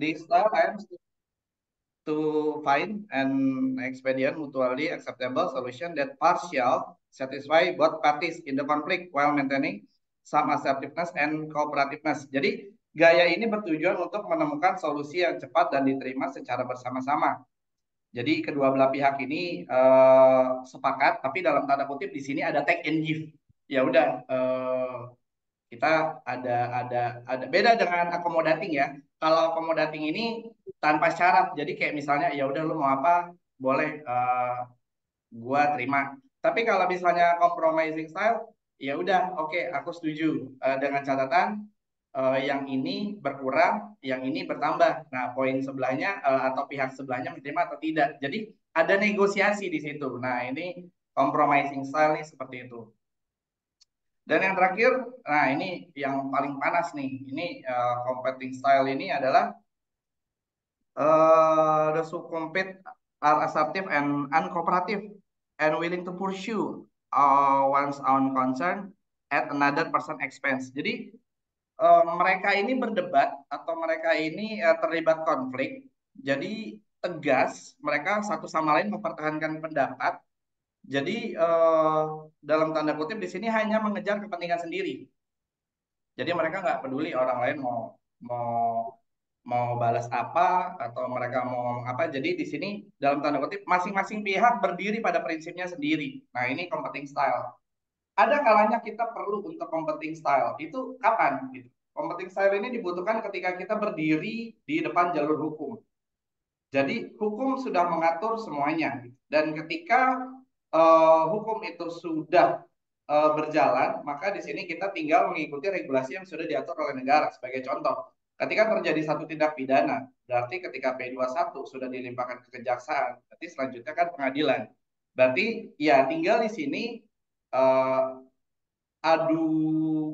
This style aims to find an expedient, mutually acceptable solution that partial satisfy both parties in the conflict while maintaining some assertiveness and cooperativeness. Jadi gaya ini bertujuan untuk menemukan solusi yang cepat dan diterima secara bersama-sama. Jadi kedua belah pihak ini sepakat, tapi dalam tanda kutip di sini ada take and give. Ya udah, kita ada beda dengan accommodating ya. Kalau accommodating ini tanpa syarat, jadi kayak misalnya ya udah lu mau apa boleh, gua terima. Tapi kalau misalnya compromising style, ya udah oke, aku setuju. Dengan catatan yang ini berkurang, yang ini bertambah. Nah, poin sebelahnya atau pihak sebelahnya menerima atau tidak. Jadi ada negosiasi di situ. Nah, ini compromising style nih seperti itu. Dan yang terakhir, nah ini yang paling panas nih. Ini competing style ini adalah the who compete are assertive and uncooperative and willing to pursue one's own concern at another person expense. Jadi mereka ini berdebat atau mereka ini terlibat konflik. Jadi tegas, mereka satu sama lain mempertahankan pendapat. Jadi dalam tanda kutip di sini hanya mengejar kepentingan sendiri. Jadi mereka nggak peduli orang lain mau mau balas apa atau mereka mau ngomong apa. Jadi di sini dalam tanda kutip masing-masing pihak berdiri pada prinsipnya sendiri. Nah, ini competing style. Ada kalanya kita perlu untuk competing style. Itu kapan gitu? Competing style ini dibutuhkan ketika kita berdiri di depan jalur hukum. Jadi hukum sudah mengatur semuanya gitu. Dan ketika hukum itu sudah berjalan, maka di sini kita tinggal mengikuti regulasi yang sudah diatur oleh negara. Sebagai contoh, ketika terjadi satu tindak pidana, berarti ketika P21 sudah dilimpahkan ke kejaksaan, berarti selanjutnya kan pengadilan. Berarti ya tinggal di sini eh, adu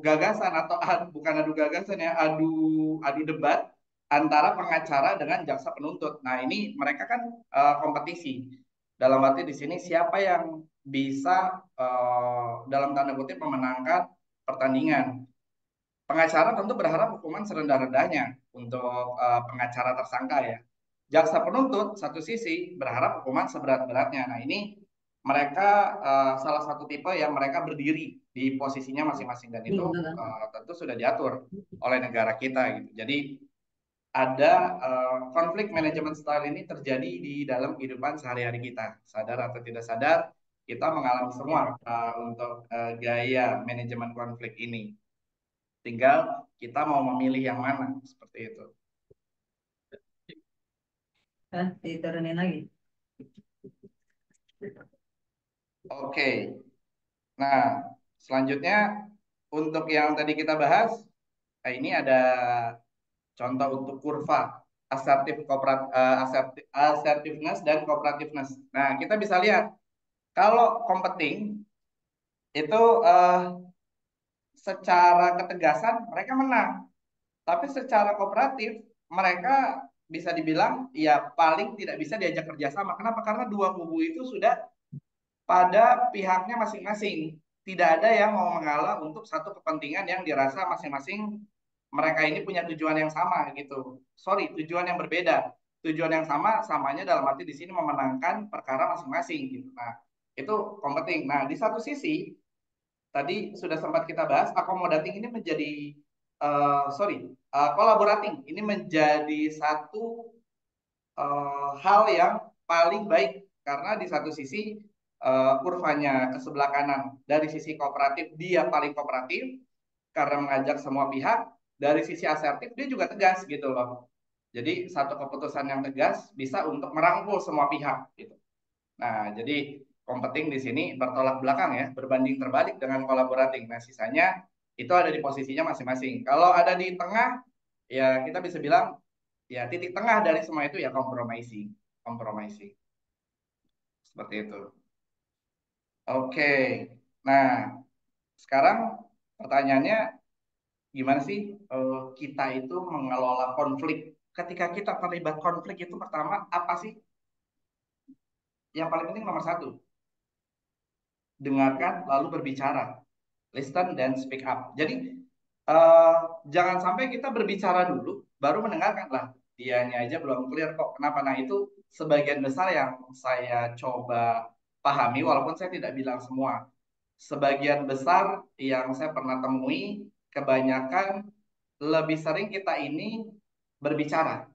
gagasan atau bukan adu gagasan ya, adu debat antara pengacara dengan jaksa penuntut. Nah, ini mereka kan kompetisi. Dalam arti di sini siapa yang bisa dalam tanda kutip memenangkan pertandingan. Pengacara tentu berharap hukuman serendah-rendahnya untuk pengacara tersangka ya. Jaksa penuntut satu sisi berharap hukuman seberat-beratnya. Nah, ini mereka salah satu tipe yang mereka berdiri di posisinya masing-masing dan itu tentu sudah diatur oleh negara kita gitu. Jadi ada konflik manajemen style ini terjadi di dalam kehidupan sehari-hari kita. Sadar atau tidak sadar, kita mengalami semua untuk gaya manajemen konflik ini. Tinggal kita mau memilih yang mana seperti itu. Diturunin lagi. Oke. Nah, selanjutnya untuk yang tadi kita bahas, ini ada contoh untuk kurva assertiveness dan cooperativeness. Nah, kita bisa lihat kalau competing itu secara ketegasan mereka menang, tapi secara kooperatif mereka bisa dibilang ya paling tidak bisa diajak kerjasama. Kenapa? Karena dua kubu itu sudah pada pihaknya masing-masing. Tidak ada yang mau mengalah untuk satu kepentingan yang dirasa masing-masing mereka ini punya tujuan yang sama gitu. Sorry, tujuan yang berbeda. Tujuan yang sama, samanya dalam arti di sini memenangkan perkara masing-masing gitu. Nah, itu competing. Nah, di satu sisi tadi sudah sempat kita bahas, accommodating ini menjadi collaborating ini menjadi satu hal yang paling baik karena di satu sisi kurvanya ke sebelah kanan dari sisi kooperatif dia paling kooperatif karena mengajak semua pihak, dari sisi asertif dia juga tegas gitu loh. Jadi satu keputusan yang tegas bisa untuk merangkul semua pihak gitu. Nah, jadi competing di sini bertolak belakang ya, berbanding terbalik dengan collaborating. Nah, sisanya itu ada di posisinya masing-masing. Kalau ada di tengah, ya kita bisa bilang ya titik tengah dari semua itu ya compromising, compromising. Seperti itu. Oke. Nah, sekarang pertanyaannya gimana sih kita itu mengelola konflik? Ketika kita terlibat konflik itu pertama apa sih? Yang paling penting nomor satu, dengarkan lalu berbicara. Listen dan speak up. Jadi jangan sampai kita berbicara dulu baru mendengarkan lah. dianya aja belum clear kok. Kenapa? Nah, itu sebagian besar yang saya coba pahami, walaupun saya tidak bilang semua. Sebagian besar yang saya pernah temui, kebanyakan lebih sering kita ini berbicara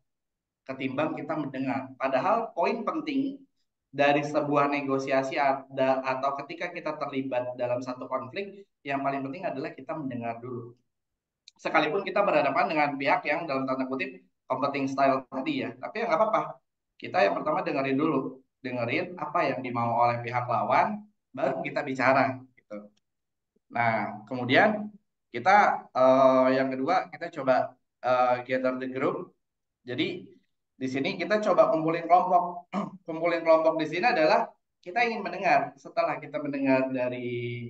ketimbang kita mendengar. Padahal poin penting dari sebuah negosiasi atau ketika kita terlibat dalam satu konflik, yang paling penting adalah kita mendengar dulu. Sekalipun kita berhadapan dengan pihak yang dalam tanda kutip competing style tadi ya, tapi ya nggak apa-apa. Kita yang pertama dengerin dulu, dengerin apa yang dimau oleh pihak lawan, baru kita bicara gitu. Nah, kemudian kita yang kedua kita coba gather the group. Jadi di sini kita coba kumpulin kelompok. Kumpulin kelompok di sini adalah kita ingin mendengar. Setelah kita mendengar dari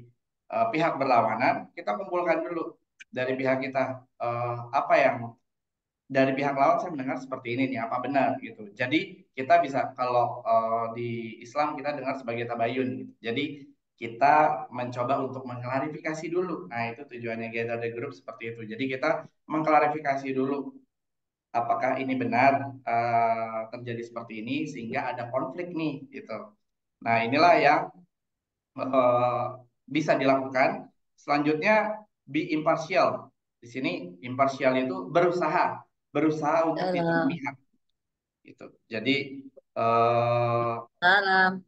pihak berlawanan, kita kumpulkan dulu dari pihak kita apa yang dari pihak lawan saya mendengar seperti ini nih, apa benar gitu. Jadi kita bisa kalau di Islam kita dengar sebagai tabayun gitu. Jadi kita mencoba untuk mengklarifikasi dulu. Nah, itu tujuannya gather the group seperti itu. Jadi kita mengklarifikasi dulu apakah ini benar terjadi seperti ini sehingga ada konflik nih gitu. Nah, inilah yang eh, bisa dilakukan. Selanjutnya be impartial. Di sini impartial itu berusaha untuk tidak Salam. memihak gitu. Jadi eh, Salam.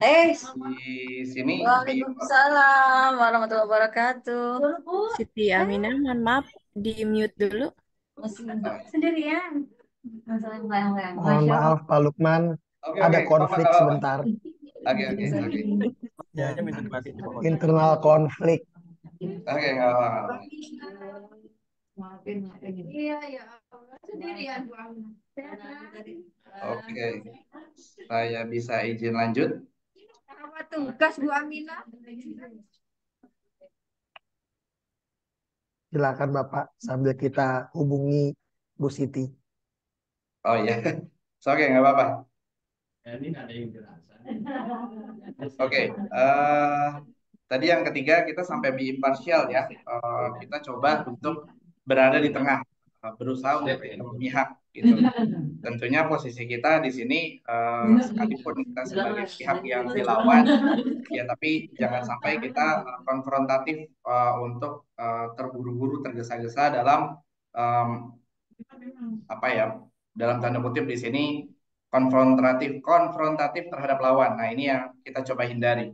Eh, di sini be Waalaikumsalam warahmatullahi wabarakatuh. Siti Aminah, mohon maaf, di mute dulu. Masih oh, sendirian. Mohon maaf Pak Lukman, oke ada oke, apa konflik apa. sebentar. Oke oke oke Ya, internal konflik. oke, nggak apa-apa. Maafin, iya, ya. Sendirian, Bu Aminah. Oke, saya bisa izin lanjut. Apa tugas Bu Aminah? Silakan Bapak sambil kita hubungi Bu Siti. Oh iya, oke nggak apa-apa. Oke, tadi yang ketiga kita sampai be impartial ya. Kita coba untuk berada di tengah, berusaha untuk tidak memihak gitu. Tentunya posisi kita di sini sekalipun kita sebagai pihak yang dilawan, ya tapi jangan sampai kita konfrontatif untuk terburu-buru, tergesa-gesa dalam em, apa ya, dalam tanda kutip di sini konfrontatif terhadap lawan. Nah, ini yang kita coba hindari.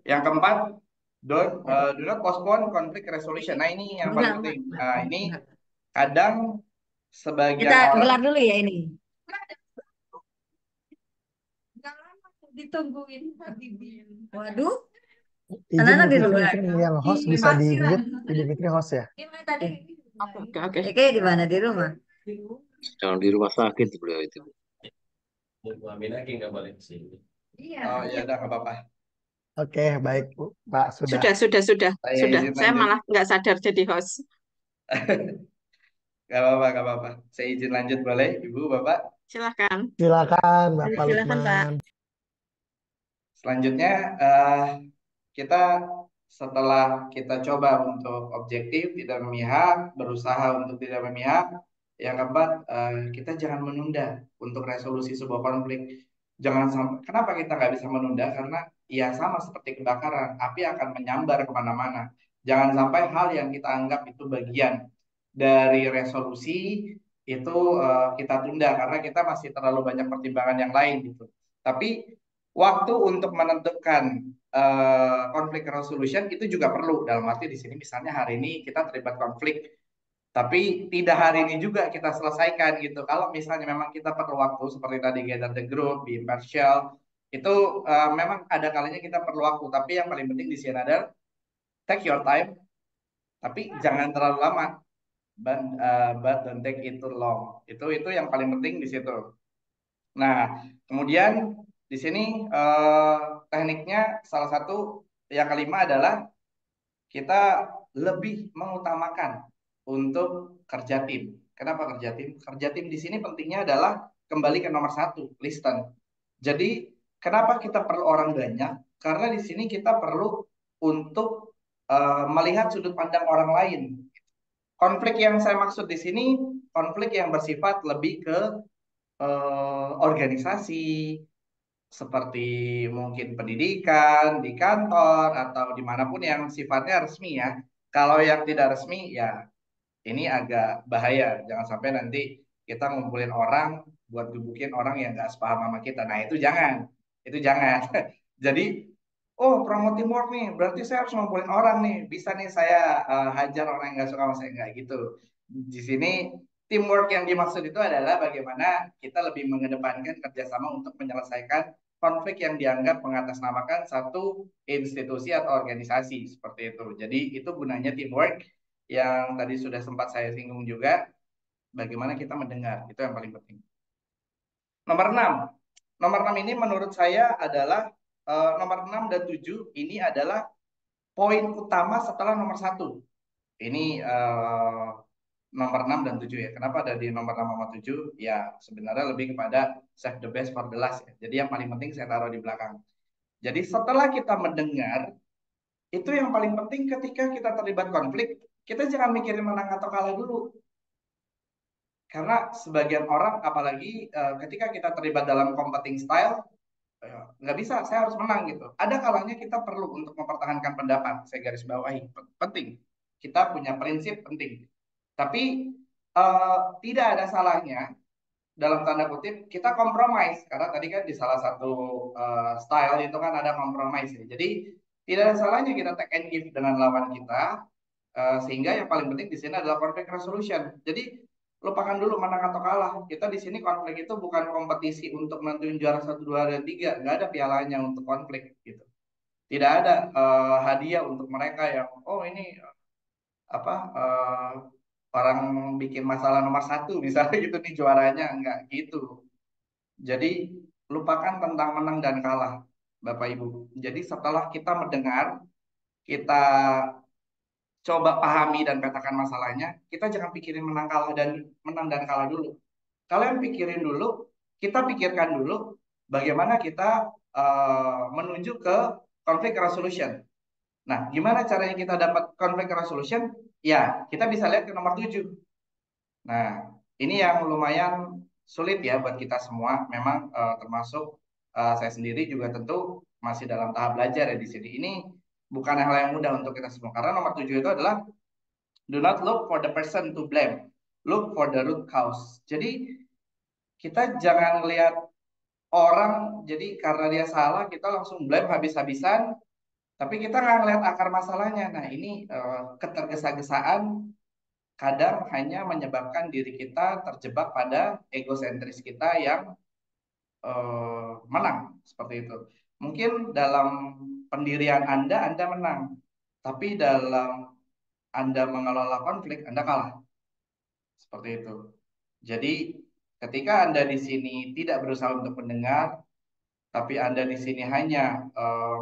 Yang keempat, do not postpone conflict resolution. Nah, ini yang paling penting. Nah, ini kadang Kita sebagian orang gelar dulu ya ini. Nggak lama ditungguin Habibie. Waduh, Izin anak-anak Bu di Fitri, luar. mungkin yang host Di bisa di parkiran. mute. Ibu Fitri host ya. Gimana tadi? Oke, oke. Oke, di mana? Di rumah? Sedang di rumah sakit beliau itu. Iya. oh ya udah nggak apa-apa. Oke, baik Bu. Pak, sudah. Sudah. Saya Sudah. izin Saya lanjut. malah nggak sadar jadi host. Nggak apa-apa. Saya izin lanjut boleh, Ibu, Bapak. Silahkan. Silakan Bapak Silahkan, Pak. Lukman. Selanjutnya kita setelah kita coba untuk objektif, tidak memihak, berusaha untuk tidak memihak, yang keempat kita jangan menunda untuk resolusi sebuah konflik. Jangan sampai. Kenapa kita nggak bisa menunda? Karena ya sama seperti kebakaran, api akan menyambar kemana-mana. Jangan sampai hal yang kita anggap itu bagian dari resolusi itu kita tunda karena kita masih terlalu banyak pertimbangan yang lain gitu. Tapi waktu untuk menentukan konflik resolution itu juga perlu. Dalam arti di sini misalnya hari ini kita terlibat konflik, tapi tidak hari ini juga kita selesaikan gitu. Kalau misalnya memang kita perlu waktu seperti tadi gather the group, be impartial, itu memang ada kalanya kita perlu waktu. Tapi yang paling penting di sini adalah take your time, tapi jangan terlalu lama. But don't take it too long. Itu yang paling penting di situ. Nah, kemudian di sini tekniknya salah satu yang kelima adalah kita lebih mengutamakan untuk kerja tim. Kenapa kerja tim? Kerja tim di sini pentingnya adalah kembali ke nomor satu, listen. Jadi kenapa kita perlu orang banyak? Karena di sini kita perlu untuk melihat sudut pandang orang lain. konflik yang saya maksud di sini konflik yang bersifat lebih ke organisasi, seperti mungkin pendidikan, di kantor, atau dimanapun yang sifatnya resmi ya. Kalau yang tidak resmi ya ini agak bahaya. Jangan sampai nanti kita ngumpulin orang buat gebukin orang yang nggak sepaham sama kita. Nah itu jangan. Itu jangan. Jadi, oh promote teamwork nih, berarti saya harus ngumpulin orang nih. Bisa nih saya hajar orang yang nggak suka sama saya. Nggak gitu. Di sini teamwork yang dimaksud itu adalah bagaimana kita lebih mengedepankan kerjasama untuk menyelesaikan konflik yang dianggap mengatasnamakan satu institusi atau organisasi seperti itu. Jadi itu gunanya teamwork yang tadi sudah sempat saya singgung juga, bagaimana kita mendengar, itu yang paling penting. Nomor 6. Nomor 6 ini menurut saya adalah nomor 6 dan 7 ini adalah poin utama setelah nomor 1. Ini nomor 6 dan 7 ya. Kenapa ada di nomor 6 sama 7? Ya, sebenarnya lebih kepada save the best for the last ya. Jadi yang paling penting saya taruh di belakang. Jadi setelah kita mendengar, itu yang paling penting ketika kita terlibat konflik, kita jangan mikirin menang atau kalah dulu. Karena sebagian orang, apalagi ketika kita terlibat dalam competing style, nggak bisa, saya harus menang gitu. Ada kalanya kita perlu untuk mempertahankan pendapat, saya garis bawahi, penting. Kita punya prinsip penting. Tapi tidak ada salahnya, dalam tanda kutip, kita compromise. Karena tadi kan di salah satu style itu kan ada compromise. Ya. Jadi tidak ada salahnya kita take and give dengan lawan kita, sehingga yang paling penting di sini adalah conflict resolution. Jadi lupakan dulu menang atau kalah. Kita di sini konflik itu bukan kompetisi untuk nentuin juara 1, 2, dan 3. Nggak ada pialanya untuk konflik gitu. Tidak ada hadiah untuk mereka yang oh ini apa orang bikin masalah nomor 1 misalnya gitu nih juaranya, nggak gitu. Jadi lupakan tentang menang dan kalah, Bapak Ibu. Jadi setelah kita mendengar, kita coba pahami dan petakan masalahnya, kita jangan pikirin menang dan kalah dulu. Kalian pikirin dulu, kita pikirkan dulu bagaimana kita menuju ke conflict resolution. Nah, gimana caranya kita dapat conflict resolution? Ya, kita bisa lihat ke nomor 7. Nah, ini yang lumayan sulit ya buat kita semua. Memang termasuk saya sendiri juga tentu masih dalam tahap belajar ya di sini. Ini bukan hal yang mudah untuk kita semua. Karena nomor 7 itu adalah do not look for the person to blame. Look for the root cause. Jadi kita jangan lihat orang jadi karena dia salah kita langsung blame habis-habisan. Tapi kita nggak ngeliat akar masalahnya. Nah ini ketergesa-gesaan kadang hanya menyebabkan diri kita terjebak pada egosentris kita yang menang seperti itu. Mungkin dalam pendirian Anda menang, tapi dalam Anda mengelola konflik Anda kalah. Seperti itu. Jadi ketika Anda di sini tidak berusaha untuk mendengar, tapi Anda di sini hanya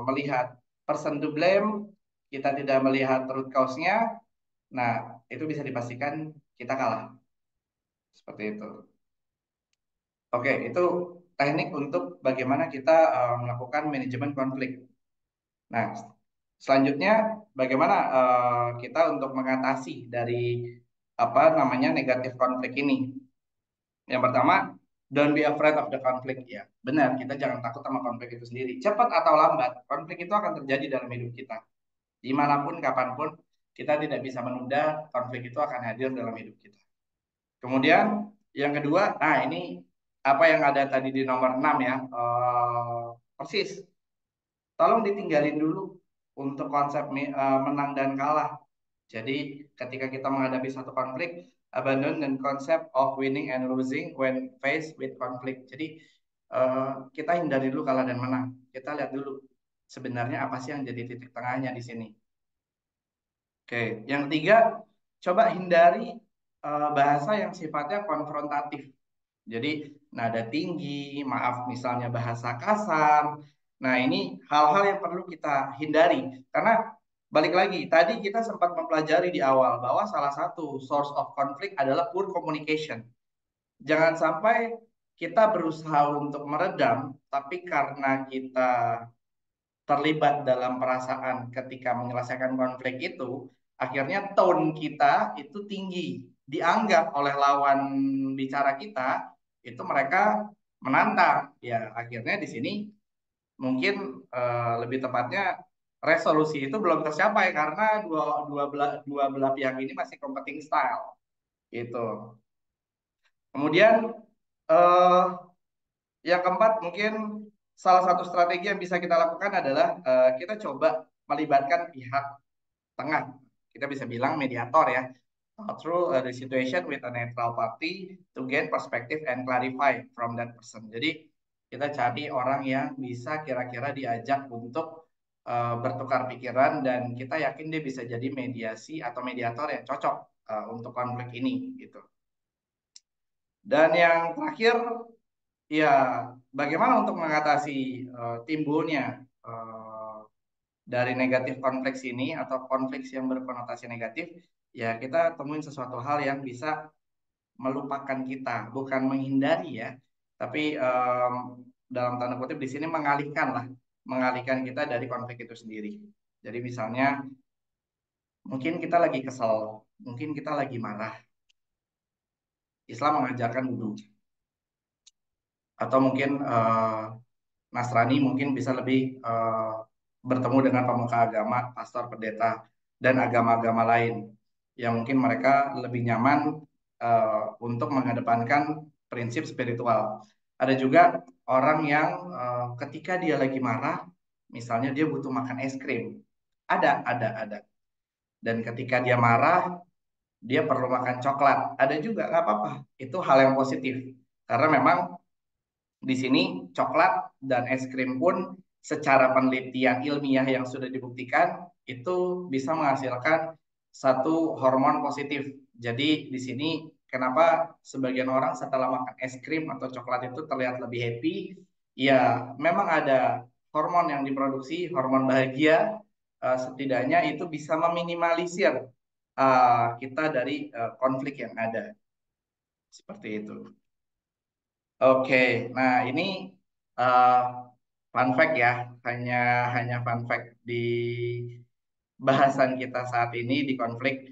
melihat person to blame, kita tidak melihat root cause-nya, nah itu bisa dipastikan kita kalah. Seperti itu. Oke, itu teknik untuk bagaimana kita melakukan manajemen konflik. Nah, selanjutnya bagaimana kita untuk mengatasi dari apa namanya negatif konflik ini. Yang pertama, don't be afraid of the conflict ya. Benar, kita jangan takut sama konflik itu sendiri. Cepat atau lambat, konflik itu akan terjadi dalam hidup kita. Dimanapun, kapanpun, kita tidak bisa menunda konflik itu akan hadir dalam hidup kita. Kemudian yang kedua, nah ini apa yang ada tadi di nomor 6 ya, persis. Tolong ditinggalin dulu untuk konsep menang dan kalah. Jadi ketika kita menghadapi satu konflik, abandon dan konsep of winning and losing when faced with conflict. Jadi kita hindari dulu kalah dan menang. Kita lihat dulu sebenarnya apa sih yang jadi titik tengahnya di sini. Oke, yang ketiga, coba hindari bahasa yang sifatnya konfrontatif. Jadi nada tinggi, maaf misalnya bahasa kasar. Nah ini hal-hal yang perlu kita hindari. Karena balik lagi, tadi kita sempat mempelajari di awal bahwa salah satu source of conflict adalah poor communication. Jangan sampai kita berusaha untuk meredam, tapi karena kita terlibat dalam perasaan ketika menyelesaikan konflik itu, akhirnya tone kita itu tinggi, dianggap oleh lawan bicara kita itu mereka menantang. Ya, akhirnya di sini mungkin lebih tepatnya resolusi itu belum tercapai karena dua belah pihak ini masih competing style gitu. Kemudian eh, yang keempat mungkin salah satu strategi yang bisa kita lakukan adalah kita coba melibatkan pihak tengah. Kita bisa bilang mediator ya. Through the situation with a neutral party to gain perspective and clarify from that person. Jadi kita cari orang yang bisa kira-kira diajak untuk bertukar pikiran dan kita yakin dia bisa jadi mediasi atau mediator yang cocok untuk konflik ini gitu. Dan yang terakhir ya bagaimana untuk mengatasi timbulnya dari negatif konflik ini atau konflik yang berkonotasi negatif, ya kita temuin sesuatu hal yang bisa melupakan kita, bukan menghindari ya, tapi dalam tanda kutip di sini mengalihkan lah, mengalihkan kita dari konflik itu sendiri. Jadi misalnya mungkin kita lagi kesel, mungkin kita lagi marah. Islam mengajarkan wudhu, atau mungkin Nasrani mungkin bisa lebih bertemu dengan pemuka agama, pastor, pendeta, dan agama-agama lain yang mungkin mereka lebih nyaman untuk mengedepankan prinsip spiritual. Ada juga orang yang ketika dia lagi marah, misalnya dia butuh makan es krim. Ada. Dan ketika dia marah, dia perlu makan coklat. Ada juga, nggak apa-apa. Itu hal yang positif. Karena memang di sini coklat dan es krim pun secara penelitian ilmiah yang sudah dibuktikan itu bisa menghasilkan satu hormon positif. Jadi di sini kenapa sebagian orang setelah makan es krim atau coklat itu terlihat lebih happy? Ya, memang ada hormon yang diproduksi, hormon bahagia, setidaknya itu bisa meminimalisir kita dari konflik yang ada. Seperti itu. Oke, nah ini uh, fun fact ya, hanya hanya fun fact di bahasan kita saat ini di konflik.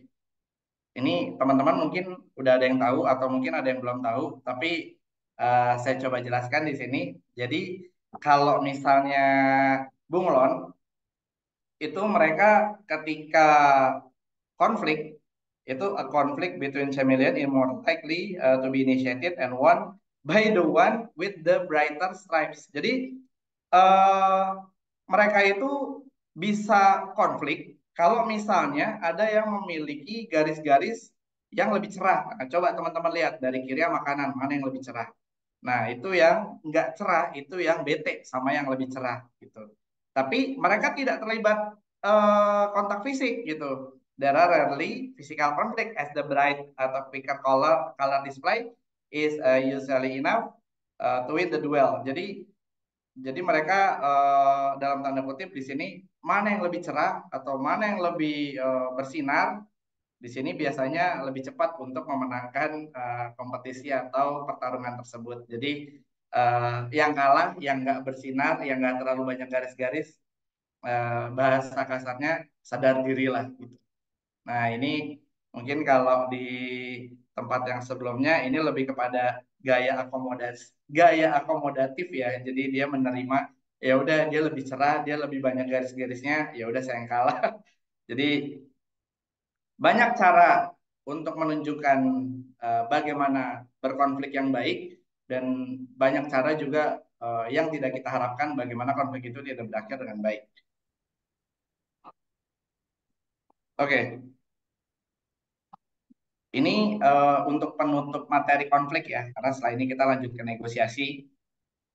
Ini teman-teman mungkin udah ada yang tahu atau mungkin ada yang belum tahu, tapi saya coba jelaskan di sini. Jadi kalau misalnya bunglon itu mereka ketika konflik itu a conflict between chameleon is more likely to be initiated and won by the one with the brighter stripes. Jadi uh, mereka itu bisa konflik kalau misalnya ada yang memiliki garis-garis yang lebih cerah. Nah, coba teman-teman lihat dari kiri sama kanan mana yang lebih cerah. Nah, itu yang nggak cerah, itu yang bete sama yang lebih cerah gitu. Tapi mereka tidak terlibat kontak fisik gitu. There are rarely physical conflict as the bright atau quicker color display is usually enough to win the duel. Jadi mereka dalam tanda kutip di sini mana yang lebih cerah atau mana yang lebih bersinar di sini biasanya lebih cepat untuk memenangkan kompetisi atau pertarungan tersebut. Jadi yang kalah, yang nggak bersinar, yang nggak terlalu banyak garis-garis, bahasa kasarnya sadar diri lah. Gitu. Nah ini mungkin kalau di tempat yang sebelumnya ini lebih kepada gaya akomodatif ya. Jadi dia menerima ya udah dia lebih cerah, dia lebih banyak garis-garisnya, ya udah saya yang kalah. Jadi banyak cara untuk menunjukkan bagaimana berkonflik yang baik dan banyak cara juga yang tidak kita harapkan bagaimana konflik itu tidak berakhir dengan baik. Oke, ini untuk penutup materi konflik ya, karena setelah ini kita lanjut ke negosiasi.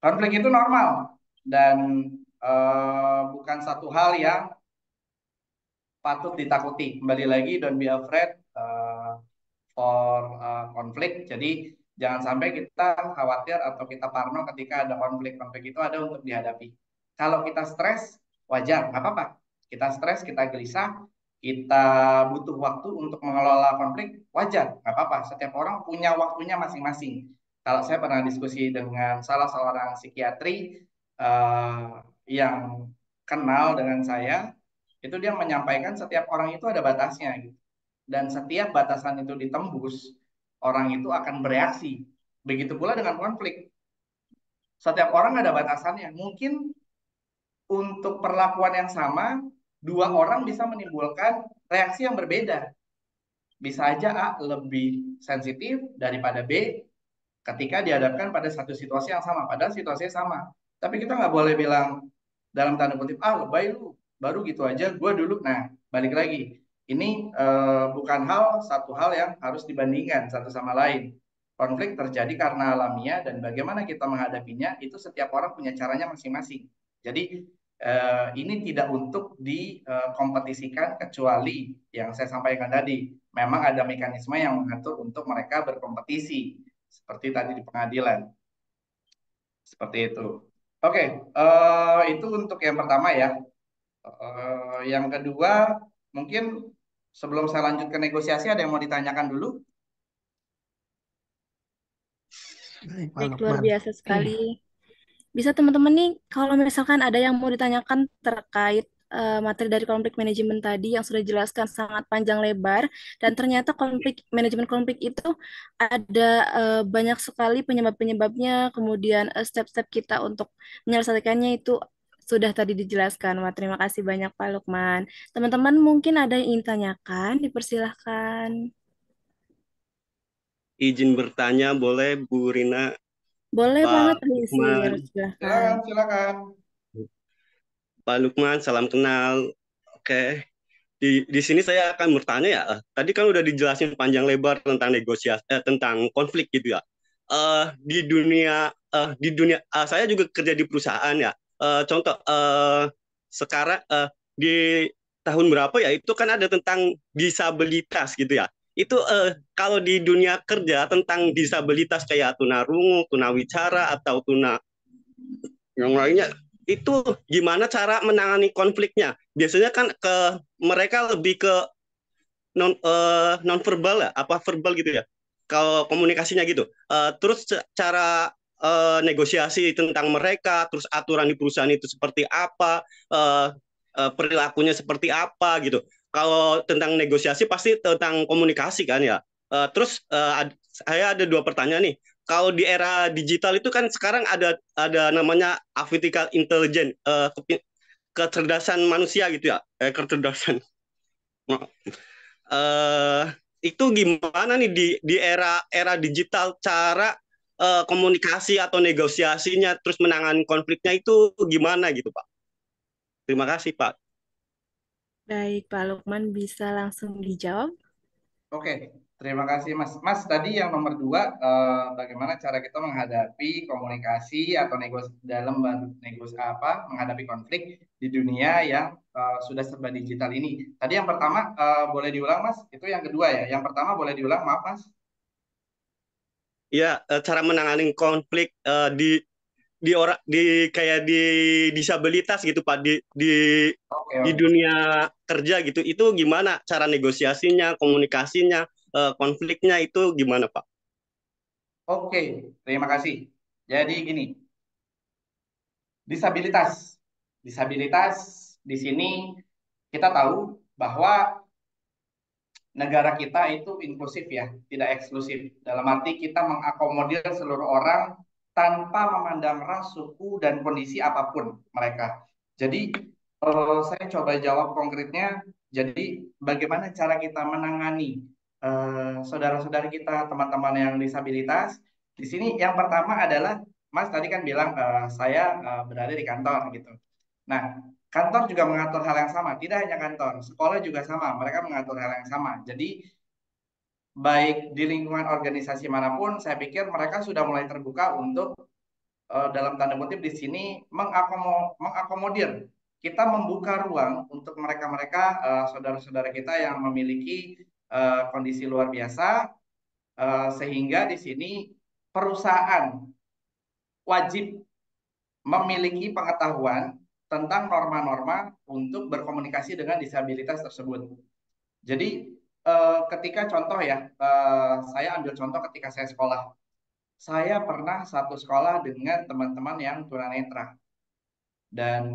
Konflik itu normal dan bukan satu hal yang patut ditakuti. Kembali lagi, don't be afraid for konflik. Jadi jangan sampai kita khawatir atau kita parno ketika ada konflik. Konflik itu ada untuk dihadapi. Kalau kita stres, wajar, nggak apa-apa. Kita stres, kita gelisah, kita butuh waktu untuk mengelola konflik, wajar, nggak apa-apa. Setiap orang punya waktunya masing-masing. Kalau saya pernah diskusi dengan salah seorang psikiatri yang kenal dengan saya, itu dia menyampaikan setiap orang itu ada batasnya gitu. Dan setiap batasan itu ditembus, orang itu akan bereaksi. Begitu pula dengan konflik. Setiap orang ada batasannya. Mungkin untuk perlakuan yang sama, dua orang bisa menimbulkan reaksi yang berbeda. Bisa aja A lebih sensitif daripada B ketika dihadapkan pada satu situasi yang sama. Padahal situasinya sama. Tapi kita nggak boleh bilang dalam tanda kutip, ah lebay lu, baru gitu aja, gue dulu. Nah, balik lagi. Ini bukan satu hal yang harus dibandingkan satu sama lain. Konflik terjadi karena alamiah dan bagaimana kita menghadapinya, itu setiap orang punya caranya masing-masing. Jadi ini tidak untuk dikompetisikan kecuali yang saya sampaikan tadi. Memang ada mekanisme yang mengatur untuk mereka berkompetisi. Seperti tadi di pengadilan. Seperti itu. Oke, itu untuk yang pertama ya. Yang kedua, mungkin sebelum saya lanjut ke negosiasi, ada yang mau ditanyakan dulu? Baik, Pak Baik, luar Lukman. biasa sekali. Bisa teman-teman nih, kalau misalkan ada yang mau ditanyakan terkait materi dari konflik manajemen tadi yang sudah dijelaskan sangat panjang lebar, dan ternyata manajemen konflik itu ada banyak sekali penyebab-penyebabnya, kemudian step-step kita untuk menyelesaikannya itu sudah tadi dijelaskan. Wah, terima kasih banyak Pak Lukman. Teman-teman mungkin ada yang ingin tanyakan, dipersilahkan. Izin bertanya boleh Bu Rina, Boleh banget, Pak Lisir, Lukman. silahkan. Silakan. Pak Lukman, salam kenal. Oke, di sini saya akan bertanya ya. Tadi kan udah dijelasin panjang lebar tentang negosiasi, tentang konflik gitu ya. Di dunia saya juga kerja di perusahaan ya. Contoh sekarang di tahun berapa ya itu kan ada tentang disabilitas gitu ya. Itu kalau di dunia kerja tentang disabilitas kayak tunarungu, tunawicara atau tuna yang lainnya itu gimana cara menangani konfliknya? Biasanya kan mereka lebih ke non verbal ya, apa verbal gitu ya. Kalau komunikasinya gitu. Terus cara negosiasi tentang mereka, terus aturan di perusahaan itu seperti apa, perilakunya seperti apa gitu. Kalau tentang negosiasi pasti tentang komunikasi kan ya. Terus saya ada dua pertanyaan nih. Kalau di era digital itu kan sekarang ada namanya artificial intelligence, kecerdasan manusia gitu ya, kecerdasan. eh itu gimana nih di era digital cara komunikasi atau negosiasinya terus menangani konfliknya itu gimana gitu Pak? Terima kasih Pak. Baik, Pak Lukman bisa langsung dijawab. Oke, terima kasih Mas. Mas, tadi yang nomor dua, bagaimana cara kita menghadapi komunikasi atau dalam menghadapi konflik di dunia yang sudah serba digital ini. Tadi yang pertama boleh diulang Mas? Itu yang kedua ya. Yang pertama boleh diulang, maaf Mas. Ya, cara menangani konflik di orang di kayak di disabilitas gitu Pak Oke, di oke. dunia kerja gitu. Itu gimana cara negosiasinya, komunikasinya, konfliknya itu gimana Pak? Oke, terima kasih. Jadi gini, disabilitas. Disabilitas di sini kita tahu bahwa negara kita itu inklusif ya, tidak eksklusif. Dalam arti kita mengakomodir seluruh orang tanpa memandang ras, suku, dan kondisi apapun mereka. Jadi saya coba jawab konkretnya. Jadi bagaimana cara kita menangani saudara-saudara kita, teman-teman yang disabilitas? Di sini yang pertama adalah, Mas tadi kan bilang saya berada di kantor gitu. Nah, kantor juga mengatur hal yang sama, tidak hanya kantor, sekolah juga sama, mereka mengatur hal yang sama. Jadi baik di lingkungan organisasi manapun, saya pikir mereka sudah mulai terbuka untuk dalam tanda kutip di sini mengakomodir. Kita membuka ruang untuk mereka-mereka saudara-saudara kita yang memiliki kondisi luar biasa, sehingga di sini perusahaan wajib memiliki pengetahuan tentang norma-norma untuk berkomunikasi dengan disabilitas tersebut. Jadi ketika contoh ya, saya ambil contoh ketika saya sekolah. Saya pernah satu sekolah dengan teman-teman yang tunanetra. Dan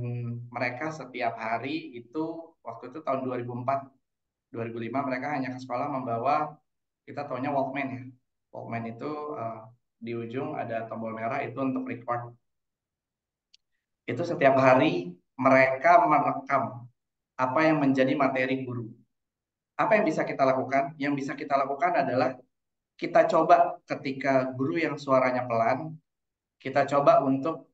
mereka setiap hari itu waktu itu tahun 2004, 2005 mereka hanya ke sekolah membawa, kita taunya Walkman ya. Walkman itu di ujung ada tombol merah itu untuk record. Itu setiap hari mereka merekam apa yang menjadi materi guru. Apa yang bisa kita lakukan? Yang bisa kita lakukan adalah kita coba ketika guru yang suaranya pelan, kita coba untuk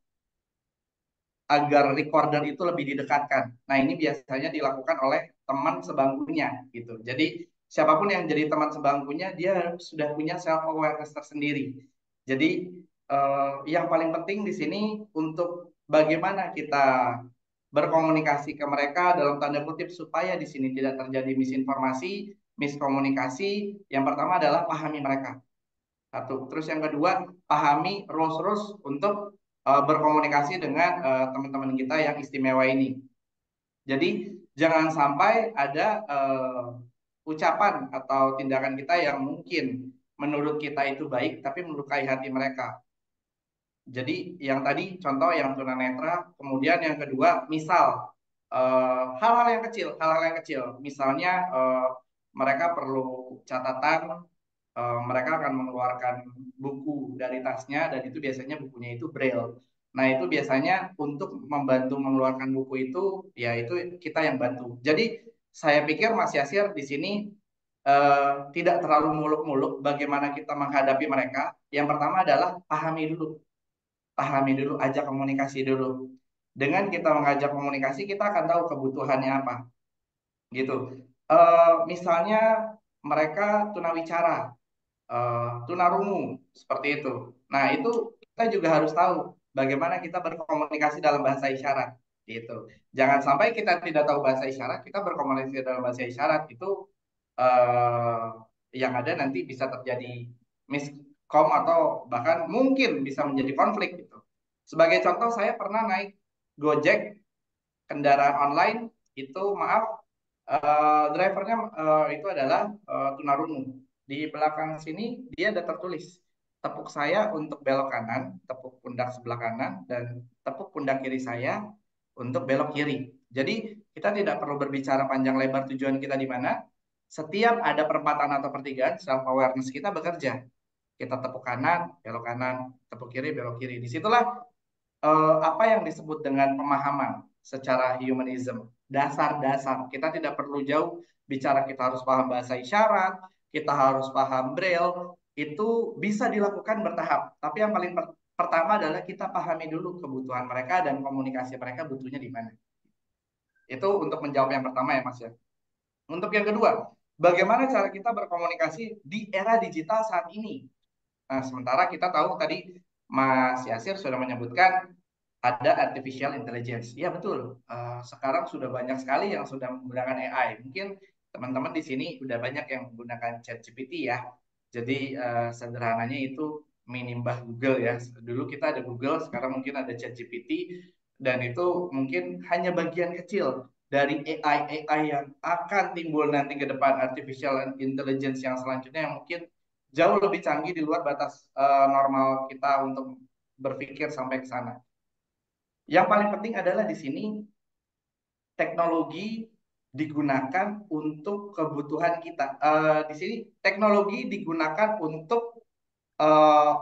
agar recorder itu lebih didekatkan. Nah, ini biasanya dilakukan oleh teman sebangkunya gitu. Jadi siapapun yang jadi teman sebangkunya dia sudah punya self awareness tersendiri. Jadi yang paling penting di sini untuk bagaimana kita berkomunikasi ke mereka dalam tanda kutip supaya di sini tidak terjadi misinformasi, miskomunikasi. Yang pertama adalah pahami mereka. Satu. Terus yang kedua, pahami rules-rules untuk berkomunikasi dengan teman-teman kita yang istimewa ini. Jadi jangan sampai ada ucapan atau tindakan kita yang mungkin menurut kita itu baik, tapi melukai hati mereka. Jadi yang tadi contoh yang tunanetra, kemudian yang kedua, misal hal-hal yang kecil, misalnya mereka perlu catatan, mereka akan mengeluarkan buku dari tasnya dan itu biasanya bukunya itu braille. Nah, itu biasanya untuk membantu mengeluarkan buku itu, ya itu kita yang bantu. Jadi saya pikir Mas Yasir di sini tidak terlalu muluk-muluk bagaimana kita menghadapi mereka. Yang pertama adalah pahami dulu, ajak komunikasi dulu. Dengan kita mengajak komunikasi, kita akan tahu kebutuhannya apa, gitu. Misalnya mereka tunawicara, tunarungu seperti itu. Nah, itu kita juga harus tahu bagaimana kita berkomunikasi dalam bahasa isyarat gitu. Jangan sampai kita tidak tahu bahasa isyarat, kita berkomunikasi dalam bahasa isyarat itu eh, yang ada nanti bisa terjadi miskom atau bahkan mungkin bisa menjadi konflik gitu. Sebagai contoh saya pernah naik Gojek kendaraan online itu maaf drivernya itu adalah tunarungu. Di belakang sini dia ada tertulis tepuk saya untuk belok kanan, tepuk pundak sebelah kanan, dan tepuk pundak kiri saya untuk belok kiri. Jadi kita tidak perlu berbicara panjang lebar tujuan kita di mana. Setiap ada perempatan atau pertigaan, self awareness kita bekerja. Kita tepuk kanan, belok kanan, tepuk kiri, belok kiri. Disitulah apa yang disebut dengan pemahaman secara humanism, dasar-dasar. Kita tidak perlu jauh bicara kita harus paham bahasa isyarat, kita harus paham braille, itu bisa dilakukan bertahap. Tapi yang paling pertama adalah kita pahami dulu kebutuhan mereka dan komunikasi mereka butuhnya di mana. Itu untuk menjawab yang pertama ya Mas ya. Untuk yang kedua, bagaimana cara kita berkomunikasi di era digital saat ini? Nah, sementara kita tahu tadi Mas Yasir sudah menyebutkan ada artificial intelligence. Ya betul. Sekarang sudah banyak sekali yang sudah menggunakan AI. Mungkin teman-teman di sini sudah banyak yang menggunakan ChatGPT ya. Jadi sederhananya itu minimbah Google ya. Dulu kita ada Google, sekarang mungkin ada ChatGPT dan itu mungkin hanya bagian kecil dari AI yang akan timbul nanti ke depan, artificial intelligence yang selanjutnya yang mungkin jauh lebih canggih di luar batas normal kita untuk berpikir sampai ke sana. Yang paling penting adalah di sini teknologi digunakan untuk kebutuhan kita. Di sini teknologi digunakan untuk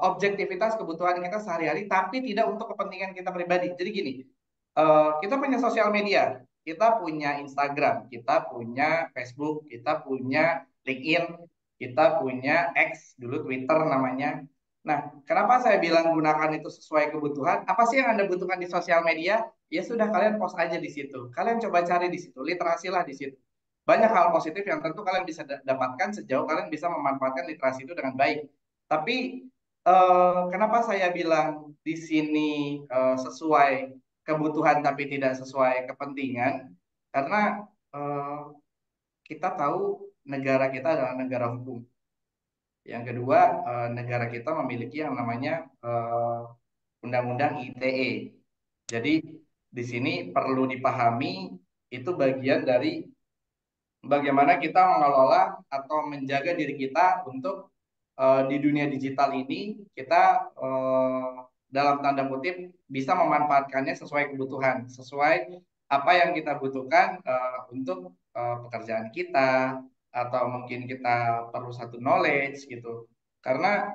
objektivitas kebutuhan kita sehari-hari, tapi tidak untuk kepentingan kita pribadi. Jadi gini, kita punya sosial media, kita punya Instagram, kita punya Facebook, kita punya LinkedIn, kita punya X, dulu Twitter namanya. Nah, kenapa saya bilang gunakan itu sesuai kebutuhan? Apa sih yang Anda butuhkan di sosial media? Ya sudah, kalian post aja di situ. Kalian coba cari di situ, literasilah di situ. Banyak hal positif yang tentu kalian bisa dapatkan sejauh kalian bisa memanfaatkan literasi itu dengan baik. Tapi kenapa saya bilang di sini sesuai kebutuhan tapi tidak sesuai kepentingan? Karena eh, kita tahu negara kita adalah negara hukum. Yang kedua, negara kita memiliki yang namanya Undang-Undang ITE. Jadi di sini perlu dipahami itu bagian dari bagaimana kita mengelola atau menjaga diri kita untuk di dunia digital ini kita dalam tanda kutip bisa memanfaatkannya sesuai kebutuhan, sesuai apa yang kita butuhkan untuk pekerjaan kita, atau mungkin kita perlu satu knowledge gitu. Karena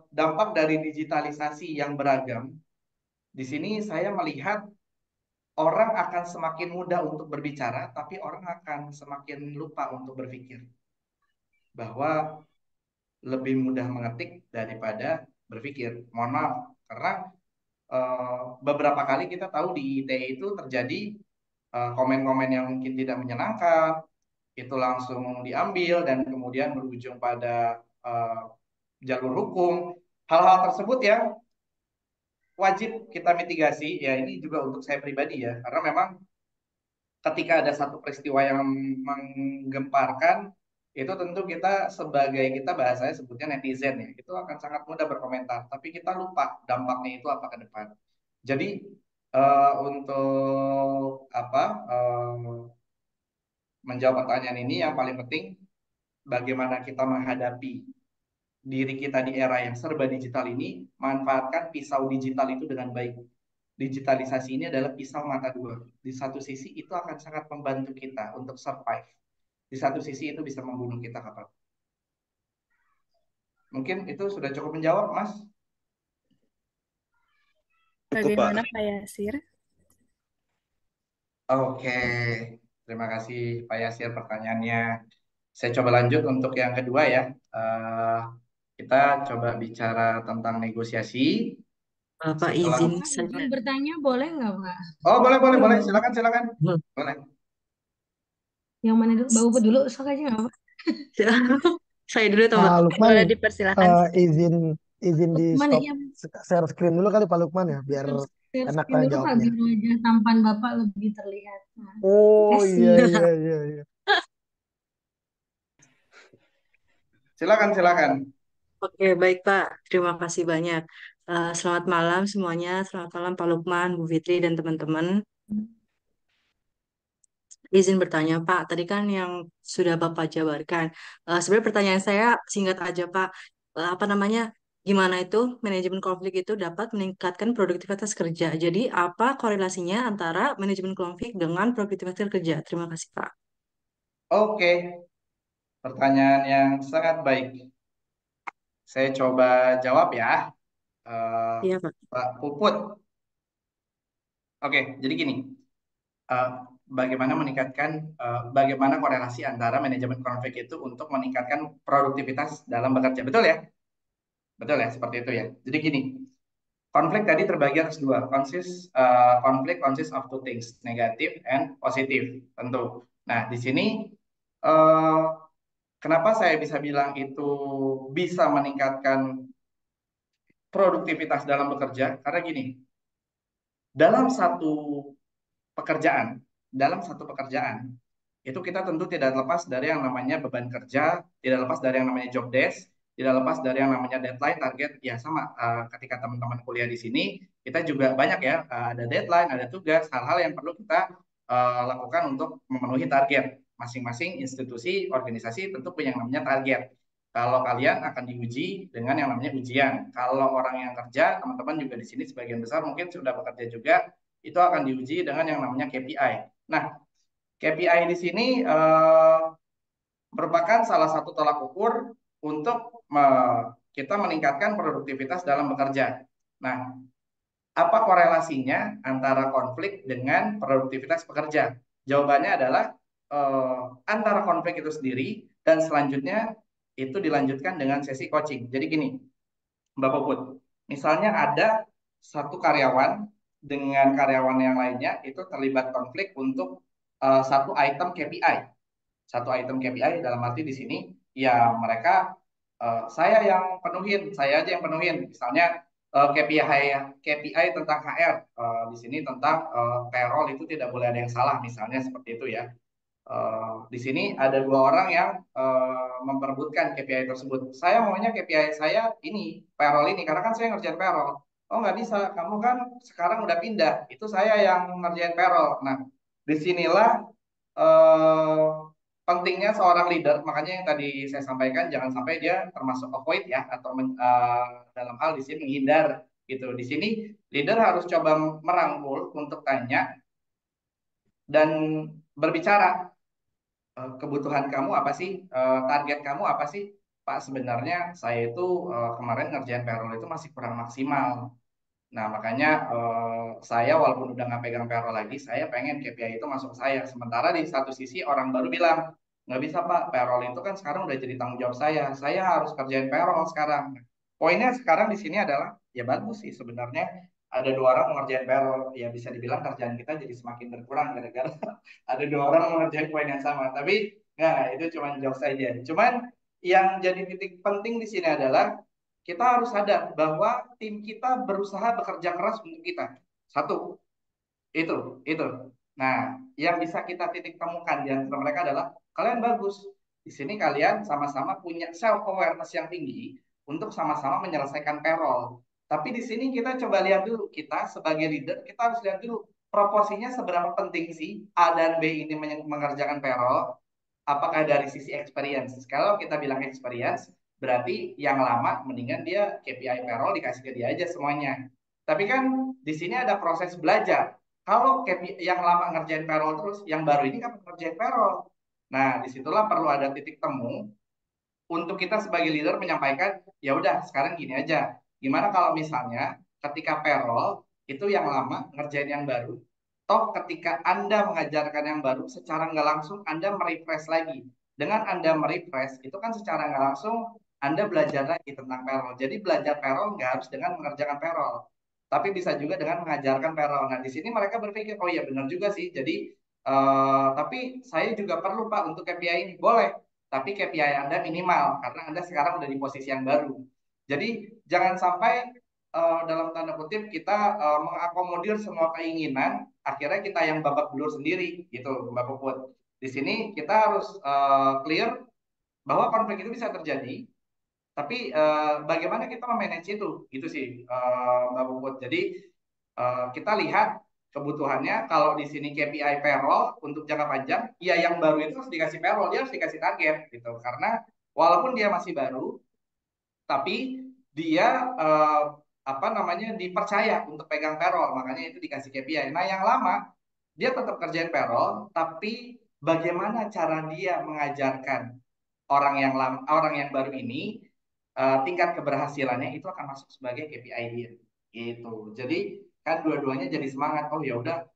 dampak dari digitalisasi yang beragam, di sini saya melihat orang akan semakin mudah untuk berbicara, tapi orang akan semakin lupa untuk berpikir. Bahwa lebih mudah mengetik daripada berpikir. Mohon maaf, karena beberapa kali kita tahu di IT itu terjadi komen-komen yang mungkin tidak menyenangkan, itu langsung diambil dan kemudian berujung pada jalur hukum. Hal-hal tersebut yang wajib kita mitigasi, ya ini juga untuk saya pribadi ya, karena memang ketika ada satu peristiwa yang menggemparkan, itu tentu kita sebagai, kita bahasanya sebutnya netizen ya, itu akan sangat mudah berkomentar, tapi kita lupa dampaknya itu apa ke depan. Jadi untuk apa menjawab pertanyaan ini, yang paling penting bagaimana kita menghadapi diri kita di era yang serba digital ini, manfaatkan pisau digital itu dengan baik. Digitalisasi ini adalah pisau mata dua. Di satu sisi itu akan sangat membantu kita untuk survive. Di satu sisi itu bisa membunuh kita kapan. Mungkin itu sudah cukup menjawab, Mas. Cukup, Pak. Bagaimana Pak Yasir? Oke, terima kasih Pak Yasir pertanyaannya. Saya coba lanjut untuk yang kedua ya. Kita coba bicara tentang negosiasi. Bapak Setelah izin Pak, saya. izin bertanya boleh nggak, Pak? Oh, boleh. Silakan. Boleh. Yang mana dulu? Bapak dulu, sok aja nggak, Pak? Saya dulu atau Mbak? Boleh Lukman, dipersilakan. izin di Mana stop yang share screen dulu kali Pak Lukman ya, biar share enak screen dulu, Pak, jawabnya. biar wajah tampan Bapak lebih terlihat. Nah, Oh iya. kasih. Silakan. Oke, baik Pak. Terima kasih banyak. Selamat malam semuanya. Selamat malam Pak Lukman, Bu Fitri, dan teman-teman. Izin bertanya Pak, tadi kan yang sudah Bapak jabarkan. Sebenarnya pertanyaan saya singkat aja Pak. Apa namanya? Gimana itu manajemen konflik itu dapat meningkatkan produktivitas kerja? Jadi apa korelasinya antara manajemen konflik dengan produktivitas kerja? Terima kasih Pak. Oke, pertanyaan yang sangat baik. Saya coba jawab ya, Iya Pak. Pak Puput. Oke, jadi gini, eh, bagaimana korelasi antara manajemen konflik itu untuk meningkatkan produktivitas dalam bekerja, betul ya? Betul ya, seperti itu ya. Jadi gini, konflik tadi terbagi atas dua, konflik consist of two things, negatif and positif, tentu. Nah, di sini eh, kenapa saya bisa bilang itu bisa meningkatkan produktivitas dalam bekerja? Karena gini, dalam satu pekerjaan, itu kita tentu tidak lepas dari yang namanya beban kerja, tidak lepas dari yang namanya job desk, tidak lepas dari yang namanya deadline, target. Ya sama, ketika teman-teman kuliah di sini, kita juga banyak ya, ada deadline, ada tugas, hal-hal yang perlu kita lakukan untuk memenuhi target. Masing-masing institusi, organisasi tentu punya yang namanya target. Kalau kalian akan diuji dengan yang namanya ujian. Kalau orang yang kerja, teman-teman juga di sini sebagian besar mungkin sudah bekerja juga, itu akan diuji dengan yang namanya KPI. Nah, KPI di sini merupakan salah satu tolak ukur untuk kita meningkatkan produktivitas dalam bekerja. Nah, apa korelasinya antara konflik dengan produktivitas pekerja? Jawabannya adalah antara konflik itu sendiri dan selanjutnya itu dilanjutkan dengan sesi coaching. Jadi gini, Mbak Puput, misalnya ada satu karyawan dengan karyawan yang lainnya itu terlibat konflik untuk satu item KPI. Satu item KPI dalam arti di sini ya mereka saya aja yang penuhin. Misalnya KPI tentang HR, di sini tentang payroll itu tidak boleh ada yang salah, misalnya seperti itu ya. Di sini ada dua orang yang memperebutkan KPI tersebut. Saya maunya KPI saya ini, payroll ini, karena kan saya ngerjain payroll. Oh nggak bisa, kamu kan sekarang udah pindah, itu saya yang ngerjain payroll. Nah, disinilah eh, pentingnya seorang leader. Makanya yang tadi saya sampaikan, jangan sampai dia termasuk avoid ya, atau dalam hal di sini menghindar gitu. Di sini leader harus coba merangkul untuk tanya, dan berbicara, kebutuhan kamu apa sih? Target kamu apa sih? Pak, sebenarnya saya itu kemarin ngerjain payroll itu masih kurang maksimal. Nah, makanya saya walaupun udah nggak pegang payroll lagi, saya pengen KPI itu masuk saya. Sementara di satu sisi orang baru bilang, nggak bisa Pak, payroll itu kan sekarang udah jadi tanggung jawab saya. Saya harus kerjain payroll sekarang. Poinnya sekarang di sini adalah, ya bagus sih sebenarnya ada dua orang mengerjain payroll. Ya bisa dibilang kerjaan kita jadi semakin berkurang gara-gara ada dua orang mengerjain poin yang sama. Tapi, nah itu cuma jokes saja. Cuman yang jadi titik penting di sini adalah kita harus sadar bahwa tim kita berusaha bekerja keras untuk kita. Satu, itu, itu. Nah, yang bisa kita titik temukan di antara mereka adalah kalian bagus. Di sini kalian sama-sama punya self awareness yang tinggi untuk sama-sama menyelesaikan payroll. Tapi di sini kita coba lihat dulu, kita sebagai leader, kita harus lihat dulu proporsinya seberapa penting sih A dan B ini mengerjakan payroll. Apakah dari sisi experience? Kalau kita bilang experience, berarti yang lama mendingan dia KPI payroll dikasih ke dia aja semuanya. Tapi kan di sini ada proses belajar. Kalau KPI yang lama ngerjain payroll terus, yang baru ini kan ngerjain payroll. Nah, disitulah perlu ada titik temu untuk kita sebagai leader menyampaikan, ya udah sekarang gini aja. Gimana kalau misalnya ketika payroll itu yang lama ngerjain yang baru, toh ketika Anda mengajarkan yang baru secara nggak langsung Anda merefresh lagi. Dengan Anda merefresh itu kan secara nggak langsung Anda belajar lagi tentang payroll. Jadi belajar payroll nggak harus dengan mengerjakan payroll, tapi bisa juga dengan mengajarkan payroll. Nah di sini mereka berpikir, oh iya benar juga sih. Jadi tapi saya juga perlu Pak untuk KPI ini. Boleh, tapi KPI Anda minimal karena Anda sekarang udah di posisi yang baru. Jadi jangan sampai dalam tanda kutip kita mengakomodir semua keinginan, akhirnya kita yang babak belur sendiri gitu, Mbak Puput. Di sini kita harus clear bahwa konflik itu bisa terjadi, tapi bagaimana kita memanage itu, gitu sih Mbak Puput. Jadi kita lihat kebutuhannya. Kalau di sini KPI payroll untuk jangka panjang, ya yang baru itu harus dikasih payroll, dia harus dikasih target gitu. Karena walaupun dia masih baru, tapi dia apa namanya dipercaya untuk pegang payroll, makanya itu dikasih KPI. Nah, yang lama dia tetap kerjain payroll, tapi bagaimana cara dia mengajarkan orang yang baru ini tingkat keberhasilannya itu akan masuk sebagai KPI dia gitu. Jadi kan dua-duanya jadi semangat. Oh ya udah,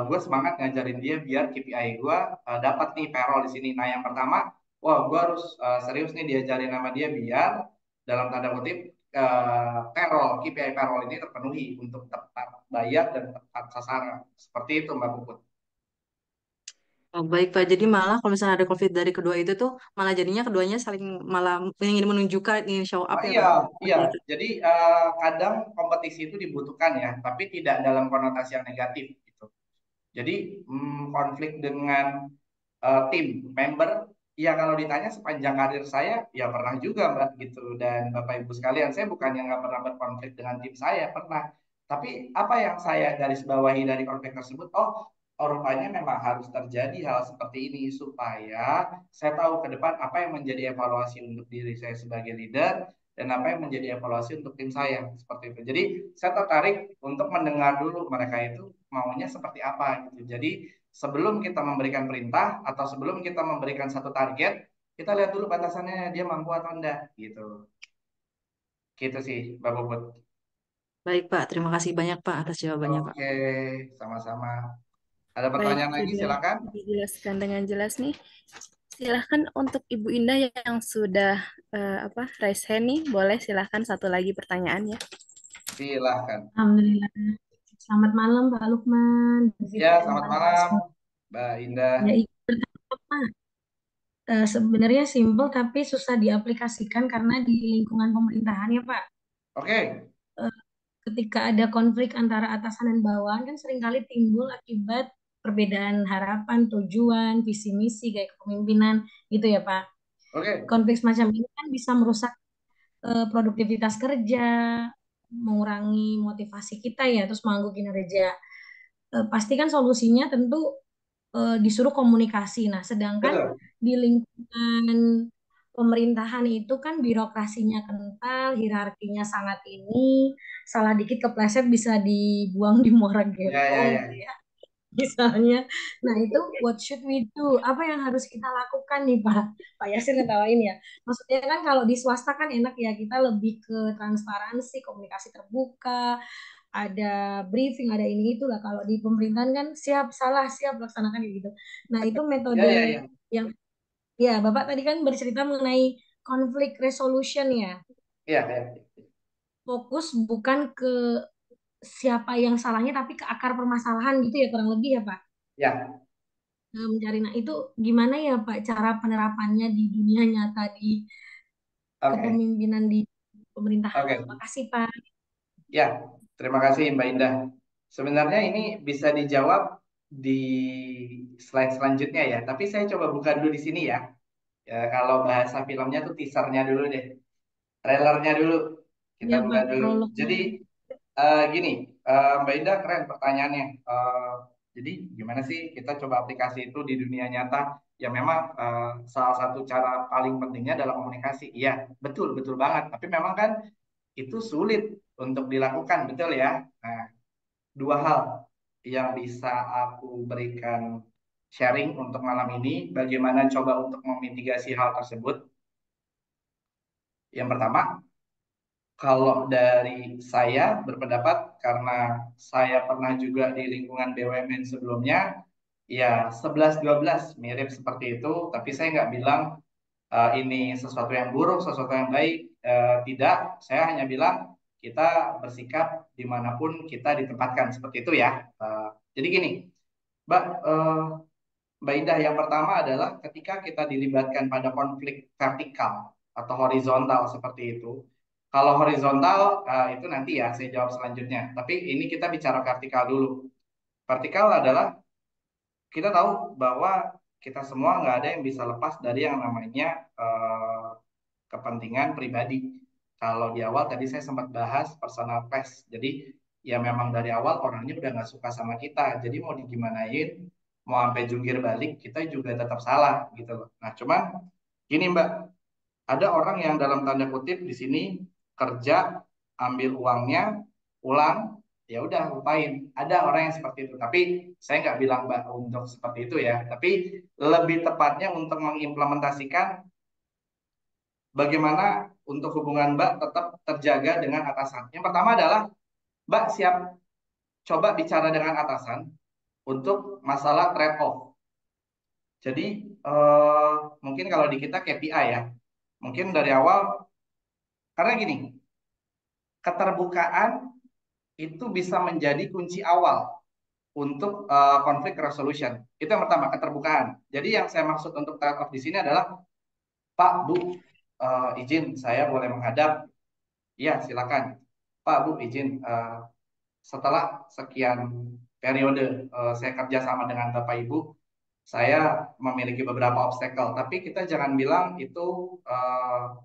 gue semangat ngajarin dia biar KPI gue dapat nih payroll di sini. Nah yang pertama, wah gue harus serius nih diajarin sama dia biar dalam tanda kutip payroll KPI payroll ini terpenuhi untuk tepat bayar dan tepat sasaran. Seperti itu Mbak Puput. Oh, baik Pak, jadi malah kalau misalnya ada konflik dari kedua itu tuh malah jadinya keduanya saling malah ingin menunjukkan, ingin show up ya Iya, Pak. iya. Seperti itu. Jadi kadang kompetisi itu dibutuhkan ya, tapi tidak dalam konotasi yang negatif gitu. Jadi konflik dengan tim member, ya kalau ditanya sepanjang karir saya, ya pernah juga Mbak gitu. Dan Bapak Ibu sekalian, saya bukan yang nggak pernah berkonflik dengan tim saya, pernah. Tapi apa yang saya garis bawahi dari konflik tersebut? Oh, rupanya memang harus terjadi hal seperti ini supaya saya tahu ke depan apa yang menjadi evaluasi untuk diri saya sebagai leader dan apa yang menjadi evaluasi untuk tim saya seperti itu. Jadi saya tertarik untuk mendengar dulu mereka itu maunya seperti apa gitu. Jadi sebelum kita memberikan perintah atau sebelum kita memberikan satu target, kita lihat dulu batasannya dia mampu atau enggak gitu. Gitu sih, Mbak Bobot. Baik Pak, terima kasih banyak Pak atas jawabannya Pak. Oke, sama-sama. Ada Baik, pertanyaan lagi, sudah silakan. dijelaskan dengan jelas nih. Silahkan untuk Ibu Indah yang sudah raise hand nih, boleh silahkan satu lagi pertanyaannya. Silahkan. Alhamdulillah. Selamat malam Pak Lukman. Ya, selamat malam, Mbak Indah. Ya, Pak. Sebenarnya simpel tapi susah diaplikasikan karena di lingkungan pemerintahan ya Pak. Oke, Eh, Ketika ada konflik antara atasan dan bawahan kan seringkali timbul akibat perbedaan harapan, tujuan, visi misi, gaya kepemimpinan gitu ya Pak. oke. Konflik semacam ini kan bisa merusak produktivitas kerja, mengurangi motivasi kita ya, terus mengganggu kinerja. Pasti kan solusinya tentu disuruh komunikasi. Nah, sedangkan Betul. di lingkungan pemerintahan itu kan birokrasinya kental, hierarkinya sangat ini, salah dikit kepleset bisa dibuang di muara Ya, ya, gembong ya. gitu ya. misalnya. Nah, itu what should we do? Apa yang harus kita lakukan nih, Pak? Pak Yasir ngetawain ya. Maksudnya kan kalau di swasta kan enak ya, kita lebih ke transparansi, komunikasi terbuka, ada briefing, ada ini itulah. Kalau di pemerintahan kan siap salah siap laksanakan kayak gitu. Nah, itu Ya, metode ya, ya. yang ya Bapak tadi kan bercerita mengenai konflik resolution ya. Ya, ya. Fokus bukan ke siapa yang salahnya tapi ke akar permasalahan gitu ya kurang lebih ya Pak. Ya, Mencari nah itu gimana ya Pak cara penerapannya di dunia nyata di oke. kepemimpinan di pemerintahan. Oke. Makasih Pak. Ya, terima kasih Mbak Indah. Sebenarnya ini bisa dijawab di slide selanjutnya ya, tapi saya coba buka dulu di sini ya. Ya, kalau bahasa filmnya tuh teasernya dulu deh, trailernya dulu. Kita Ya buka Pak, dulu. prolognya. Jadi gini, Mbak Indah keren pertanyaannya. Jadi gimana sih kita coba aplikasi itu di dunia nyata? Ya memang salah satu cara paling pentingnya adalah komunikasi. Iya, betul, betul banget. Tapi memang kan itu sulit untuk dilakukan, betul ya? Nah, dua hal yang bisa aku berikan sharing untuk malam ini, bagaimana coba untuk memitigasi hal tersebut. Yang pertama, kalau dari saya berpendapat, karena saya pernah juga di lingkungan BUMN sebelumnya, ya 11-12 mirip seperti itu, tapi saya nggak bilang ini sesuatu yang buruk, sesuatu yang baik. Tidak, saya hanya bilang kita bersikap dimanapun kita ditempatkan seperti itu ya. Jadi gini, Mbak, Mbak Indah, yang pertama adalah ketika kita dilibatkan pada konflik vertikal atau horizontal seperti itu. Kalau horizontal itu nanti ya saya jawab selanjutnya. Tapi ini kita bicara vertikal dulu. Vertikal adalah kita tahu bahwa kita semua nggak ada yang bisa lepas dari yang namanya eh, kepentingan pribadi. Kalau di awal tadi saya sempat bahas personal taste. Jadi ya memang dari awal orangnya udah nggak suka sama kita. Jadi mau digimanain, mau sampai jungkir balik, kita juga tetap salah gitu loh. Nah cuman gini Mbak, ada orang yang dalam tanda kutip di sini kerja, ambil uangnya, pulang, ya udah lupain. Ada orang yang seperti itu. Tapi saya nggak bilang Mbak untuk seperti itu ya. Tapi lebih tepatnya untuk mengimplementasikan bagaimana untuk hubungan Mbak tetap terjaga dengan atasan. Yang pertama adalah Mbak siap coba bicara dengan atasan untuk masalah trade off. Jadi mungkin kalau di kita KPI ya, mungkin dari awal karena gini, keterbukaan itu bisa menjadi kunci awal untuk konflik resolution. Itu yang pertama, keterbukaan. Jadi yang saya maksud untuk trade off di sini adalah Pak, Bu, izin saya boleh menghadap. Iya, silakan. Pak, Bu, izin setelah sekian periode saya kerja sama dengan Bapak Ibu, saya memiliki beberapa obstacle. Tapi kita jangan bilang itu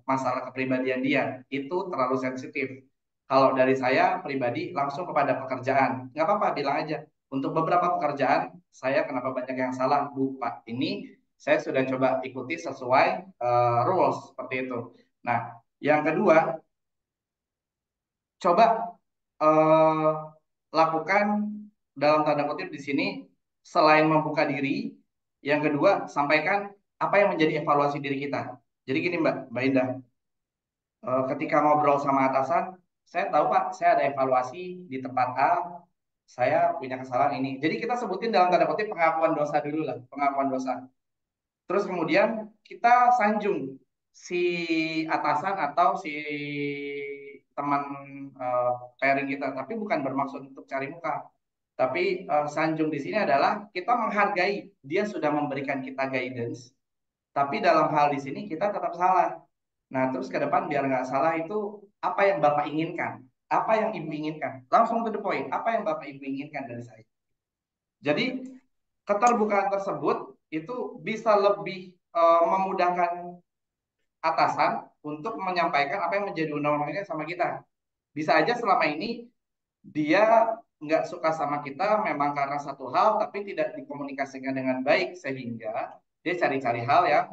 masalah kepribadian dia. Itu terlalu sensitif. Kalau dari saya pribadi langsung kepada pekerjaan. Nggak apa-apa, bilang aja. Untuk beberapa pekerjaan, saya kenapa banyak yang salah, Bu, Pak. Ini saya sudah coba ikuti sesuai rules seperti itu. Nah, yang kedua, coba eh, lakukan dalam tanda kutip di sini selain membuka diri, yang kedua sampaikan apa yang menjadi evaluasi diri kita. Jadi gini Mbak Indah, ketika ngobrol sama atasan, saya tahu Pak, saya ada evaluasi di tempat A, saya punya kesalahan ini. Jadi kita sebutin dalam tanda kutip pengakuan dosa dulu lah, pengakuan dosa. Terus kemudian kita sanjung si atasan atau si teman eh, pairing kita, tapi bukan bermaksud untuk cari muka. Tapi sanjung di sini adalah kita menghargai dia sudah memberikan kita guidance, tapi dalam hal di sini kita tetap salah. Nah, terus ke depan biar nggak salah itu apa yang Bapak inginkan, apa yang Ibu inginkan, langsung to the point, apa yang Bapak Ibu inginkan dari saya. Jadi keterbukaan tersebut itu bisa lebih memudahkan atasan untuk menyampaikan apa yang menjadi undang-undangnya sama kita. Bisa aja selama ini dia nggak suka sama kita memang karena satu hal, tapi tidak dikomunikasikan dengan baik sehingga dia cari-cari hal yang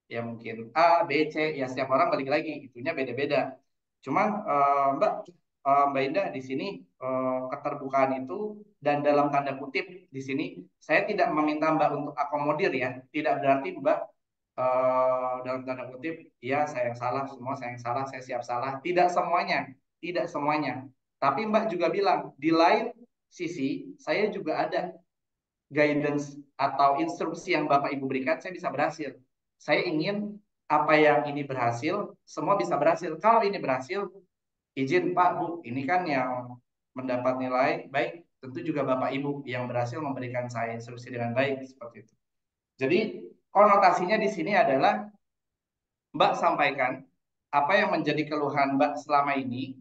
ya mungkin A, B, C, ya setiap orang balik lagi itunya beda-beda. Cuman Mbak Mbak Indah di sini keterbukaan itu dan dalam tanda kutip di sini saya tidak meminta Mbak untuk akomodir ya, tidak berarti Mbak dalam tanda kutip ya saya yang salah, semua saya yang salah, saya siap salah, tidak semuanya, tidak semuanya. Tapi Mbak juga bilang di lain sisi saya juga ada guidance atau instruksi yang Bapak Ibu berikan, saya bisa berhasil. Saya ingin apa yang ini berhasil, semua bisa berhasil. Kalau ini berhasil, izin Pak, Bu, ini kan yang mendapat nilai baik, tentu juga Bapak Ibu yang berhasil memberikan saya instruksi dengan baik, seperti itu. Jadi, konotasinya di sini adalah Mbak sampaikan apa yang menjadi keluhan Mbak selama ini,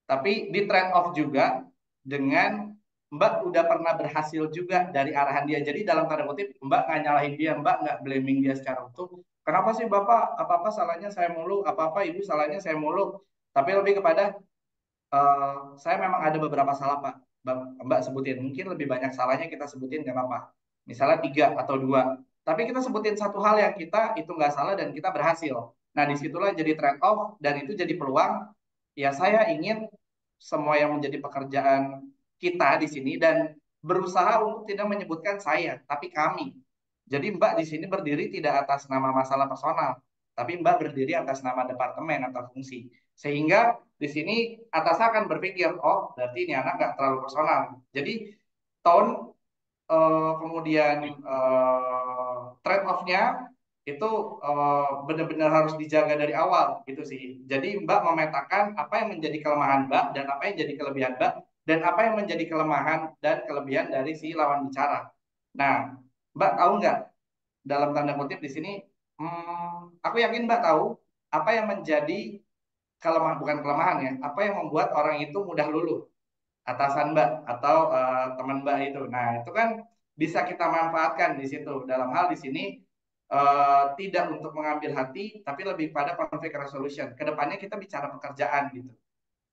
tapi di trade off juga dengan Mbak udah pernah berhasil juga dari arahan dia. Jadi dalam tanda kutip Mbak nggak nyalahin dia, Mbak nggak blaming dia secara utuh. Kenapa sih Bapak apa-apa salahnya saya mulu, apa-apa Ibu salahnya saya mulu. Tapi lebih kepada saya memang ada beberapa salah Pak. Mbak sebutin, mungkin lebih banyak salahnya kita sebutin nggak apa-apa. Misalnya 3 atau 2. Tapi kita sebutin satu hal yang kita itu nggak salah dan kita berhasil. Nah disitulah jadi trade off dan itu jadi peluang. Ya saya ingin semua yang menjadi pekerjaan kita di sini dan berusaha untuk tidak menyebutkan saya, tapi kami. Jadi Mbak di sini berdiri tidak atas nama masalah personal, tapi Mbak berdiri atas nama departemen atau fungsi. Sehingga di sini atasan akan berpikir, oh berarti ini anak nggak terlalu personal. Jadi tone kemudian trade off-nya itu benar-benar harus dijaga dari awal gitu sih. Jadi Mbak memetakan apa yang menjadi kelemahan Mbak dan apa yang jadi kelebihan Mbak dan apa yang menjadi kelemahan dan kelebihan dari si lawan bicara. Nah, Mbak tahu nggak dalam tanda kutip di sini, aku yakin Mbak tahu apa yang menjadi kelemahan bukan kelemahan ya, apa yang membuat orang itu mudah luluh atasan Mbak atau teman Mbak itu. Nah, itu kan bisa kita manfaatkan di situ. Dalam hal di sini tidak untuk mengambil hati, tapi lebih pada conflict resolution. Kedepannya kita bicara pekerjaan gitu.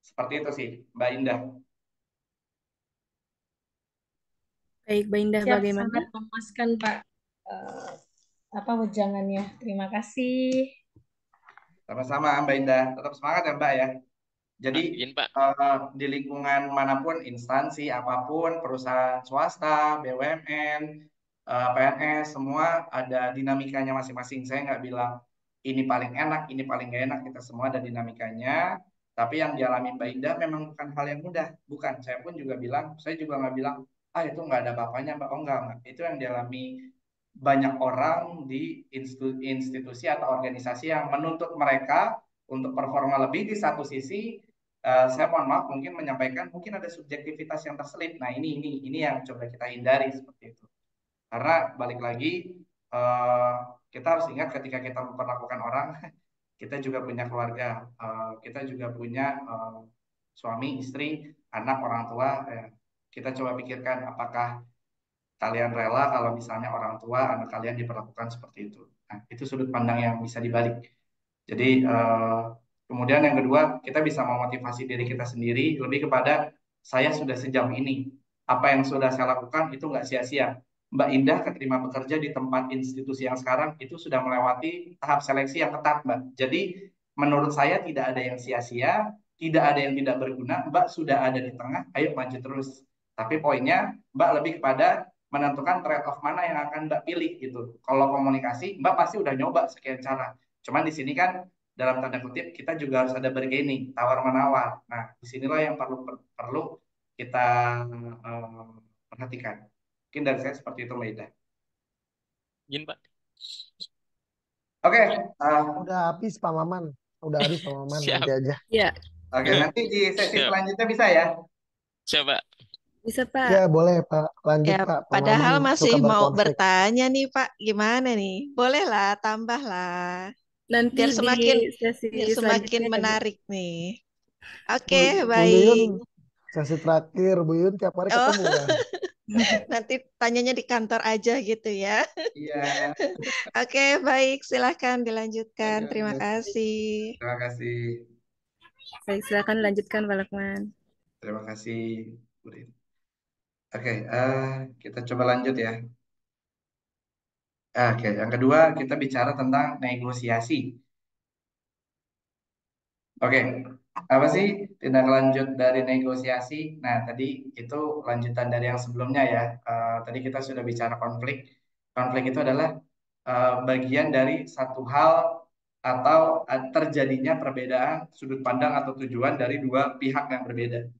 Seperti itu sih, Mbak Indah. Baik, Mbak Indah, Siap, bagaimana? sangat memuaskan Pak. Eh, apa wejangannya? Terima kasih. Sama-sama Mbak Indah. Tetap semangat ya Mbak ya. Jadi Izin Pak. di lingkungan manapun, instansi apapun, perusahaan swasta, BUMN, PNS, semua ada dinamikanya masing-masing. Saya nggak bilang ini paling enak, ini paling nggak enak. Kita semua ada dinamikanya. Tapi yang dialami Mbak Indah memang bukan hal yang mudah. Bukan. Saya pun juga bilang, saya juga nggak bilang, ah itu nggak ada apa-apanya Mbak. Oh enggak. Itu yang dialami banyak orang di institusi atau organisasi yang menuntut mereka untuk performa lebih di satu sisi. Saya mohon maaf mungkin menyampaikan mungkin ada subjektivitas yang terselip. Nah ini yang coba kita hindari seperti itu. Karena balik lagi eh, kita harus ingat ketika kita memperlakukan orang, kita juga punya keluarga, kita juga punya suami, istri, anak, orang tua. Kita coba pikirkan apakah kalian rela kalau misalnya orang tua anak kalian diperlakukan seperti itu. Nah, itu sudut pandang yang bisa dibalik. Jadi kemudian yang kedua, kita bisa memotivasi diri kita sendiri lebih kepada saya sudah sejauh ini. Apa yang sudah saya lakukan itu nggak sia-sia. Mbak Indah keterima bekerja di tempat institusi yang sekarang itu sudah melewati tahap seleksi yang ketat, Mbak. Jadi menurut saya tidak ada yang sia-sia, tidak ada yang tidak berguna. Mbak sudah ada di tengah, ayo maju terus. Tapi poinnya, Mbak lebih kepada menentukan trade off mana yang akan Mbak pilih gitu. Kalau komunikasi, Mbak pasti udah nyoba sekian cara. Cuman di sini kan dalam tanda kutip kita juga harus ada bargaining, tawar menawar. Nah, disinilah yang perlu kita perhatikan. Mungkin dari saya seperti itu, Mbak Ida. Izin Pak. Oke, Udah habis Pak Maman. Udah habis Pak Maman, Siap. nanti aja. Ya, oke, nanti di sesi Siap. selanjutnya bisa ya. Siap Pak. bisa Pak. Ya boleh Pak, lanjut Ya, Pak. Pak padahal Maman masih suka mau berkonflik. bertanya nih Pak, gimana nih? Bolehlah, tambahlah. Nanti Biar di semakin sesi biar semakin selanjutnya ya, Bu. menarik nih. Bu, Oke, Bu baik. Yuyun, sesi terakhir. Bu Yuyun tiap hari Oh, ketemu kan? nanti tanyanya di kantor aja gitu ya. Iya, Oke, baik. Silahkan dilanjutkan. lanjut, Terima lanjut. kasih. Terima kasih. Baik, silakan lanjutkan Pak Lukman. Terima kasih, Bu Rin. Oke, kita coba lanjut ya. Oke, yang kedua kita bicara tentang negosiasi. Oke, Apa sih tindak lanjut dari negosiasi? Nah, tadi itu lanjutan dari yang sebelumnya ya. Tadi kita sudah bicara konflik. Konflik itu adalah bagian dari satu hal atau terjadinya perbedaan sudut pandang atau tujuan dari dua pihak yang berbeda.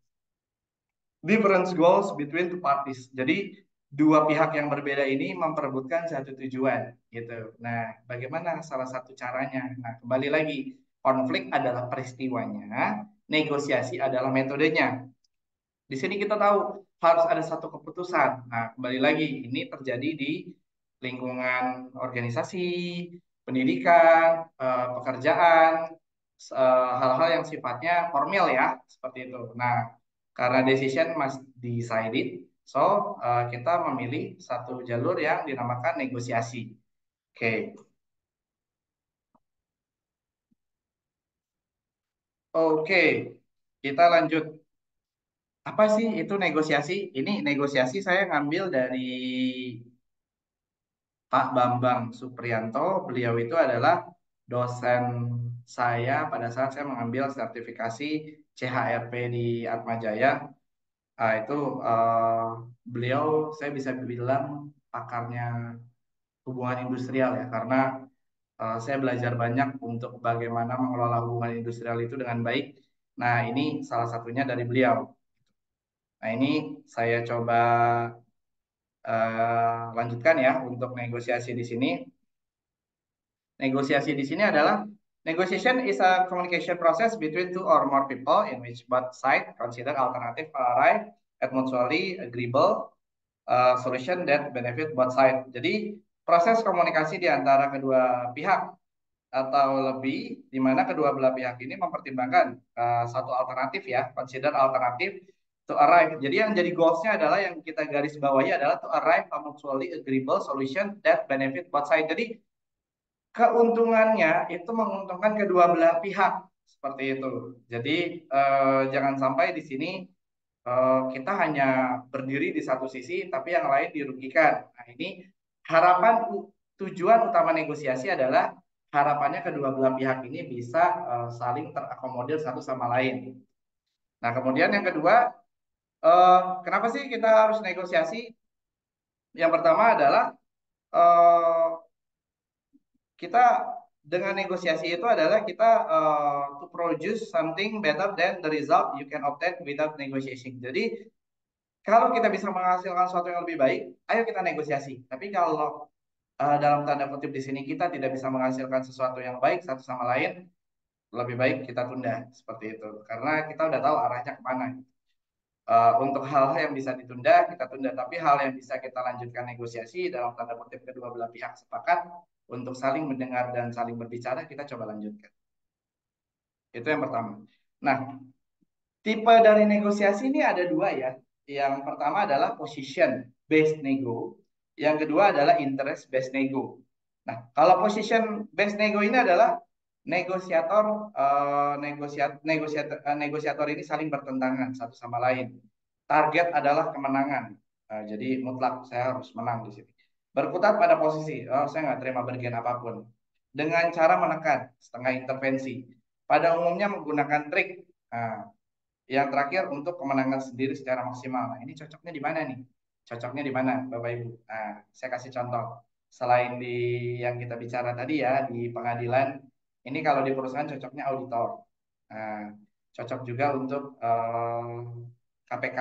Different goals between two parties. Jadi dua pihak yang berbeda ini memperebutkan satu tujuan gitu. Nah, bagaimana salah satu caranya? Nah, kembali lagi, konflik adalah peristiwanya, negosiasi adalah metodenya. Di sini kita tahu harus ada satu keputusan. Nah, kembali lagi, ini terjadi di lingkungan organisasi, pendidikan, pekerjaan, hal-hal yang sifatnya formal ya, seperti itu. Nah, karena decision must decided, so kita memilih satu jalur yang dinamakan negosiasi. Oke, oke, kita lanjut. Apa sih itu negosiasi? Ini negosiasi saya ngambil dari Pak Bambang Supriyanto. Beliau itu adalah dosen saya pada saat saya mengambil sertifikasi CHRP di Atmajaya. Itu eh, beliau saya bisa bilang pakarnya hubungan industrial ya, karena saya belajar banyak untuk bagaimana mengelola hubungan industrial itu dengan baik. Nah, ini salah satunya dari beliau. Nah, ini saya coba lanjutkan ya untuk negosiasi di sini. Negosiasi di sini adalah negotiation is a communication process between two or more people in which both sides consider alternative arrive at mutually agreeable solution that benefit both sides. Jadi proses komunikasi di antara kedua pihak atau lebih di mana kedua belah pihak ini mempertimbangkan satu alternatif ya, consider alternatif to arrive. Jadi yang jadi goalsnya adalah yang kita garis bawahi adalah to arrive a mutually agreeable solution that benefit both sides. Jadi keuntungannya itu menguntungkan kedua belah pihak seperti itu. Jadi jangan sampai di sini kita hanya berdiri di satu sisi tapi yang lain dirugikan. Nah, ini harapan tujuan utama negosiasi adalah harapannya kedua belah pihak ini bisa saling terakomodir satu sama lain. Nah, kemudian yang kedua, kenapa sih kita harus negosiasi? Yang pertama adalah eh, kita dengan negosiasi itu adalah kita to produce something better than the result you can obtain without negotiation. Jadi kalau kita bisa menghasilkan sesuatu yang lebih baik, ayo kita negosiasi. Tapi kalau dalam tanda kutip di sini kita tidak bisa menghasilkan sesuatu yang baik satu sama lain, lebih baik kita tunda seperti itu. Karena kita udah tahu arahnya kemana. Untuk hal-hal yang bisa ditunda, kita tunda. Tapi hal yang bisa kita lanjutkan negosiasi dalam tanda kutip kedua belah pihak sepakat untuk saling mendengar dan saling berbicara, kita coba lanjutkan. Itu yang pertama. Nah, tipe dari negosiasi ini ada dua ya. Yang pertama adalah position based nego. Yang kedua adalah interest based nego. Nah, kalau position based nego ini adalah negosiator negosiator ini saling bertentangan satu sama lain. Target adalah kemenangan. Jadi mutlak saya harus menang di sini. Berkutat pada posisi, oh saya nggak terima bagian apapun. Dengan cara menekan, setengah intervensi. Pada umumnya menggunakan trik. Nah, yang terakhir untuk kemenangan sendiri secara maksimal. Nah, ini cocoknya di mana nih? Cocoknya di mana, Bapak Ibu? Nah, saya kasih contoh. Selain di yang kita bicara tadi ya, di pengadilan, ini kalau di perusahaan cocoknya auditor. Nah, cocok juga untuk KPK,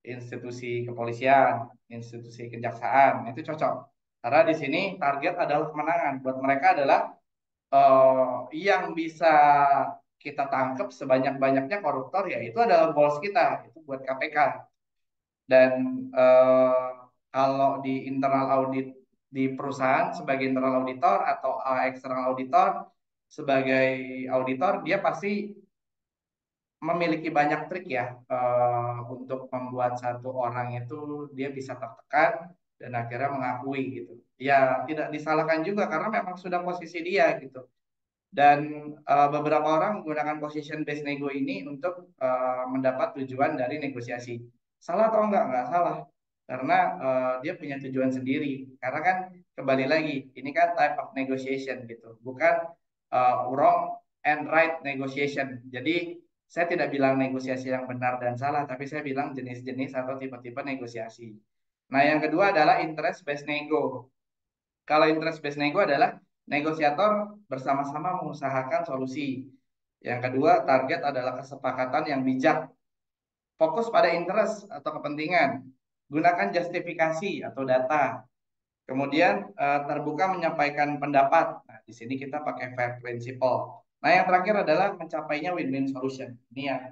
institusi kepolisian, institusi kejaksaan, itu cocok. Karena di sini target adalah kemenangan. Buat mereka adalah yang bisa kita tangkap sebanyak-banyaknya koruptor ya itu adalah goals kita itu buat KPK dan kalau di internal audit di perusahaan sebagai internal auditor atau external auditor sebagai auditor dia pasti memiliki banyak trik ya untuk membuat satu orang itu dia bisa tertekan dan akhirnya mengakui gitu ya tidak disalahkan juga karena memang sudah posisi dia gitu dan beberapa orang menggunakan position based nego ini untuk mendapat tujuan dari negosiasi. Salah atau enggak? Enggak salah. Karena dia punya tujuan sendiri. Karena kan kembali lagi, ini kan type of negotiation gitu. Bukan wrong and right negotiation. Jadi Saya tidak bilang negosiasi yang benar dan salah, tapi saya bilang jenis-jenis atau tipe-tipe negosiasi. Nah, yang kedua adalah interest based nego. Kalau interest based nego adalah negosiator bersama-sama mengusahakan solusi. Yang kedua, target adalah kesepakatan yang bijak. Fokus pada interest atau kepentingan. Gunakan justifikasi atau data. Kemudian terbuka menyampaikan pendapat. Nah, di sini kita pakai fair principle. Nah, yang terakhir adalah mencapainya win-win solution. Ini yang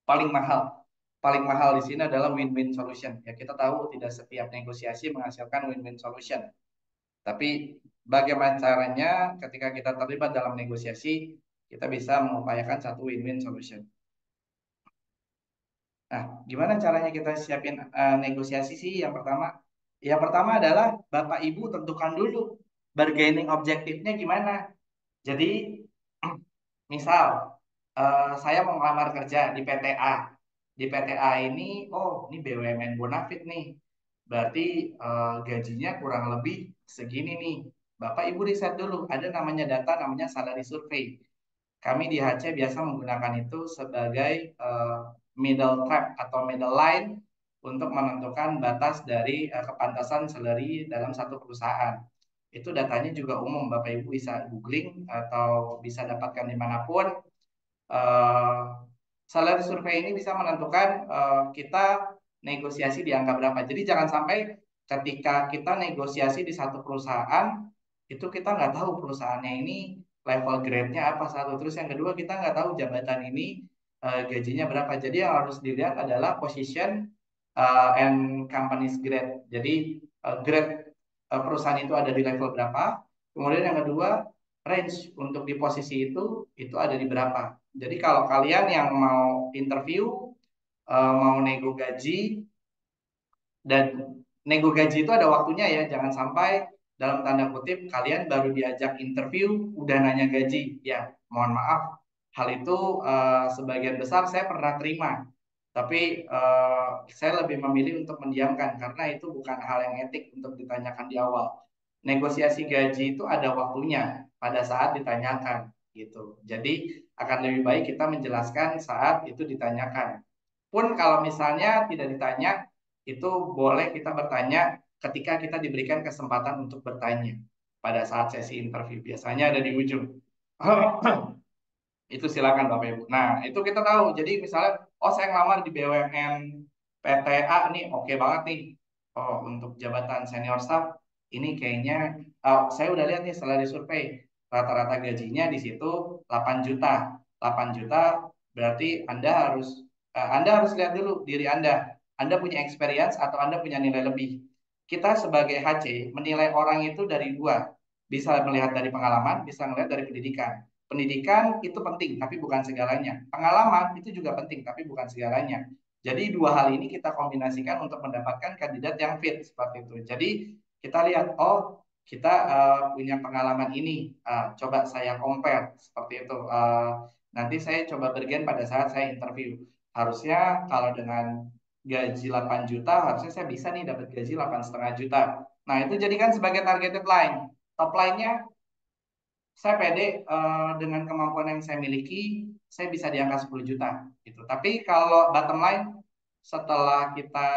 paling mahal. Paling mahal di sini adalah win-win solution. Ya, kita tahu tidak setiap negosiasi menghasilkan win-win solution. Tapi bagaimana caranya ketika kita terlibat dalam negosiasi, kita bisa mengupayakan satu win-win solution. Nah, gimana caranya kita siapin negosiasi sih? Yang pertama adalah Bapak Ibu tentukan dulu bargaining objektifnya gimana. Jadi, misal saya mau melamar kerja di PTA. Di PTA ini, oh ini BUMN Bonafit nih. Berarti gajinya kurang lebih segini nih. Bapak Ibu riset dulu, ada namanya data namanya salary survey. Kami di HC biasa menggunakan itu sebagai middle trap atau middle line untuk menentukan batas dari kepantasan salary dalam satu perusahaan. Itu datanya juga umum, Bapak Ibu bisa googling atau bisa dapatkan dimanapun. Salary survei ini bisa menentukan kita negosiasi di angka berapa. Jadi jangan sampai ketika kita negosiasi di satu perusahaan, itu kita nggak tahu perusahaannya ini level grade-nya apa satu. Terus yang kedua kita nggak tahu jabatan ini gajinya berapa. Jadi yang harus dilihat adalah position and company's grade. Jadi grade perusahaan itu ada di level berapa. Kemudian yang kedua range untuk di posisi itu ada di berapa. Jadi kalau kalian yang mau interview, mau nego gaji, dan nego gaji itu ada waktunya ya, jangan sampai dalam tanda kutip kalian baru diajak interview udah nanya gaji. Ya, mohon maaf, hal itu sebagian besar saya pernah terima. Tapi saya lebih memilih untuk mendiamkan karena itu bukan hal yang etik untuk ditanyakan di awal. Negosiasi gaji itu ada waktunya pada saat ditanyakan gitu. Jadi akan lebih baik kita menjelaskan saat itu ditanyakan. Pun kalau misalnya tidak ditanya, itu boleh kita bertanya ketika kita diberikan kesempatan untuk bertanya pada saat sesi interview. Biasanya ada di ujung. Itu silakan Bapak Ibu. Nah, itu kita tahu. Jadi misalnya, oh saya ngelamar di BUMN PTA nih, oke banget nih. Oh, untuk jabatan senior staff, ini kayaknya, saya udah lihat nih setelah disurvei, rata-rata gajinya di situ 8 juta. 8 juta berarti Anda harus lihat dulu diri Anda. Anda punya experience atau Anda punya nilai lebih. Kita sebagai HC menilai orang itu dari dua. Bisa melihat dari pengalaman, bisa melihat dari pendidikan. Pendidikan itu penting, tapi bukan segalanya. Pengalaman itu juga penting, tapi bukan segalanya. Jadi dua hal ini kita kombinasikan untuk mendapatkan kandidat yang fit seperti itu. Jadi kita lihat, oh kita punya pengalaman ini, coba saya compare seperti itu. Nanti saya coba bergen pada saat saya interview. Harusnya kalau dengan gaji 8 juta, harusnya saya bisa nih dapat gaji 8,5 juta. Nah itu jadikan sebagai targeted line. Top line-nya saya pede dengan kemampuan yang saya miliki, saya bisa di angka 10 juta gitu. Tapi kalau bottom line setelah kita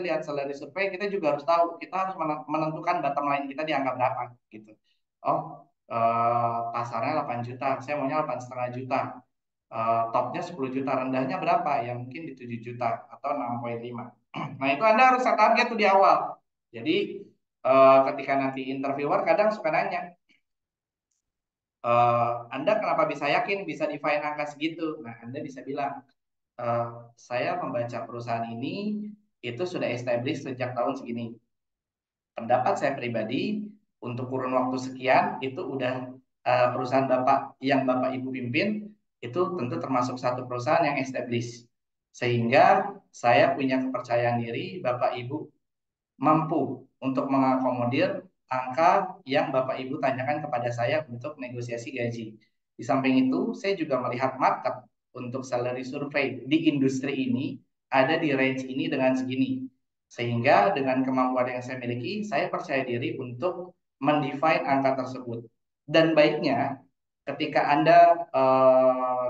lihat salary survey, kita juga harus tahu, kita harus menentukan bottom line kita di angka berapa gitu. Oh, pasarnya 8 juta, saya maunya 8,5 juta. Topnya 10 juta, rendahnya berapa? Ya mungkin di 7 juta atau 6,5. Nah, itu Anda harus set target tuh di awal. Jadi ketika nanti interviewer kadang suka nanya, Anda kenapa bisa yakin bisa define angka segitu? Nah, Anda bisa bilang, saya membaca perusahaan ini itu sudah established sejak tahun segini. Pendapat saya pribadi, untuk kurun waktu sekian, itu udah perusahaan Bapak yang Bapak Ibu pimpin, itu tentu termasuk satu perusahaan yang established. Sehingga saya punya kepercayaan diri, Bapak Ibu mampu untuk mengakomodir angka yang Bapak Ibu tanyakan kepada saya untuk negosiasi gaji. Di samping itu, saya juga melihat market untuk salary survey di industri ini ada di range ini dengan segini. Sehingga dengan kemampuan yang saya miliki, saya percaya diri untuk mendefine angka tersebut. Dan baiknya, ketika Anda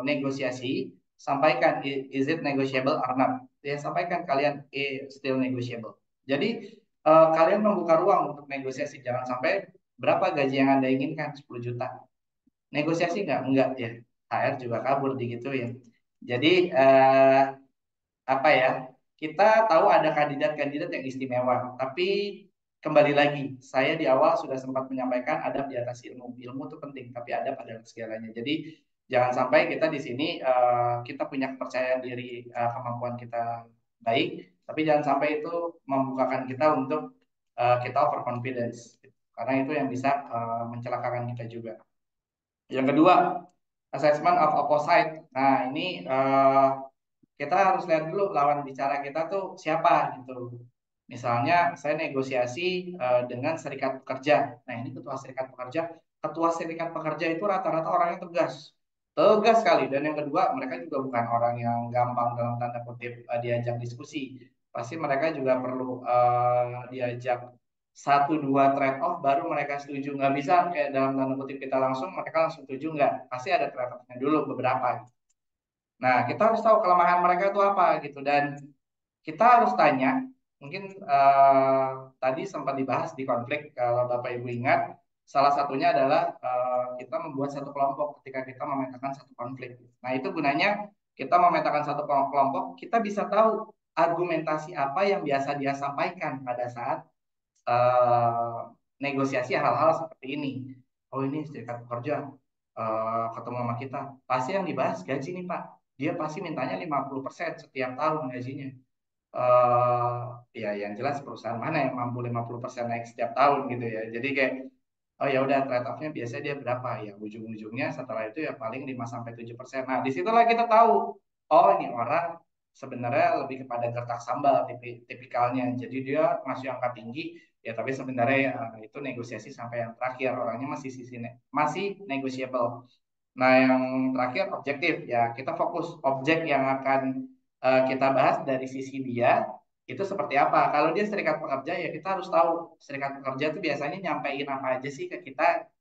negosiasi, sampaikan is it negotiable or not. Ya, sampaikan kalian still negotiable. Jadi kalian membuka ruang untuk negosiasi. Jangan sampai berapa gaji yang Anda inginkan, 10 juta. Negosiasi nggak? Enggak ya. HR juga kabur digituin. Jadi apa ya? Kita tahu ada kandidat-kandidat yang istimewa, tapi kembali lagi, saya di awal sudah sempat menyampaikan adab di atas ilmu. Ilmu itu penting, tapi adab adalah segalanya. Jadi jangan sampai kita di sini kita punya kepercayaan diri, kemampuan kita baik, tapi jangan sampai itu membukakan kita untuk kita overconfidence, karena itu yang bisa mencelakakan kita juga. Yang kedua, assessment of opposite. Nah, ini kita harus lihat dulu lawan bicara kita tuh siapa gitu. Misalnya saya negosiasi dengan serikat pekerja. Nah, ini ketua serikat pekerja itu rata-rata orangnya tegas. Tegas sekali. Dan yang kedua, mereka juga bukan orang yang gampang dalam tanda kutip diajak diskusi. Pasti mereka juga perlu diajak satu dua trade off baru mereka setuju. Nggak bisa kayak dalam tanda kutip kita langsung, mereka langsung setuju nggak. Pasti ada trade offnya dulu beberapa. Nah, kita harus tahu kelemahan mereka itu apa gitu. Dan kita harus tanya, mungkin tadi sempat dibahas di konflik, kalau Bapak Ibu ingat, salah satunya adalah kita membuat satu kelompok ketika kita memetakan satu konflik. Nah, itu gunanya kita memetakan satu kelompok, kita bisa tahu argumentasi apa yang biasa dia sampaikan pada saat negosiasi hal-hal seperti ini. Oh, ini serikat pekerja ketemu sama kita, pasti yang dibahas gaji nih Pak. Dia pasti mintanya 50% setiap tahun gajinya. Ya yang jelas perusahaan mana yang mampu 50% naik setiap tahun gitu ya. Jadi kayak oh ya udah trade off-nya biasanya dia berapa ya, ujung-ujungnya setelah itu ya paling 5-7%. Nah, disitulah kita tahu oh ini orang sebenarnya lebih kepada gertak sambal tipikalnya. Jadi dia masih angka tinggi ya, tapi sebenarnya itu negosiasi sampai yang terakhir orangnya masih negotiable. Nah, yang terakhir objektif ya, kita fokus objek yang akan kita bahas dari sisi dia itu seperti apa. Kalau dia serikat pekerja ya kita harus tahu serikat pekerja itu biasanya nyampein apa aja sih ke kita.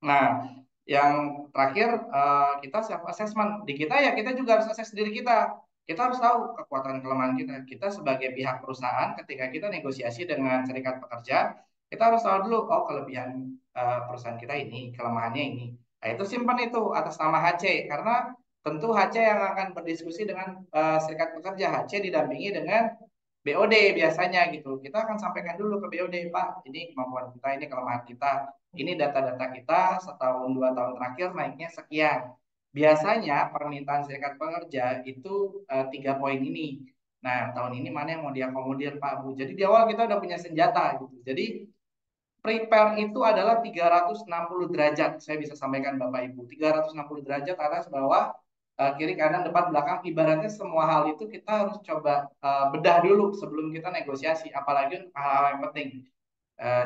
Nah, yang terakhir kita self assessment. Di kita ya kita juga harus assess diri kita. Kita harus tahu kekuatan kelemahan kita. Kita sebagai pihak perusahaan ketika kita negosiasi dengan serikat pekerja, kita harus tahu dulu oh kelebihan perusahaan kita ini, kelemahannya ini. Nah, itu simpan itu atas nama HC karena tentu HC yang akan berdiskusi dengan serikat pekerja. HC didampingi dengan BOD biasanya gitu. Kita akan sampaikan dulu ke BOD, Pak, ini kemampuan kita, ini kelemahan kita, ini data-data kita setahun 2 tahun terakhir naiknya sekian. Biasanya permintaan serikat pekerja itu 3 poin ini. Nah, tahun ini mana yang mau diakomodir Pak Bu. Jadi di awal kita udah punya senjata gitu. Jadi prepare itu adalah 360 derajat. Saya bisa sampaikan Bapak Ibu. 360 derajat atas bawah, kiri kanan depan belakang. Ibaratnya semua hal itu kita harus coba bedah dulu sebelum kita negosiasi. Apalagi hal-hal yang penting.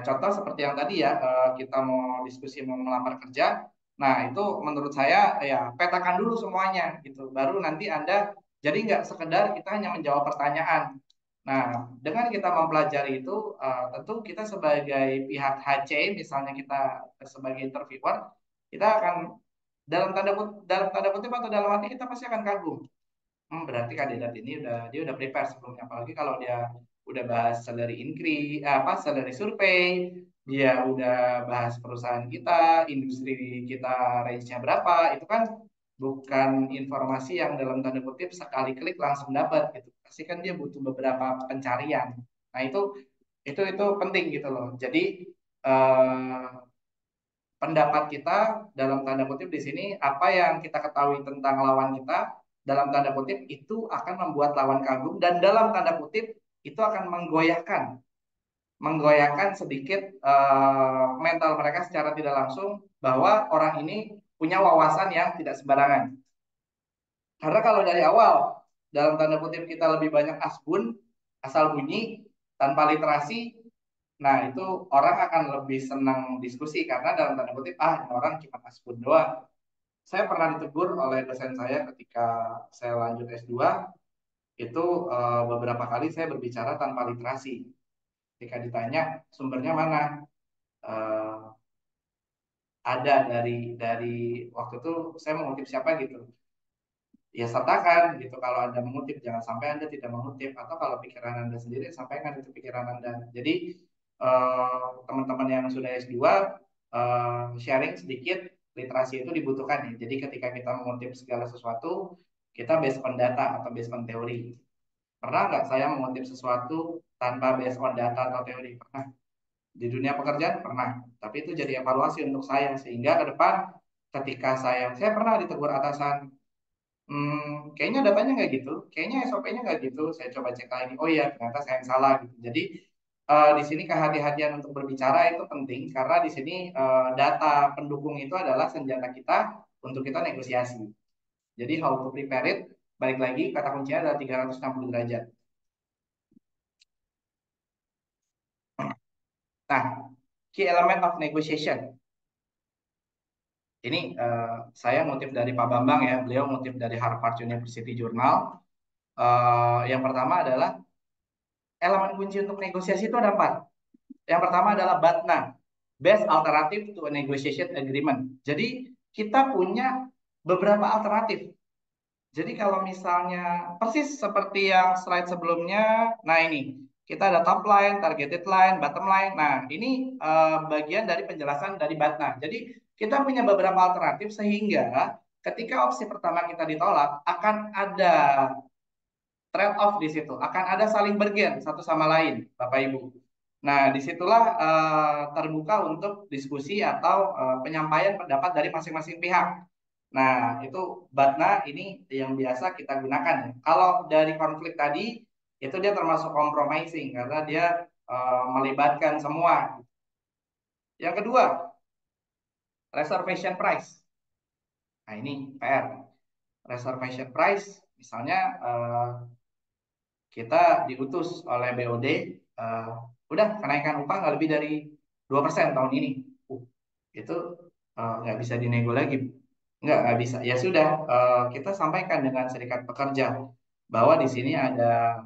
Contoh seperti yang tadi ya, kita mau diskusi mau melamar kerja. Nah, itu menurut saya ya petakan dulu semuanya gitu. Baru nanti Anda jadi nggak sekedar kita hanya menjawab pertanyaan. Nah, dengan kita mempelajari itu, tentu kita sebagai pihak HC, misalnya kita sebagai interviewer, kita akan dalam tanda kutip atau dalam hati kita pasti akan kagum. Berarti kandidat ini dia udah prepare sebelumnya, apalagi kalau dia udah bahas salary increase, salary survey, dia udah bahas perusahaan kita, industri kita range-nya berapa, itu kan bukan informasi yang dalam tanda kutip sekali klik langsung dapat gitu. Pasti kan dia butuh beberapa pencarian. Nah, itu penting gitu loh. Jadi eh, pendapat kita dalam tanda kutip di sini apa yang kita ketahui tentang lawan kita dalam tanda kutip itu akan membuat lawan kagum dan dalam tanda kutip itu akan menggoyahkan sedikit mental mereka secara tidak langsung bahwa orang ini punya wawasan yang tidak sembarangan. Karena kalau dari awal dalam tanda kutip kita lebih banyak asbun, asal bunyi, tanpa literasi, nah itu orang akan lebih senang diskusi karena dalam tanda kutip ini orang cuma asbun doang. Saya pernah ditegur oleh dosen saya ketika saya lanjut S2, itu beberapa kali saya berbicara tanpa literasi. Ketika ditanya sumbernya mana, ada dari waktu itu saya mengutip siapa gitu, ya sertakan gitu. Kalau Anda mengutip, jangan sampai Anda tidak mengutip, atau kalau pikiran Anda sendiri, sampaikan itu pikiran Anda. Jadi teman-teman yang sudah S2 sharing sedikit, literasi itu dibutuhkan ya. Jadi ketika kita mengutip segala sesuatu, kita based on data atau based on teori. Pernah nggak saya mengutip sesuatu tanpa based on data atau teori? Pernah. Di dunia pekerjaan pernah. Tapi itu jadi evaluasi untuk saya, sehingga ke depan ketika saya pernah ditegur atasan, kayaknya datanya nggak gitu, kayaknya SOP-nya nggak gitu. Saya coba cek lagi, oh iya ternyata saya yang salah gitu. Jadi di sini kehati-hatian untuk berbicara itu penting, karena di sini data pendukung itu adalah senjata kita untuk kita negosiasi. Jadi how to prepare it, balik lagi kata kuncinya adalah 360 derajat. Nah, key element of negotiation. Ini saya ngutip dari Pak Bambang ya, beliau ngutip dari Harvard University Journal. Yang pertama adalah elemen kunci untuk negosiasi itu ada 4. Yang pertama adalah BATNA, Best Alternative to a Negotiation Agreement. Jadi kita punya beberapa alternatif. Jadi kalau misalnya persis seperti yang slide sebelumnya, nah ini kita ada top line, targeted line, bottom line. Nah ini bagian dari penjelasan dari BATNA. Jadi kita punya beberapa alternatif, sehingga ketika opsi pertama kita ditolak, akan ada trade off di situ, akan ada saling bergen satu sama lain, Bapak Ibu. Nah, disitulah terbuka untuk diskusi atau penyampaian pendapat dari masing-masing pihak. Nah, itu BATNA ini yang biasa kita gunakan ya. Kalau dari konflik tadi, itu dia termasuk compromising karena dia melibatkan semua. Yang kedua, reservation price. Nah, ini PR. Reservation price, misalnya kita diutus oleh BOD, udah kenaikan upah nggak lebih dari 2% tahun ini. Itu nggak bisa dinego lagi. Nggak bisa. Ya sudah, kita sampaikan dengan serikat pekerja bahwa di sini ada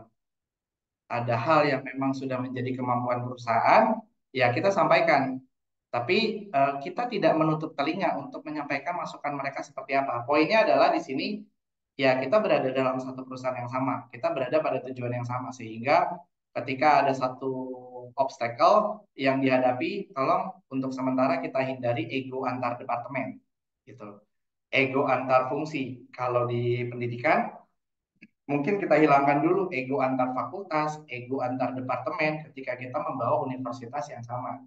hal yang memang sudah menjadi kemampuan perusahaan, ya kita sampaikan. Tapi kita tidak menutup telinga untuk menyampaikan masukan mereka seperti apa. Poinnya adalah di sini, ya kita berada dalam satu perusahaan yang sama, kita berada pada tujuan yang sama, sehingga ketika ada satu obstacle yang dihadapi, tolong untuk sementara kita hindari ego antar departemen, gitu. Ego antar fungsi. Kalau di pendidikan, mungkin kita hilangkan dulu ego antar fakultas, ego antar departemen ketika kita membawa universitas yang sama.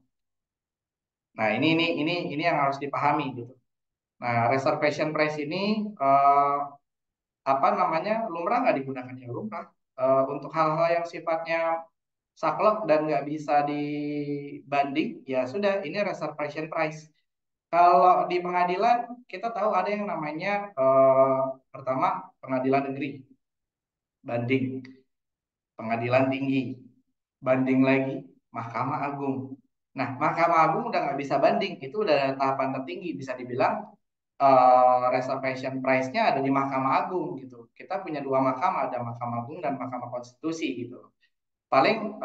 Nah, ini yang harus dipahami gitu. Nah, reservation price ini apa namanya, lumrah nggak digunakan ya lumrah. Untuk hal-hal yang sifatnya saklek dan nggak bisa dibanding, ya sudah, ini reservation price. Kalau di pengadilan kita tahu ada yang namanya pertama pengadilan negeri, banding, pengadilan tinggi, banding lagi, Mahkamah Agung. Nah, Mahkamah Agung udah nggak bisa banding, itu udah tahapan tertinggi, bisa dibilang reservation price-nya ada di Mahkamah Agung gitu. Kita punya 2 mahkamah, ada Mahkamah Agung dan Mahkamah Konstitusi gitu. Paling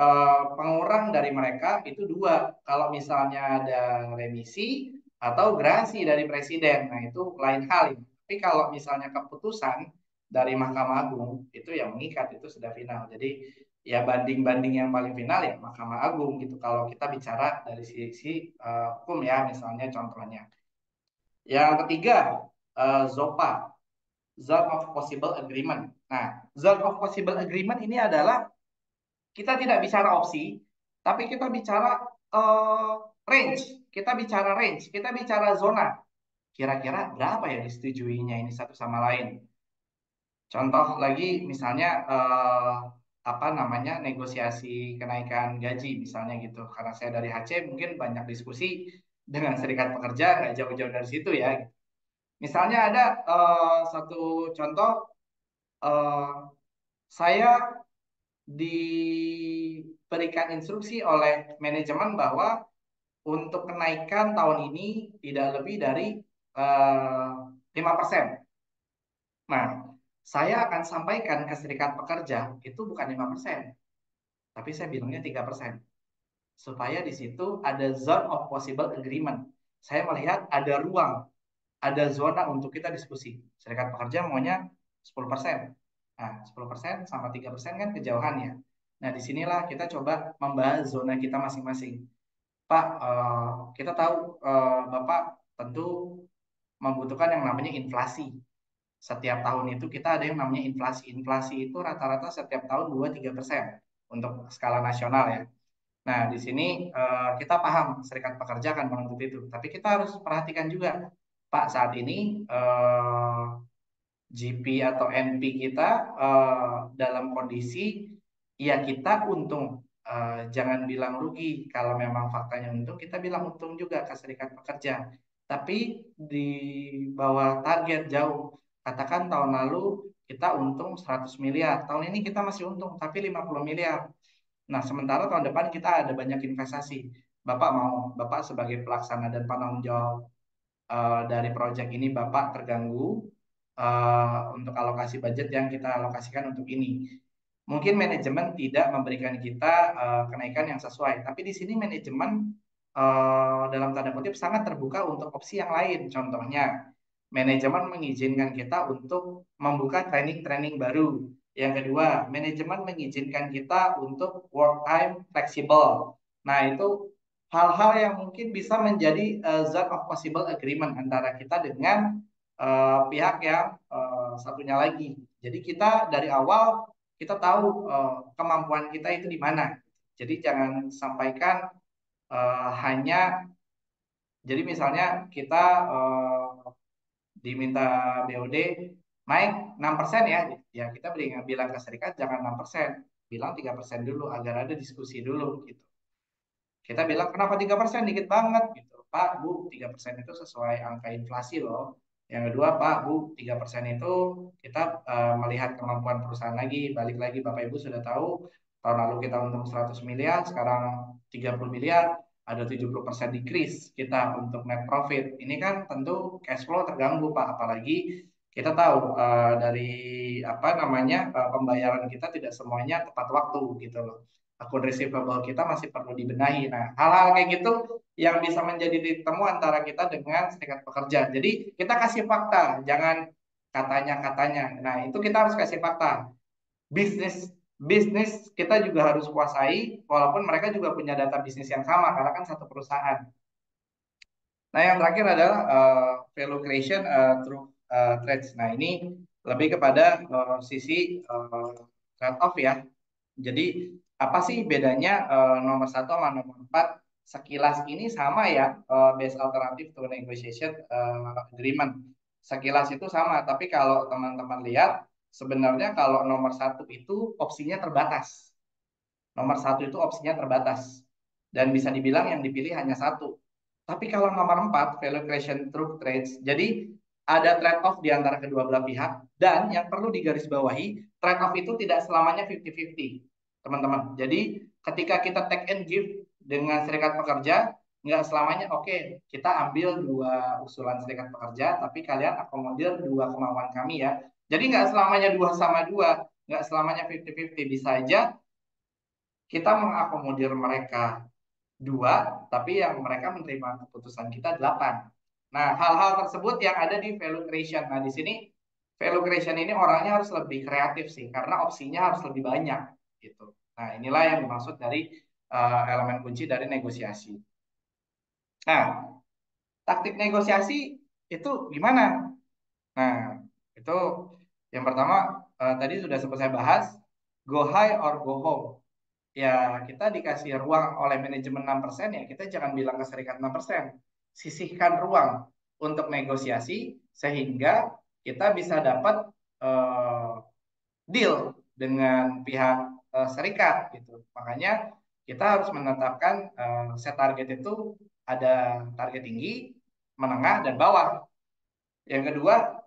pengurang dari mereka itu 2. Kalau misalnya ada remisi atau gerasi dari presiden, nah itu lain hal. Tapi kalau misalnya keputusan dari Mahkamah Agung itu yang mengikat, itu sudah final. Jadi ya banding-banding yang paling final ya Mahkamah Agung gitu. Kalau kita bicara dari sisi hukum ya, misalnya contohnya. Yang ketiga, ZOPA, Zone of Possible Agreement. Nah, Zone of Possible Agreement ini adalah kita tidak bicara opsi, tapi kita bicara range. Kita bicara range, kita bicara zona. Kira-kira berapa ya disetujuinya ini satu sama lain. Contoh lagi misalnya apa namanya, negosiasi kenaikan gaji misalnya gitu. Karena saya dari HC, mungkin banyak diskusi dengan serikat pekerja, nggak jauh-jauh dari situ ya. Misalnya ada satu contoh, saya diberikan instruksi oleh manajemen bahwa untuk kenaikan tahun ini tidak lebih dari 5%. Nah, saya akan sampaikan ke serikat pekerja itu bukan 5%, tapi saya bilangnya 3%. Supaya di situ ada zone of possible agreement. saya melihat ada ruang, ada zona untuk kita diskusi. Serikat pekerja maunya 10%. Nah, 10% sama 3% kan kejauhan ya. Nah, disinilah kita coba membahas zona kita masing-masing. Pak, kita tahu Bapak tentu membutuhkan yang namanya inflasi. Setiap tahun itu kita ada yang namanya inflasi. Inflasi itu rata-rata setiap tahun 2-3% untuk skala nasional ya. Nah, di sini kita paham serikat pekerja akan menuntut itu. Tapi kita harus perhatikan juga, Pak, saat ini GP atau NP kita dalam kondisi ya kita untung. Jangan bilang rugi. Kalau memang faktanya untung, kita bilang untung juga ke serikat pekerja. Tapi di bawah target jauh. Katakan tahun lalu kita untung 100 miliar. Tahun ini kita masih untung, tapi 50 miliar. Nah, sementara tahun depan kita ada banyak investasi. Bapak sebagai pelaksana dan penanggung jawab dari proyek ini, Bapak terganggu untuk alokasi budget yang kita alokasikan untuk ini. Mungkin manajemen tidak memberikan kita kenaikan yang sesuai, tapi di sini manajemen dalam tanda kutip sangat terbuka untuk opsi yang lain. Contohnya, manajemen mengizinkan kita untuk membuka training-training baru. Yang kedua, manajemen mengizinkan kita untuk work time flexible. Nah, itu hal-hal yang mungkin bisa menjadi zone of possible agreement antara kita dengan pihak yang satunya lagi. Jadi kita dari awal kita tahu kemampuan kita itu di mana. Jadi jangan sampaikan hanya, jadi misalnya kita diminta BOD naik 6% ya, ya kita bilang ke serikat jangan 6%, bilang 3% dulu agar ada diskusi dulu gitu. Kita bilang kenapa 3%, dikit banget gitu. Pak, Bu, 3% itu sesuai angka inflasi loh. Yang kedua, Pak, Bu, 3% itu kita melihat kemampuan perusahaan lagi. Balik lagi, Bapak Ibu sudah tahu, tahun lalu kita untung 100 miliar, sekarang 30 miliar, ada 70% decrease kita untuk net profit. Ini kan tentu cash flow terganggu, Pak. Apalagi kita tahu dari apa namanya pembayaran kita tidak semuanya tepat waktu gitu loh. Akun receivable kita masih perlu dibenahi. Nah, hal-hal kayak gitu yang bisa menjadi titik temu antara kita dengan serikat pekerja. Jadi kita kasih fakta, jangan katanya-katanya. Nah, itu kita harus kasih fakta. Bisnis bisnis kita juga harus kuasai, walaupun mereka juga punya data bisnis yang sama karena kan satu perusahaan. Nah, yang terakhir adalah value creation through trades. Nah, ini lebih kepada sisi trade off ya. Jadi apa sih bedanya nomor 1 sama nomor 4? Sekilas ini sama ya, base alternative to negotiation agreement. Sekilas itu sama, tapi kalau teman-teman lihat, sebenarnya kalau nomor 1 itu opsinya terbatas. Nomor 1 itu opsinya terbatas. Dan bisa dibilang yang dipilih hanya satu. Tapi kalau nomor 4, value creation through trades, jadi ada trade-off di antara kedua belah pihak, dan yang perlu digarisbawahi, trade-off itu tidak selamanya 50-50, teman-teman. Jadi ketika kita take and give dengan serikat pekerja, nggak selamanya oke, kita ambil 2 usulan serikat pekerja, tapi kalian akomodir 2 kemauan kami ya. Jadi nggak selamanya 2 sama 2, nggak selamanya 50-50, bisa aja kita mengakomodir mereka 2, tapi yang mereka menerima keputusan kita 8. Nah, hal-hal tersebut yang ada di value creation. Nah, di sini value creation ini orangnya harus lebih kreatif sih, karena opsinya harus lebih banyak gitu. Nah, inilah yang dimaksud dari elemen kunci dari negosiasi. Nah, taktik negosiasi itu gimana? Nah, itu yang pertama tadi sudah sempat saya bahas, go high or go home. Ya, kita dikasih ruang oleh manajemen 6%, ya kita jangan bilang ke serikat 6%. Sisihkan ruang untuk negosiasi sehingga kita bisa dapat deal dengan pihak serikat gitu. Makanya kita harus menetapkan set target itu ada target tinggi, menengah, dan bawah. Yang kedua,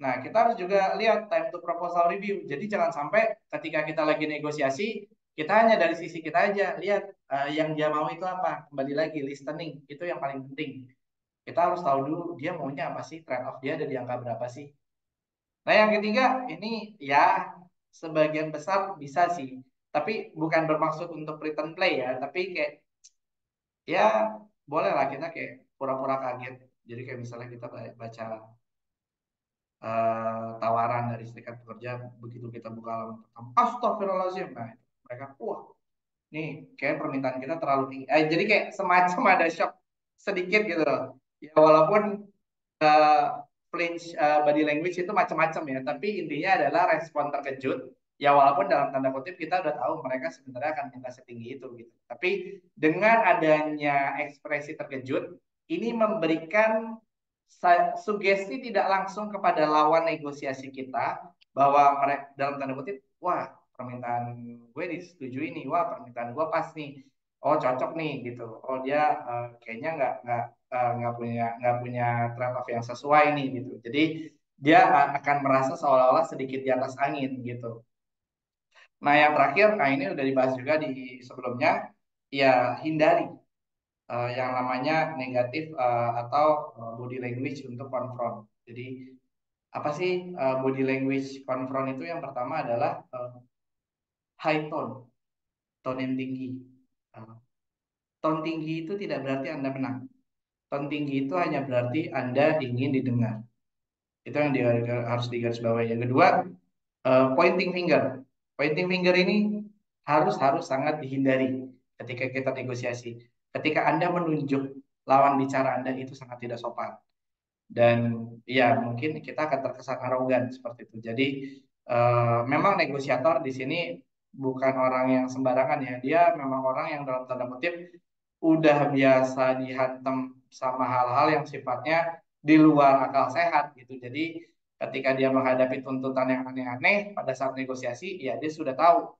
nah, kita harus juga lihat time to proposal review. Jadi jangan sampai ketika kita lagi negosiasi, kita hanya dari sisi kita aja lihat yang dia mau itu apa. Kembali lagi listening, itu yang paling penting. Kita harus tahu dulu dia maunya apa sih, trade off dia ada di angka berapa sih. Nah, yang ketiga ini ya sebagian besar bisa sih. Tapi bukan bermaksud untuk pretend play ya, tapi kayak ya boleh lah kita kayak pura-pura kaget. Jadi kayak misalnya kita baca tawaran dari serikat pekerja, begitu kita buka halaman pertama, astagfirullahaladzim. Nah, mereka, wah, nih kayak permintaan kita terlalu tinggi. Jadi kayak semacam ada shock sedikit gitu loh. Ya walaupun uh, flinch body language itu macam-macam ya, tapi intinya adalah respon terkejut. Ya walaupun dalam tanda kutip kita udah tahu mereka sebenarnya akan minta setinggi itu gitu. Tapi dengan adanya ekspresi terkejut, ini memberikan sugesti tidak langsung kepada lawan negosiasi kita bahwa mereka dalam tanda kutip, wah permintaan gue disetujui nih, wah permintaan gue pas nih, oh cocok nih gitu, oh dia kayaknya nggak punya trade off yang sesuai nih gitu. Jadi dia akan merasa seolah-olah sedikit di atas angin gitu. Nah yang terakhir, nah ini udah dibahas juga di sebelumnya, ya hindari yang namanya negatif atau body language untuk konfront. Jadi apa sih body language konfront itu? Yang pertama adalah high tone, tone yang tinggi. Uh, Tone tinggi itu tidak berarti Anda menang. Tone tinggi itu hanya berarti Anda ingin didengar. Itu yang harus digarisbawahi. Yang kedua, pointing finger. Pointing finger ini harus sangat dihindari ketika kita negosiasi. Ketika Anda menunjuk lawan bicara Anda, itu sangat tidak sopan. Dan ya mungkin kita akan terkesan arogan seperti itu. Jadi memang negosiator di sini bukan orang yang sembarangan ya. Dia memang orang yang dalam tanda kutip udah biasa dihantam sama hal-hal yang sifatnya di luar akal sehat gitu. Jadi ketika dia menghadapi tuntutan yang aneh-aneh pada saat negosiasi, ya dia sudah tahu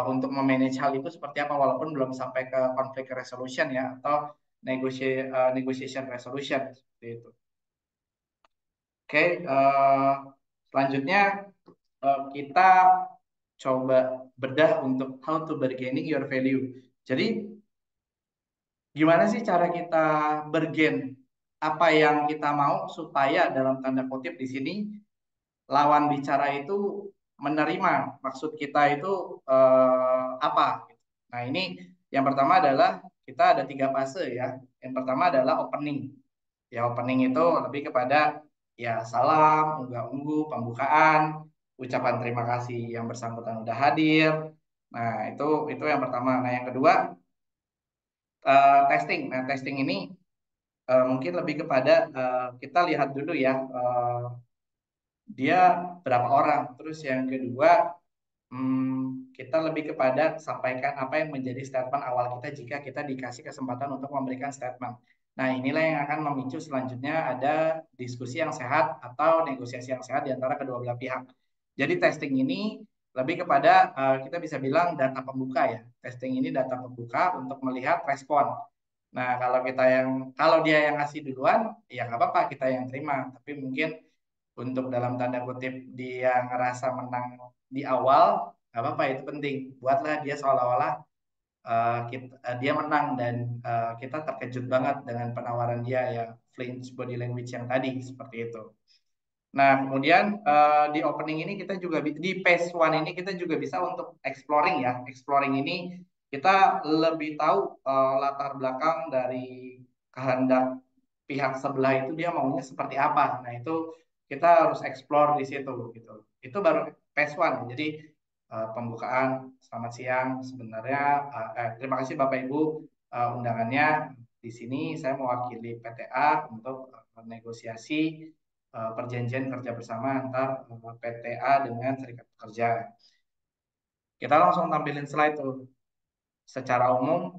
untuk memanage hal itu seperti apa walaupun belum sampai ke conflict resolution ya atau negotiation resolution seperti itu. Oke, selanjutnya kita coba bedah untuk how to bargaining your value. Jadi gimana sih cara kita bergen apa yang kita mau supaya dalam tanda kutip di sini lawan bicara itu menerima maksud kita itu apa? Nah ini yang pertama adalah kita ada 3 fase ya. Yang pertama adalah opening. Ya opening itu lebih kepada ya salam, unggah-ungguh, pembukaan, ucapan terima kasih yang bersangkutan udah hadir. Nah itu yang pertama. Nah yang kedua testing. Nah testing ini mungkin lebih kepada kita lihat dulu ya dia berapa orang. Terus yang kedua kita lebih kepada sampaikan apa yang menjadi statement awal kita jika kita dikasih kesempatan untuk memberikan statement. Nah, inilah yang akan memicu selanjutnya ada diskusi yang sehat atau negosiasi yang sehat di antara kedua belah pihak. Jadi testing ini lebih kepada kita bisa bilang data pembuka ya. Testing ini data pembuka untuk melihat respon. Nah, kalau dia yang ngasih duluan, ya nggak apa-apa kita yang terima. Tapi mungkin untuk dalam tanda kutip dia ngerasa menang di awal, nggak apa-apa itu penting. Buatlah dia seolah-olah dia menang dan kita terkejut banget dengan penawaran dia ya flinch body language yang tadi seperti itu. Nah kemudian di opening ini kita juga di phase one ini kita juga bisa untuk exploring ya. Exploring ini kita lebih tahu latar belakang dari kehendak pihak sebelah itu dia maunya seperti apa. Nah itu kita harus explore di situ gitu. Itu baru phase one. Jadi pembukaan, selamat siang. Sebenarnya terima kasih Bapak Ibu undangannya. Di sini saya mewakili PTA untuk negosiasi perjanjian kerja bersama antar PTA dengan serikat pekerja. Kita langsung tampilin slide tuh. Secara umum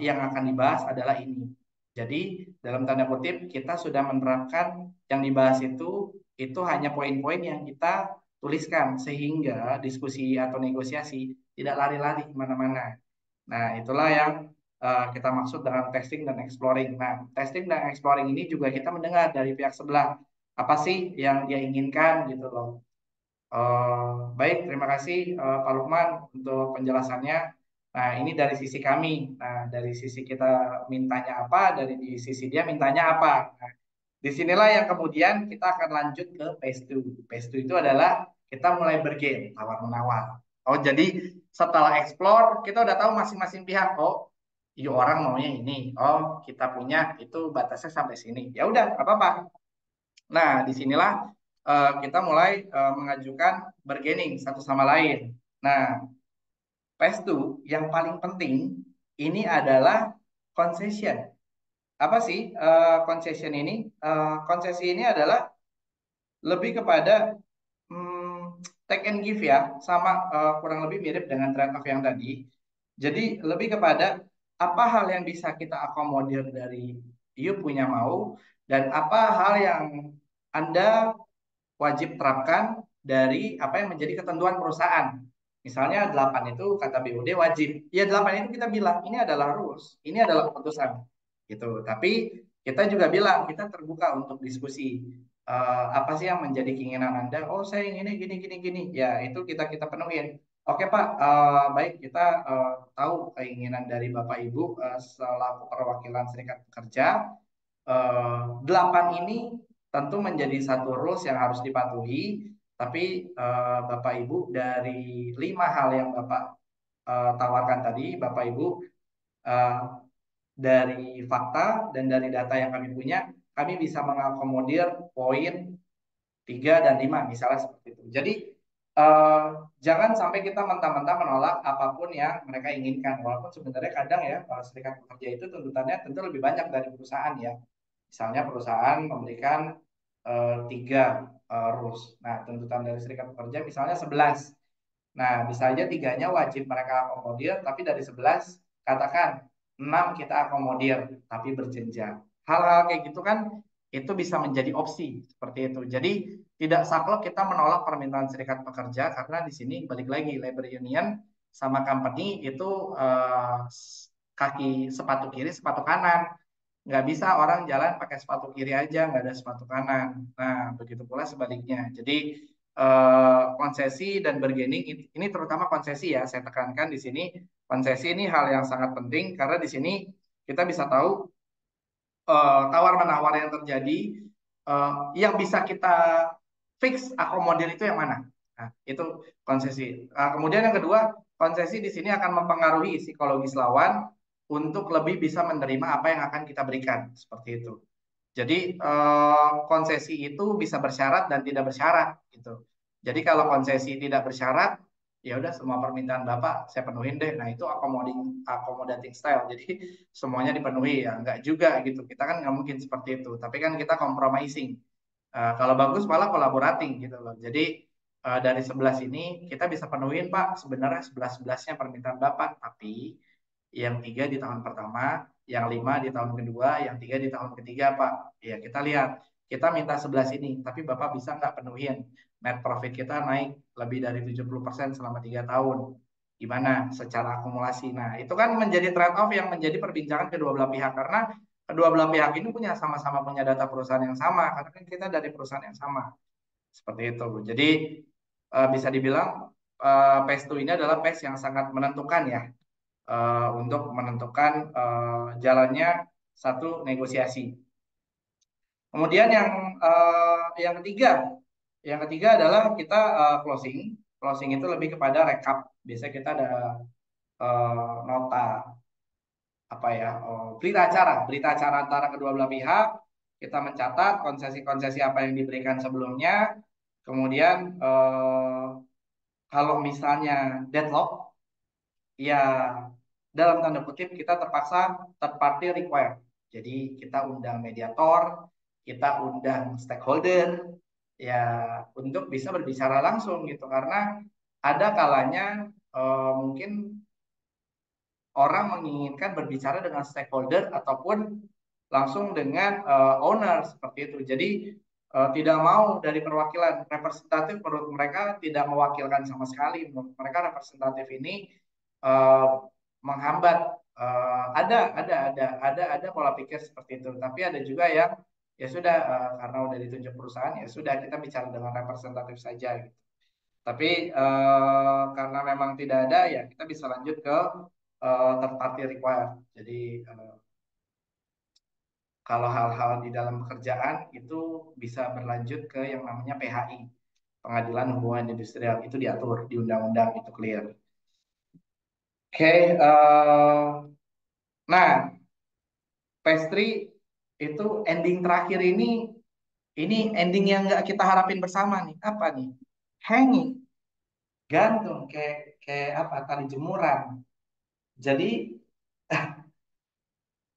yang akan dibahas adalah ini. Jadi dalam tanda kutip kita sudah menerapkan yang dibahas itu hanya poin-poin yang kita tuliskan sehingga diskusi atau negosiasi tidak lari-lari kemana-mana. Nah itulah yang kita maksud dengan testing dan exploring. Nah testing dan exploring ini juga kita mendengar dari pihak sebelah apa sih yang dia inginkan gitu loh. Baik, terima kasih Pak Lukman untuk penjelasannya. Nah, ini dari sisi kami. Nah, dari sisi kita mintanya apa, dari di sisi dia mintanya apa. Nah, disinilah yang kemudian kita akan lanjut ke phase 2. Phase 2 itu adalah kita mulai bergame, tawar-menawar. Oh, jadi setelah explore, kita udah tahu masing-masing pihak kok orang maunya ini, oh kita punya itu batasnya sampai sini, ya udah nggak apa-apa. Nah, disinilah kita mulai mengajukan bargaining satu sama lain. Nah, phase 2 yang paling penting ini adalah concession. Apa sih concession ini? Konsesi ini adalah lebih kepada take and give ya, sama kurang lebih mirip dengan trade off yang tadi. Jadi lebih kepada apa hal yang bisa kita akomodir dari you punya mau dan apa hal yang Anda wajib terapkan dari apa yang menjadi ketentuan perusahaan. Misalnya 8 itu kata BUD wajib. Ya 8 itu kita bilang ini adalah rules, ini adalah keputusan gitu. Tapi kita juga bilang kita terbuka untuk diskusi. Apa sih yang menjadi keinginan Anda? Oh, saya ingin ini gini gini gini. Ya, itu kita penuhin. Oke, Pak. Baik, kita tahu keinginan dari Bapak Ibu selaku perwakilan Serikat Pekerja. 8 ini tentu menjadi satu rules yang harus dipatuhi, tapi Bapak Ibu dari 5 hal yang Bapak tawarkan tadi, Bapak Ibu eh, dari fakta dan dari data yang kami punya, kami bisa mengakomodir poin 3 dan 5 misalnya seperti itu. Jadi eh, jangan sampai kita mentah-mentah menolak apapun yang mereka inginkan. Walaupun sebenarnya kadang ya serikat pekerja itu tuntutannya tentu lebih banyak dari perusahaan ya. Misalnya perusahaan memberikan 3 rules. Nah, tuntutan dari serikat pekerja misalnya 11. Nah, bisa aja 3-nya wajib mereka akomodir, tapi dari 11 katakan 6 kita akomodir, tapi berjenjang. Hal-hal kayak gitu kan itu bisa menjadi opsi seperti itu. Jadi tidak saklek kita menolak permintaan serikat pekerja karena di sini balik lagi labor union sama company itu kaki sepatu kiri sepatu kanan. Nggak bisa orang jalan pakai sepatu kiri aja, nggak ada sepatu kanan. Nah, begitu pula sebaliknya. Jadi konsesi dan bargaining ini terutama konsesi ya, saya tekankan di sini konsesi ini hal yang sangat penting karena di sini kita bisa tahu tawar menawar yang terjadi yang bisa kita fix akomodir itu yang mana. Nah, itu konsesi. Kemudian yang kedua, konsesi di sini akan mempengaruhi psikologis lawan untuk lebih bisa menerima apa yang akan kita berikan seperti itu. Jadi konsesi itu bisa bersyarat dan tidak bersyarat gitu. Jadi kalau konsesi tidak bersyarat, ya udah semua permintaan Bapak saya penuhin deh. Nah, itu accommodating style. Jadi semuanya dipenuhi ya, enggak juga gitu. Kita kan nggak mungkin seperti itu. Tapi kan kita compromising. Kalau bagus malah collaborating gitu loh. Jadi dari 11 ini kita bisa penuhin Pak sebenarnya 11-11-nya permintaan Bapak, tapi yang 3 di tahun pertama, yang 5 di tahun kedua, yang 3 di tahun ketiga Pak. Ya kita lihat, kita minta 11 ini, tapi Bapak bisa nggak penuhin? Net profit kita naik lebih dari 70% selama 3 tahun. Gimana secara akumulasi? Nah, itu kan menjadi trade off yang menjadi perbincangan kedua belah pihak karena kedua belah pihak ini punya sama-sama punya data perusahaan yang sama karena kan kita dari perusahaan yang sama seperti itu. Jadi bisa dibilang PES 2 ini adalah PES yang sangat menentukan ya untuk menentukan jalannya satu negosiasi. Kemudian yang ketiga adalah kita closing. Closing itu lebih kepada rekap. Biasanya kita ada nota apa ya berita acara antara kedua belah pihak, kita mencatat konsesi-konsesi apa yang diberikan sebelumnya, kemudian kalau misalnya deadlock ya dalam tanda kutip kita terpaksa third party require, jadi kita undang mediator, kita undang stakeholder ya untuk bisa berbicara langsung gitu karena ada kalanya mungkin orang menginginkan berbicara dengan stakeholder ataupun langsung dengan owner seperti itu. Jadi tidak mau dari perwakilan representatif menurut mereka tidak mewakilkan sama sekali. Menurut mereka representatif ini uh, menghambat. Ada pola pikir seperti itu. Tapi ada juga yang ya sudah karena udah ditunjuk perusahaan ya sudah kita bicara dengan representatif saja gitu. Tapi karena memang tidak ada ya kita bisa lanjut ke third party required. Jadi kalau hal-hal di dalam pekerjaan itu bisa berlanjut ke yang namanya PHI, Pengadilan Hubungan Industrial, itu diatur di undang-undang itu clear. Oke, Nah, pastry itu ending terakhir ini ending yang nggak kita harapin bersama nih. Apa nih? Hanging, gantung kayak kayak apa? Tali jemuran. Jadi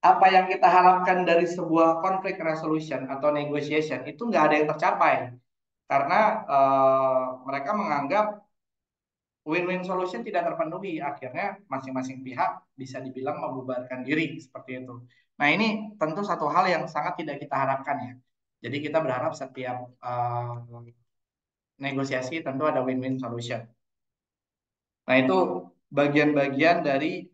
apa yang kita harapkan dari sebuah conflict resolution atau negotiation itu nggak ada yang tercapai karena mereka menganggap win-win solution tidak terpenuhi. Akhirnya masing-masing pihak bisa dibilang membubarkan diri seperti itu. Nah ini tentu satu hal yang sangat tidak kita harapkan ya. Jadi kita berharap setiap negosiasi tentu ada win-win solution. Nah itu bagian-bagian dari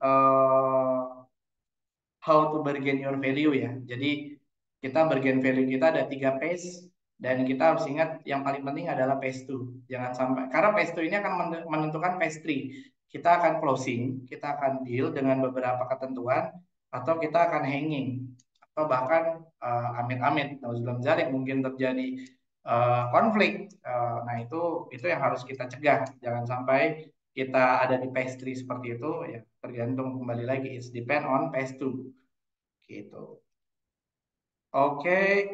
how to bargain your value ya. Jadi kita bargain value kita ada 3 phase dan kita harus ingat yang paling penting adalah phase 2. Jangan sampai karena phase 2 ini akan menentukan phase 3. Kita akan closing, kita akan deal dengan beberapa ketentuan atau kita akan hanging atau bahkan amit-amit nauzubillah zalik mungkin terjadi konflik. Nah itu yang harus kita cegah. Jangan sampai kita ada di phase 3 seperti itu ya tergantung kembali lagi it's depend on phase 2 gitu. Oke,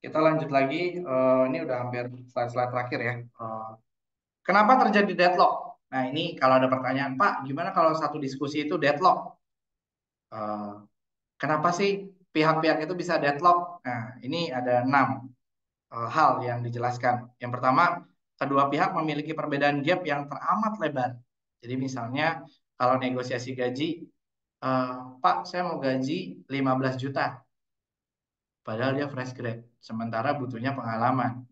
kita lanjut lagi. Ini udah hampir slide-slide terakhir ya. Kenapa terjadi deadlock? Nah ini kalau ada pertanyaan Pak, gimana kalau satu diskusi itu deadlock? Eh, Kenapa sih pihak-pihak itu bisa deadlock? Nah ini ada 6 hal yang dijelaskan. Yang pertama, kedua pihak memiliki perbedaan gap yang teramat lebar. Jadi misalnya kalau negosiasi gaji, Pak saya mau gaji 15 juta, padahal dia fresh grade, sementara butuhnya pengalaman.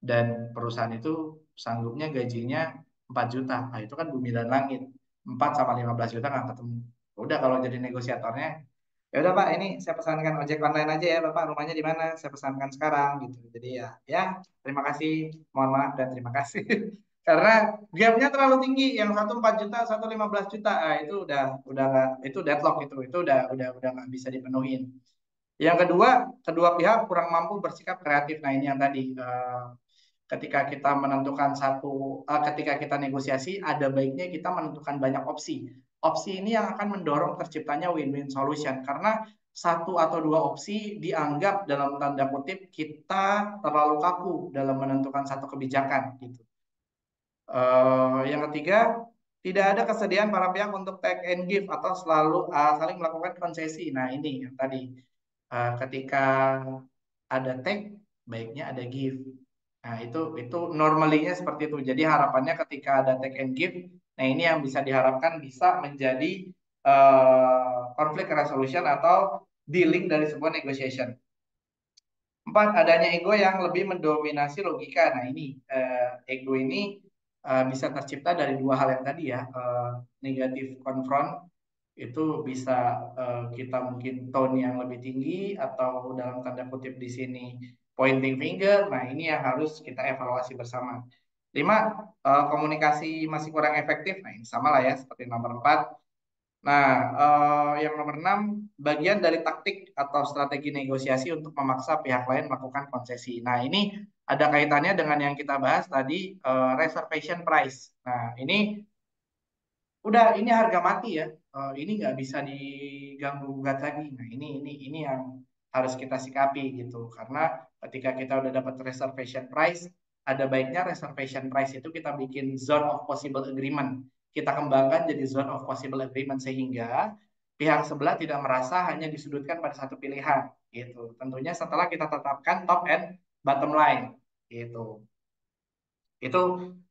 Dan perusahaan itu sanggupnya gajinya 4 juta. Nah itu kan bumi dan langit. 4 sama 15 juta nggak ketemu. Udah kalau jadi negosiatornya, ya udah Pak, ini saya pesankan ojek online aja ya Bapak, rumahnya di mana? Saya pesankan sekarang gitu. Jadi ya terima kasih, mohon maaf dan terima kasih. Karena gapnya terlalu tinggi, yang satu 4 juta, satu 15 juta, itu udah nggak, itu deadlock itu udah nggak bisa dipenuhin. Yang kedua, kedua pihak kurang mampu bersikap kreatif. Nah ini yang tadi, ketika kita menentukan ketika kita negosiasi, ada baiknya kita menentukan banyak opsi. Opsi ini yang akan mendorong terciptanya win-win solution karena satu atau dua opsi dianggap dalam tanda kutip kita terlalu kaku dalam menentukan satu kebijakan gitu. Yang ketiga, tidak ada kesediaan para pihak untuk take and give atau selalu saling melakukan konsesi. Nah ini yang tadi, ketika ada take, baiknya ada give. Nah, itu normalinya seperti itu. Jadi harapannya ketika ada take and give, nah ini yang bisa diharapkan bisa menjadi conflict resolution atau dealing dari sebuah negotiation. 4, adanya ego yang lebih mendominasi logika. Nah, ini ego ini bisa tercipta dari dua hal yang tadi ya. Negatif confront itu bisa kita mungkin tone yang lebih tinggi atau dalam tanda kutip di sini pointing finger. Nah, ini yang harus kita evaluasi bersama. 5, komunikasi masih kurang efektif. Nah, ini sama lah ya seperti nomor 4. Nah, yang nomor 6, bagian dari taktik atau strategi negosiasi untuk memaksa pihak lain melakukan konsesi. Nah, ini ada kaitannya dengan yang kita bahas tadi, reservation price. Nah, ini udah ini harga mati ya. Ini nggak bisa diganggu gugat lagi. Nah, ini yang harus kita sikapi gitu. Karena ketika kita udah dapat reservation price, ada baiknya reservation price itu kita bikin zone of possible agreement. Kita kembangkan jadi zone of possible agreement sehingga pihak sebelah tidak merasa hanya disudutkan pada satu pilihan gitu. Tentunya setelah kita tetapkan top and bottom line gitu. Itu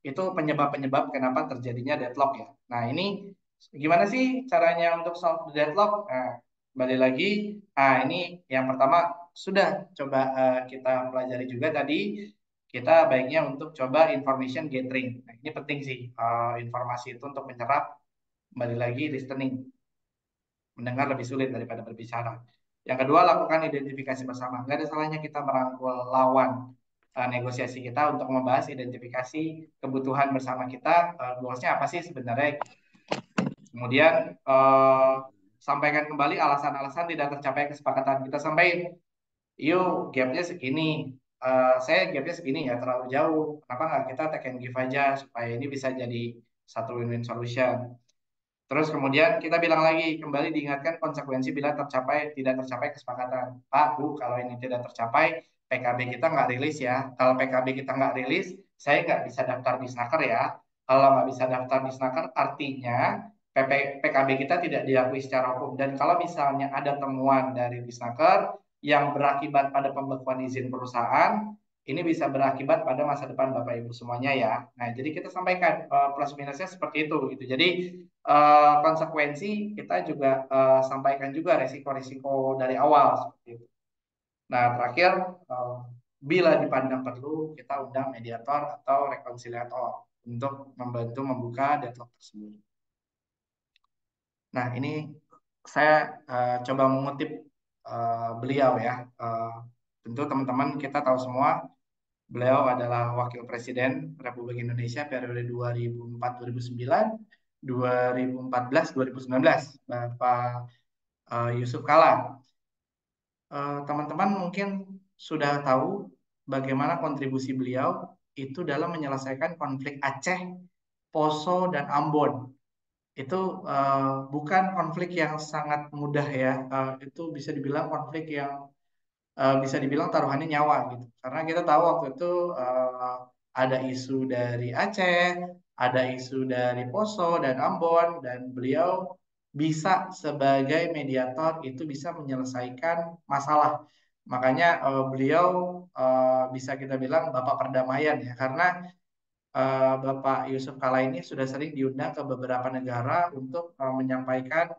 itu penyebab-penyebab kenapa terjadinya deadlock ya. Nah, ini gimana sih caranya untuk solve the deadlock? Nah, kembali lagi, ini yang pertama sudah coba kita pelajari juga tadi, kita baiknya untuk coba information gathering. Nah, ini penting sih, informasi itu untuk menyerap, kembali lagi listening. Mendengar lebih sulit daripada berbicara. Yang kedua, lakukan identifikasi bersama. Nggak ada salahnya kita merangkul lawan negosiasi kita untuk membahas identifikasi kebutuhan bersama kita, goalsnya apa sih sebenarnya. Kemudian sampaikan kembali alasan-alasan tidak tercapai kesepakatan. Kita sampaikan, yuk gapnya segini, saya gapnya segini ya terlalu jauh. Kenapa nggak kita take and give aja supaya ini bisa jadi satu win-win solution. Terus kemudian kita bilang lagi, kembali diingatkan konsekuensi bila tidak tercapai kesepakatan. Pak, Bu, kalau ini tidak tercapai, PKB kita nggak rilis ya. Kalau PKB kita nggak rilis, saya nggak bisa daftar di Snaker ya. Kalau nggak bisa daftar di Snaker, artinya PKB kita tidak diakui secara hukum. Dan kalau misalnya ada temuan dari Disnaker yang berakibat pada pembekuan izin perusahaan, ini bisa berakibat pada masa depan Bapak Ibu semuanya ya. Nah, jadi kita sampaikan plus minusnya seperti itu gitu. Jadi konsekuensi kita juga sampaikan juga resiko-resiko dari awal seperti itu. Nah, terakhir bila dipandang perlu kita undang mediator atau rekonsiliator untuk membantu membuka deadlock tersebut. Nah, ini saya coba mengutip beliau ya. Tentu teman-teman kita tahu semua beliau adalah Wakil Presiden Republik Indonesia periode 2004-2009, 2014-2019, Bapak Yusuf Kala. Teman-teman mungkin sudah tahu bagaimana kontribusi beliau itu dalam menyelesaikan konflik Aceh, Poso, dan Ambon. Itu bukan konflik yang sangat mudah ya. Itu bisa dibilang konflik yang bisa dibilang taruhannya nyawa gitu. Karena kita tahu waktu itu ada isu dari Aceh, ada isu dari Poso dan Ambon, dan beliau bisa sebagai mediator itu bisa menyelesaikan masalah. Makanya beliau bisa kita bilang bapak perdamaian ya, karena Bapak Yusuf Kala ini sudah sering diundang ke beberapa negara untuk menyampaikan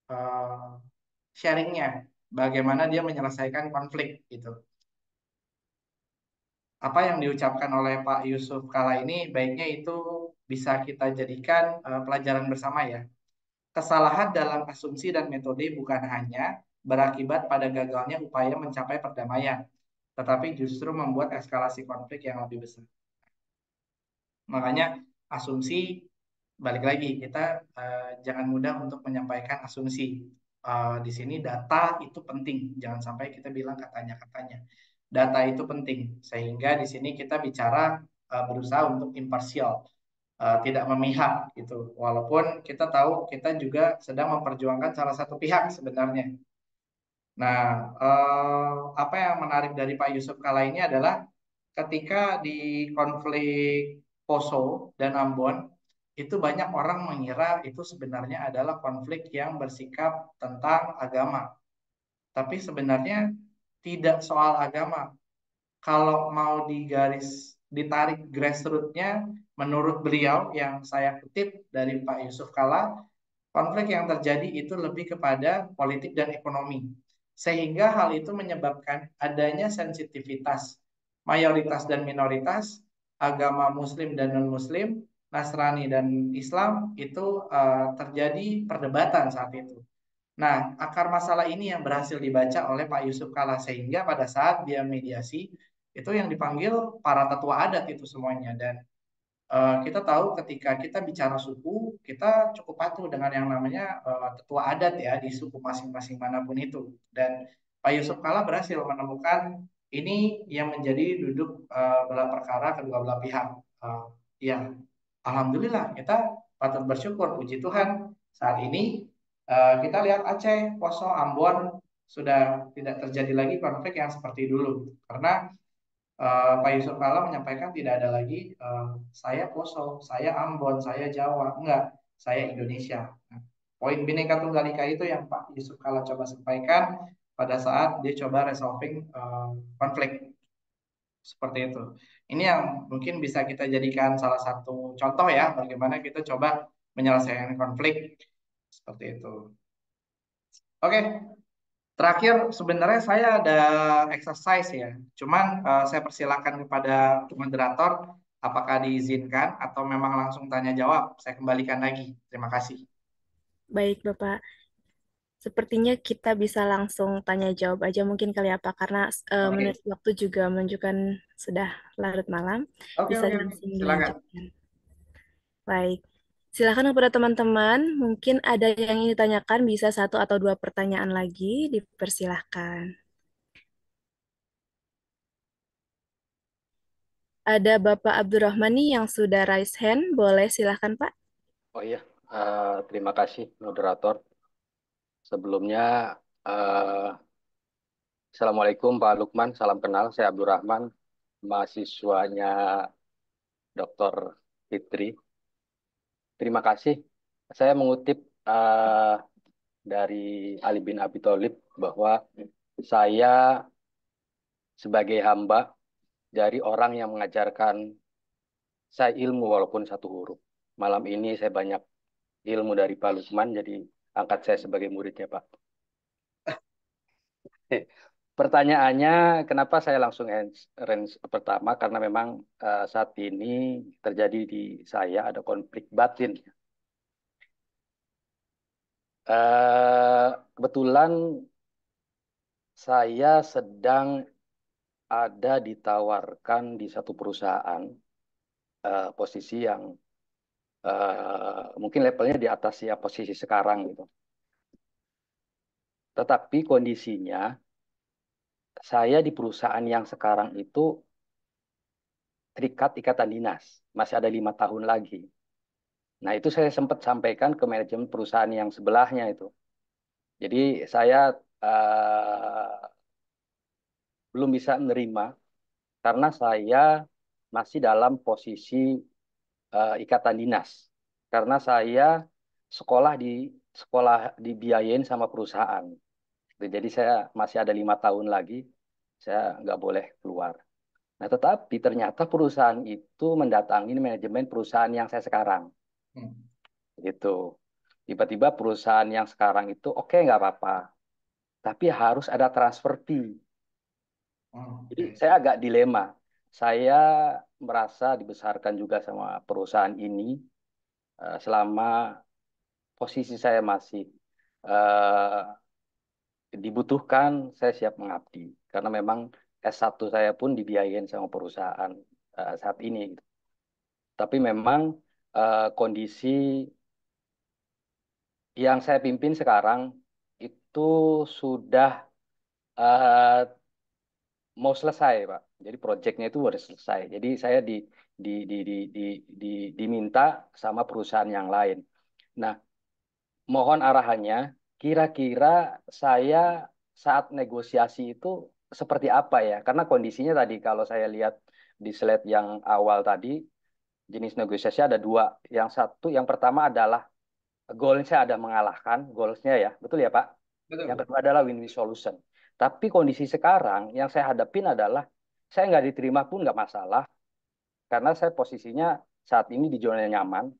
uh, sharingnya, bagaimana dia menyelesaikan konflik gitu. Apa yang diucapkan oleh Pak Yusuf Kala ini baiknya itu bisa kita jadikan pelajaran bersama ya. Kesalahan dalam asumsi dan metode bukan hanya berakibat pada gagalnya upaya mencapai perdamaian, tetapi justru membuat eskalasi konflik yang lebih besar. Makanya asumsi balik lagi kita jangan mudah untuk menyampaikan asumsi. Di sini data itu penting, jangan sampai kita bilang katanya-katanya. Data itu penting sehingga di sini kita bicara berusaha untuk imparsial, tidak memihak gitu. Walaupun kita tahu kita juga sedang memperjuangkan salah satu pihak sebenarnya. Nah, apa yang menarik dari Pak Yusuf Kala ini adalah ketika di konflik Poso dan Ambon, itu banyak orang mengira itu sebenarnya adalah konflik yang bersikap tentang agama. Tapi sebenarnya tidak soal agama. Kalau mau ditarik grassroots-nya, menurut beliau yang saya kutip dari Pak Yusuf Kala, konflik yang terjadi itu lebih kepada politik dan ekonomi. Sehingga hal itu menyebabkan adanya sensitivitas mayoritas dan minoritas, agama Muslim dan non-Muslim, Nasrani dan Islam itu terjadi perdebatan saat itu. Nah, akar masalah ini yang berhasil dibaca oleh Pak Yusuf Kala sehingga pada saat dia mediasi itu yang dipanggil para tetua adat itu semuanya. Dan kita tahu ketika kita bicara suku, kita cukup patuh dengan yang namanya tetua adat ya di suku masing-masing manapun itu. Dan Pak Yusuf Kala berhasil menemukan ini yang menjadi duduk belah perkara kedua belah pihak. Ya, Alhamdulillah kita patut bersyukur, puji Tuhan saat ini kita lihat Aceh, Poso, Ambon sudah tidak terjadi lagi konflik yang seperti dulu. Karena Pak Yusuf Kala menyampaikan tidak ada lagi saya Poso, saya Ambon, saya Jawa, enggak, saya Indonesia. Nah, poin Bhinneka Tunggal Ika itu yang Pak Yusuf Kala coba sampaikan pada saat dia coba resolving konflik seperti itu. Ini yang mungkin bisa kita jadikan salah satu contoh ya bagaimana kita coba menyelesaikan konflik seperti itu. Oke, terakhir, sebenarnya saya ada exercise ya. Cuman saya persilakan kepada moderator apakah diizinkan atau memang langsung tanya jawab. Saya kembalikan lagi. Terima kasih. Baik, Bapak. Sepertinya kita bisa langsung tanya jawab aja mungkin kali apa karena menurut Oke, waktu juga menunjukkan sudah larut malam. oke, Bisa oke, oke. langsung Silakan. dilanjutkan. Baik. Silakan kepada teman-teman, mungkin ada yang ingin ditanyakan, bisa satu atau dua pertanyaan lagi, dipersilahkan. Ada Bapak Abdurrahman nih yang sudah raise hand, boleh silahkan Pak. Oh iya, Terima kasih moderator. Sebelumnya, eh, Assalamualaikum Pak Lukman, salam kenal. Saya Abdurrahman, mahasiswanya Dr. Fitri. Terima kasih. Saya mengutip dari Ali bin Abi Thalib bahwa saya sebagai hamba dari orang yang mengajarkan saya ilmu walaupun satu huruf. Malam ini saya banyak ilmu dari Pak Lukman, jadi angkat saya sebagai muridnya, Pak. Pertanyaannya, kenapa saya langsung range pertama? Karena memang saat ini terjadi di saya ada konflik batin. Kebetulan saya sedang ada ditawarkan di satu perusahaan posisi yang mungkin levelnya di atas ya posisi sekarang gitu. Tetapi kondisinya saya di perusahaan yang sekarang itu terikat ikatan dinas, masih ada 5 tahun lagi. Nah itu saya sempat sampaikan ke manajemen perusahaan yang sebelahnya itu. Jadi saya belum bisa menerima karena saya masih dalam posisi ikatan dinas. Karena saya sekolah di sekolah dibiayain sama perusahaan. Jadi saya masih ada 5 tahun lagi, saya nggak boleh keluar. Nah, tetapi ternyata perusahaan itu mendatangi manajemen perusahaan yang saya sekarang. Gitu. Tiba-tiba perusahaan yang sekarang itu, oke, nggak apa-apa. Tapi harus ada transfer fee. Jadi saya agak dilema. Saya merasa dibesarkan juga sama perusahaan ini selama posisi saya masih eh, dibutuhkan, saya siap mengabdi. Karena memang S1 saya pun dibiayain sama perusahaan saat ini. Gitu. Tapi memang kondisi yang saya pimpin sekarang itu sudah eh, mau selesai, Pak. Jadi proyeknya itu sudah selesai. Jadi saya di, di, di, diminta sama perusahaan yang lain. Nah, mohon arahannya, kira-kira saya saat negosiasi itu seperti apa ya? Karena kondisinya tadi kalau saya lihat di slide yang awal tadi, jenis negosiasi ada dua. Yang satu, yang pertama adalah goalsnya ada mengalahkan, goalsnya ya, betul ya Pak? Betul. Yang kedua adalah win-win solution. Tapi kondisi sekarang yang saya hadapin adalah saya nggak diterima pun nggak masalah, karena saya posisinya saat ini di zona nyaman.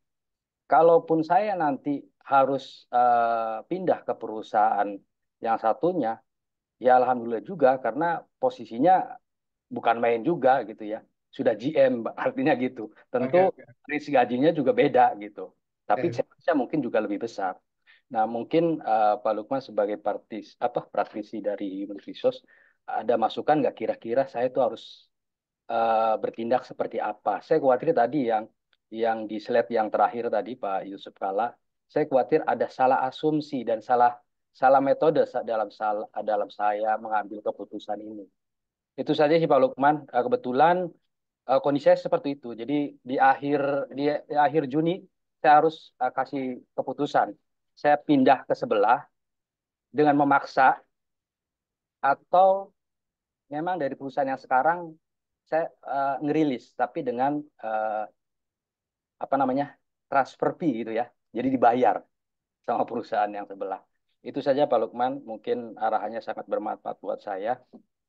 Kalaupun saya nanti harus pindah ke perusahaan yang satunya, ya alhamdulillah juga karena posisinya bukan main juga gitu ya. Sudah GM, artinya gitu. Tentu Oke, oke. range gajinya juga beda gitu. Tapi Oke. challenge-nya mungkin juga lebih besar. Nah, mungkin Pak Lukman sebagai praktisi dari Human Resource ada masukan nggak kira-kira saya itu harus bertindak seperti apa? Saya khawatir tadi yang di slide yang terakhir tadi Pak Yusuf Kala, saya khawatir ada salah asumsi dan salah salah metode dalam saya mengambil keputusan ini. Itu saja sih Pak Lukman. Kebetulan kondisi saya seperti itu. Jadi di akhir di akhir Juni saya harus kasih keputusan. Saya pindah ke sebelah dengan memaksa atau memang dari perusahaan yang sekarang saya ngerilis tapi dengan apa namanya transfer fee gitu ya. Jadi dibayar sama perusahaan yang sebelah. Itu saja Pak Lukman. Mungkin arahannya sangat bermanfaat buat saya.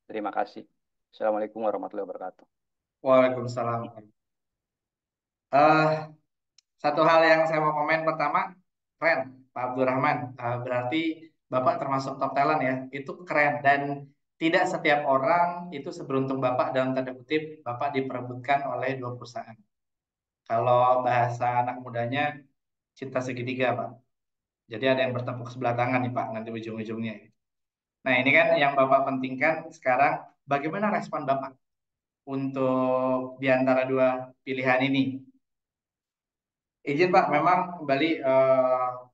Terima kasih. Assalamualaikum warahmatullahi wabarakatuh. Waalaikumsalam. Eh, Satu hal yang saya mau komen pertama, keren, Pak Abdurrahman. Berarti Bapak termasuk top talent ya. Itu keren dan tidak setiap orang itu seberuntung Bapak dalam tanda kutip Bapak diperebutkan oleh dua perusahaan. Kalau bahasa anak mudanya cinta segitiga, Pak. Jadi ada yang bertepuk sebelah tangan nih Pak nanti ujung-ujungnya. Nah ini kan yang Bapak pentingkan sekarang bagaimana respon Bapak untuk di antara dua pilihan ini. Izin Pak, memang kembali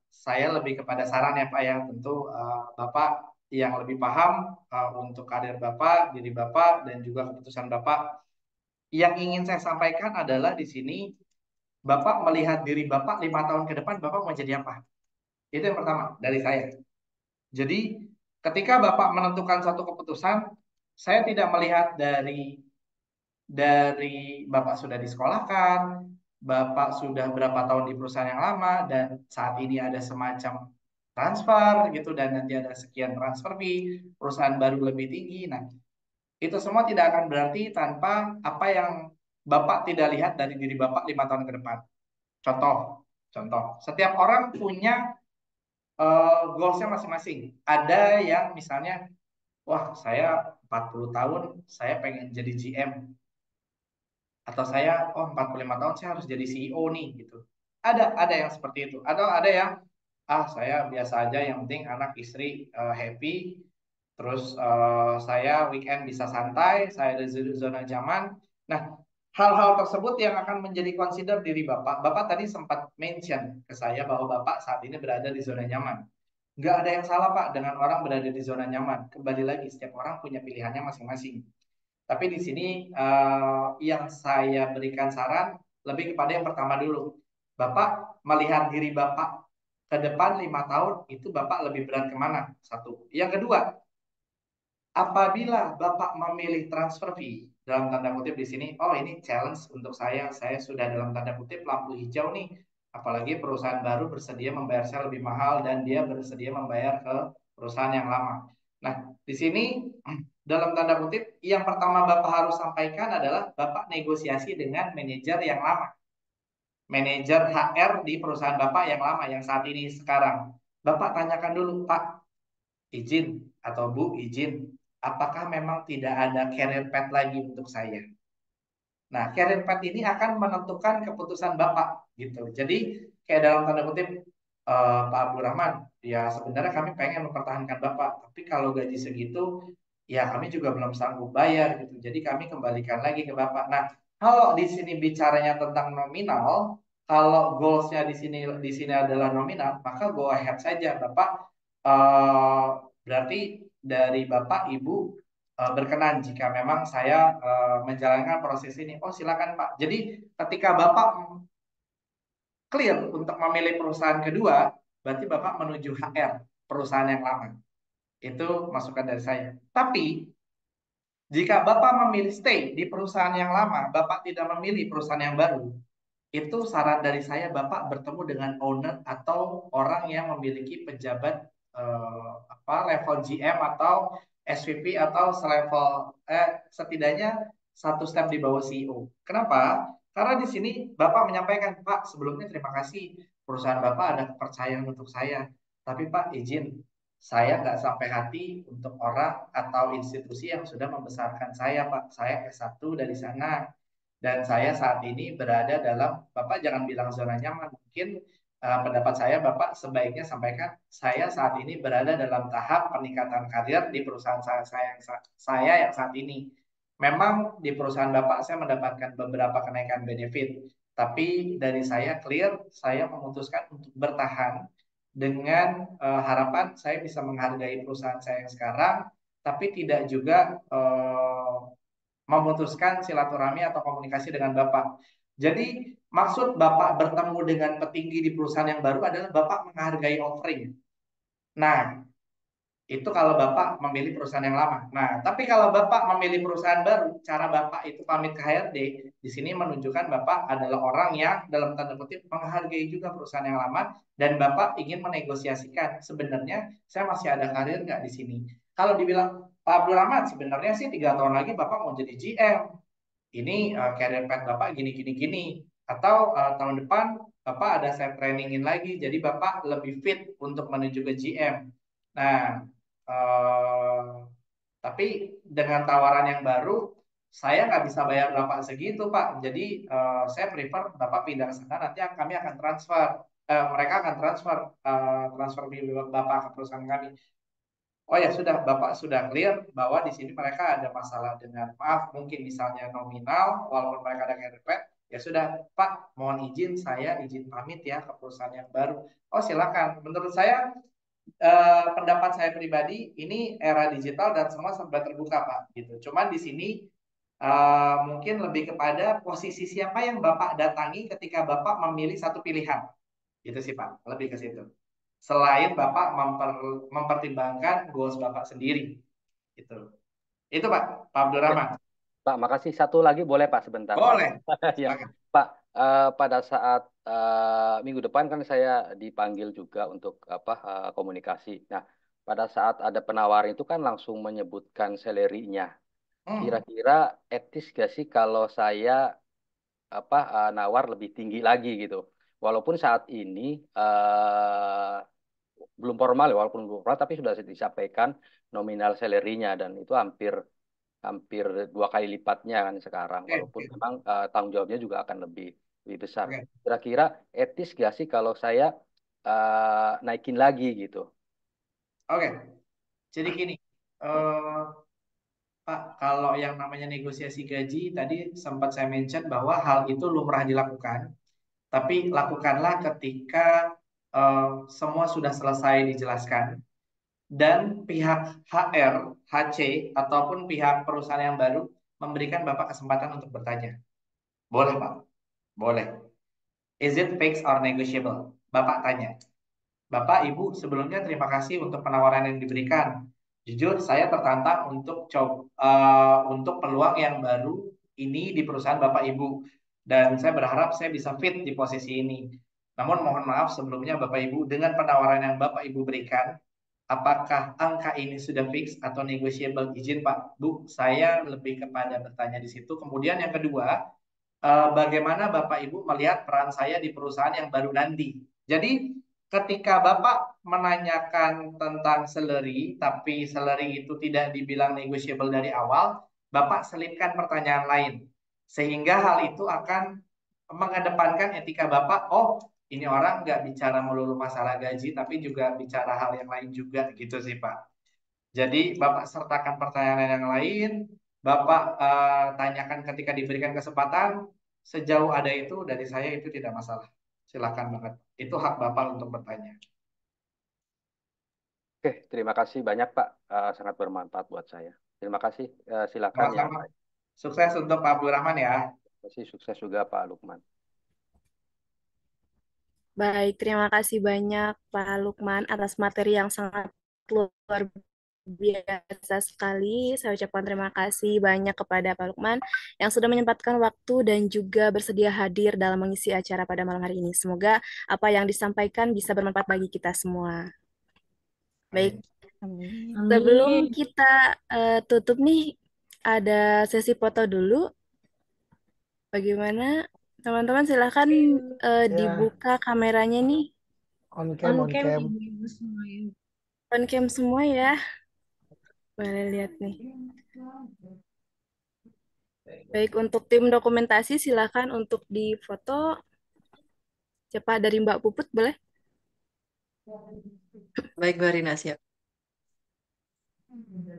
saya lebih kepada saran ya Pak ya. Tentu Bapak yang lebih paham untuk karir Bapak, diri Bapak, dan juga keputusan Bapak. Yang ingin saya sampaikan adalah di sini Bapak melihat diri Bapak 5 tahun ke depan, Bapak mau jadi apa? Itu yang pertama dari saya. Jadi ketika Bapak menentukan suatu keputusan, saya tidak melihat dari Bapak sudah disekolahkan, Bapak sudah berapa tahun di perusahaan yang lama, dan saat ini ada semacam transfer gitu, dan nanti ada sekian transfer fee, perusahaan baru lebih tinggi. Nah, itu semua tidak akan berarti tanpa apa yang Bapak tidak lihat dari diri Bapak 5 tahun ke depan. Contoh, setiap orang punya goalsnya masing-masing. Ada yang misalnya, wah saya 40 tahun, saya pengen jadi GM. Atau saya, oh 45 tahun saya harus jadi CEO nih gitu. Ada yang seperti itu. Atau ada yang, saya biasa aja, yang penting anak istri happy. Terus saya weekend bisa santai, saya ada zona nyaman. Nah, hal-hal tersebut yang akan menjadi consider diri Bapak. Bapak tadi sempat mention ke saya bahwa Bapak saat ini berada di zona nyaman. Nggak ada yang salah Pak dengan orang berada di zona nyaman. Kembali lagi, setiap orang punya pilihannya masing-masing. Tapi di sini yang saya berikan saran lebih kepada yang pertama dulu. Bapak melihat diri Bapak ke depan 5 tahun, itu Bapak lebih berat kemana? Satu. Yang kedua, apabila Bapak memilih transfer fee, dalam tanda kutip di sini, oh ini challenge untuk saya sudah dalam tanda kutip lampu hijau nih, apalagi perusahaan baru bersedia membayar saya lebih mahal dan dia bersedia membayar ke perusahaan yang lama. Nah, di sini dalam tanda kutip, yang pertama Bapak harus sampaikan adalah Bapak negosiasi dengan manajer yang lama, manajer HR di perusahaan Bapak yang lama, yang saat ini sekarang. Bapak tanyakan dulu, Pak, izin atau Bu izin, apakah memang tidak ada career path lagi untuk saya? Nah, career path ini akan menentukan keputusan Bapak gitu. Jadi kayak dalam tanda kutip, Pak Abdul Rahman, ya sebenarnya kami pengen mempertahankan Bapak, tapi kalau gaji segitu, ya kami juga belum sanggup bayar gitu. Jadi kami kembalikan lagi ke Bapak. Nah, kalau di sini bicaranya tentang nominal, kalau goalsnya di sini adalah nominal, maka go ahead saja Bapak. eh, Berarti dari Bapak Ibu berkenan jika memang saya menjalankan proses ini. Oh silakan Pak. Jadi ketika Bapak clear untuk memilih perusahaan kedua, berarti Bapak menuju HR perusahaan yang lama. Itu masukan dari saya. Tapi jika Bapak memilih stay di perusahaan yang lama, Bapak tidak memilih perusahaan yang baru, itu saran dari saya Bapak bertemu dengan owner atau orang yang memiliki pejabat level GM atau SVP atau selevel setidaknya satu step di bawah CEO. Kenapa? Karena di sini Bapak menyampaikan, Pak, sebelumnya terima kasih perusahaan Bapak ada kepercayaan untuk saya. Tapi Pak izin, saya nggak sampai hati untuk orang atau institusi yang sudah membesarkan saya, Pak. Saya S1 dari sana. Dan saya saat ini berada dalam, Bapak jangan bilang zona nyaman, mungkin pendapat saya Bapak sebaiknya sampaikan, saya saat ini berada dalam tahap peningkatan karir di perusahaan saya yang saat ini. Memang di perusahaan Bapak saya mendapatkan beberapa kenaikan benefit, tapi dari saya clear, saya memutuskan untuk bertahan dengan harapan saya bisa menghargai perusahaan saya yang sekarang, tapi tidak juga memutuskan silaturahmi atau komunikasi dengan Bapak. Jadi maksud Bapak bertemu dengan petinggi di perusahaan yang baru adalah Bapak menghargai offering. Nah, itu kalau Bapak memilih perusahaan yang lama. Nah, tapi kalau Bapak memilih perusahaan baru, cara Bapak itu pamit ke HRD, di sini menunjukkan Bapak adalah orang yang dalam tanda kutip menghargai juga perusahaan yang lama dan Bapak ingin menegosiasikan. Sebenarnya saya masih ada karir nggak di sini? Kalau dibilang Pak Abdul Rahman, sebenarnya sih 3 tahun lagi Bapak mau jadi GM. Ini career path Bapak gini gini gini. Atau tahun depan Bapak ada saya trainingin lagi, jadi Bapak lebih fit untuk menuju ke GM. Nah, eh, tapi dengan tawaran yang baru, saya nggak bisa bayar Bapak segitu, Pak. Jadi saya prefer Bapak pindah ke sana, nanti kami akan transfer. Mereka akan transfer Bapak ke perusahaan kami. Oh ya sudah, Bapak sudah clear bahwa di sini mereka ada masalah dengan maaf, mungkin misalnya nominal, walaupun mereka ada KRP, ya sudah, Pak, mohon izin saya izin pamit ya ke perusahaan yang baru. Oh silakan. Menurut saya pendapat saya pribadi ini era digital dan semua serba terbuka Pak gitu. Cuman di sini Mungkin lebih kepada posisi siapa yang Bapak datangi ketika Bapak memilih satu pilihan. Gitu sih Pak, lebih ke situ. Selain Bapak mempertimbangkan goals Bapak sendiri. Gitu. Itu Pak Ya, Abdurrahman. Pak, makasih. Satu lagi boleh Pak sebentar Pak. Boleh. Ya, Silakan. Pak, pada saat minggu depan kan saya dipanggil juga untuk komunikasi. Nah, pada saat ada penawaran itu kan langsung menyebutkan salary-nya. Kira-kira etis gak sih kalau saya nawar lebih tinggi lagi gitu. Walaupun saat ini belum formal ya, walaupun belum formal tapi sudah disampaikan nominal salary-nya dan itu hampir hampir 2 kali lipatnya kan sekarang. Walaupun memang tanggung jawabnya juga akan lebih besar. Kira-kira etis gak sih kalau saya naikin lagi gitu? Oke. Jadi gini, Pak, kalau yang namanya negosiasi gaji tadi sempat saya mention bahwa hal itu lumrah dilakukan, tapi lakukanlah ketika semua sudah selesai dijelaskan dan pihak HR, HC ataupun pihak perusahaan yang baru memberikan Bapak kesempatan untuk bertanya. Boleh, Pak? Boleh. Is it fixed or negotiable? Bapak tanya. Bapak, Ibu, sebelumnya terima kasih untuk penawaran yang diberikan. Jujur, saya tertantang untuk peluang yang baru ini di perusahaan Bapak Ibu. Dan saya berharap saya bisa fit di posisi ini. Namun mohon maaf sebelumnya Bapak Ibu, dengan penawaran yang Bapak Ibu berikan, apakah angka ini sudah fix atau negotiable? Izin Pak, Bu, saya lebih kepada bertanya di situ. Kemudian yang kedua, bagaimana Bapak Ibu melihat peran saya di perusahaan yang baru nanti. Jadi ketika Bapak menanyakan tentang salary, tapi salary itu tidak dibilang negotiable dari awal, Bapak selipkan pertanyaan lain. Sehingga hal itu akan mengedepankan etika Bapak, oh ini orang nggak bicara melulu masalah gaji, tapi juga bicara hal yang lain juga gitu sih Pak. Jadi Bapak sertakan pertanyaan yang lain, Bapak tanyakan ketika diberikan kesempatan, sejauh ada itu dari saya itu tidak masalah. Silakan banget. Itu hak Bapak untuk bertanya. Oke, terima kasih banyak Pak. Sangat bermanfaat buat saya. Terima kasih. Silakan yang Sama-sama. lain. Sukses untuk Pak Abdurrahman ya. Terima kasih, sukses juga Pak Lukman. Baik, terima kasih banyak Pak Lukman atas materi yang sangat luar biasa sekali. Saya ucapkan terima kasih banyak kepada Pak Lukman yang sudah menyempatkan waktu dan juga bersedia hadir dalam mengisi acara pada malam hari ini. Semoga apa yang disampaikan bisa bermanfaat bagi kita semua. Baik, sebelum kita tutup nih, ada sesi foto dulu. Bagaimana? Teman-teman silahkan dibuka kameranya nih. On cam, on cam. On cam semua ya. Boleh lihat nih. Baik, untuk tim dokumentasi silahkan untuk difoto. Siapa dari Mbak Puput boleh? Baik, Mbak Rina, siap.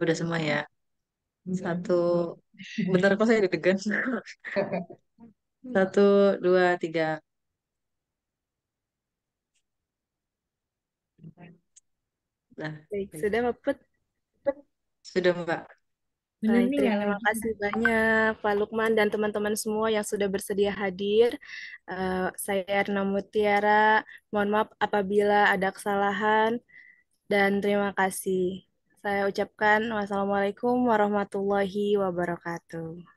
Udah semua ya. Satu, bentar kok saya deg-degan. 1, 2, 3. Nah, Baik, sudah Mbak Puput? sudah Mbak. Baik, terima kasih banyak Pak Lukman dan teman-teman semua yang sudah bersedia hadir. Saya Erna Mutiara, mohon maaf apabila ada kesalahan dan terima kasih. Saya ucapkan wassalamualaikum warahmatullahi wabarakatuh.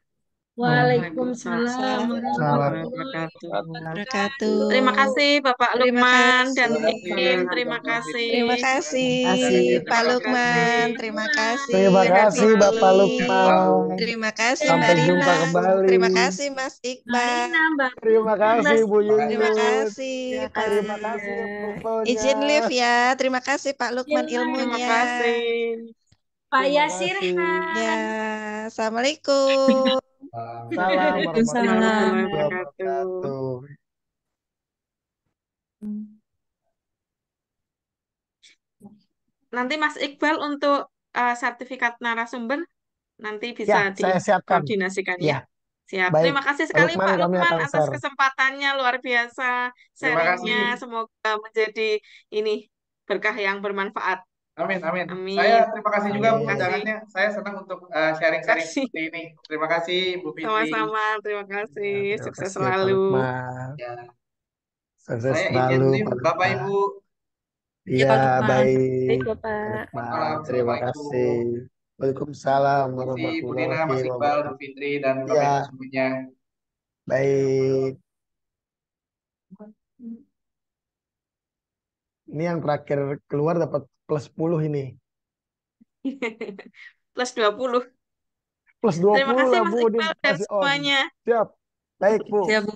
Waalaikumsalam warahmatullahi Wabarakatuh. Terima kasih Bapak Terima Lukman dan kasih. tim. Terima kasih. Terima kasih Pak Terima Lukman. kasih. Terima kasih Terima Mbak kasih Bapak Fitri. Lukman. Terima kasih Mbak Sampai jumpa Rina. kembali. Terima kasih Mas Iqbal. Terima kasih Bu Terima Yuyun. kasih Pak. Terima kasih approval-nya. Izin live ya. Terima kasih Pak Lukman Terima ilmunya. kasih. Pak Terima Yasir kasih. Ya, Assalamualaikum. Salam Waalaikumsalam warahmatullahi warahmatullahi wabarakatuh. wabarakatuh. Nanti Mas Iqbal untuk sertifikat narasumber nanti Ya, bisa saya siapkan. dikoordinasikan Ya, ya. Siap. baik. Terima kasih Pak sekali Lukman, Pak kami Lukman akan atas share. kesempatannya luar biasa Terima kasih. sharingnya. Semoga menjadi ini berkah yang bermanfaat. Amin, amin. Saya Amin. terima kasih juga Bu Terima kasih. undangannya. Saya senang untuk sharing-sharing Kasih. seperti ini. Terima kasih Bu Fitri. Sama-sama. Terima kasih. Ya, terima Sukses kasih Pak selalu. Lukman. Ya, Sukses saya izin selalu leave, Pak Bapak Lukman. Ibu. Ya Iya, Pak Lukman. baik Baik, Pak Bapak. Lukman. Malam, Terima kasih. Assalamualaikum. Waalaikumsalam Terima kasih Bu Dina, warahmatullahi Mas Iqbal, Bu wabarakatuh. Fitri, dan Bapak Iya, Ibu semuanya. baik. Ini yang terakhir keluar dapat plus 10 ini. Plus 20. Plus Terima 20 kasih lah Mas Bu, Iqbal dan dikasih on. semuanya. Siap. Baik Bu. Siap Bu.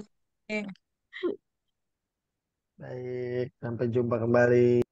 Baik, sampai jumpa kembali.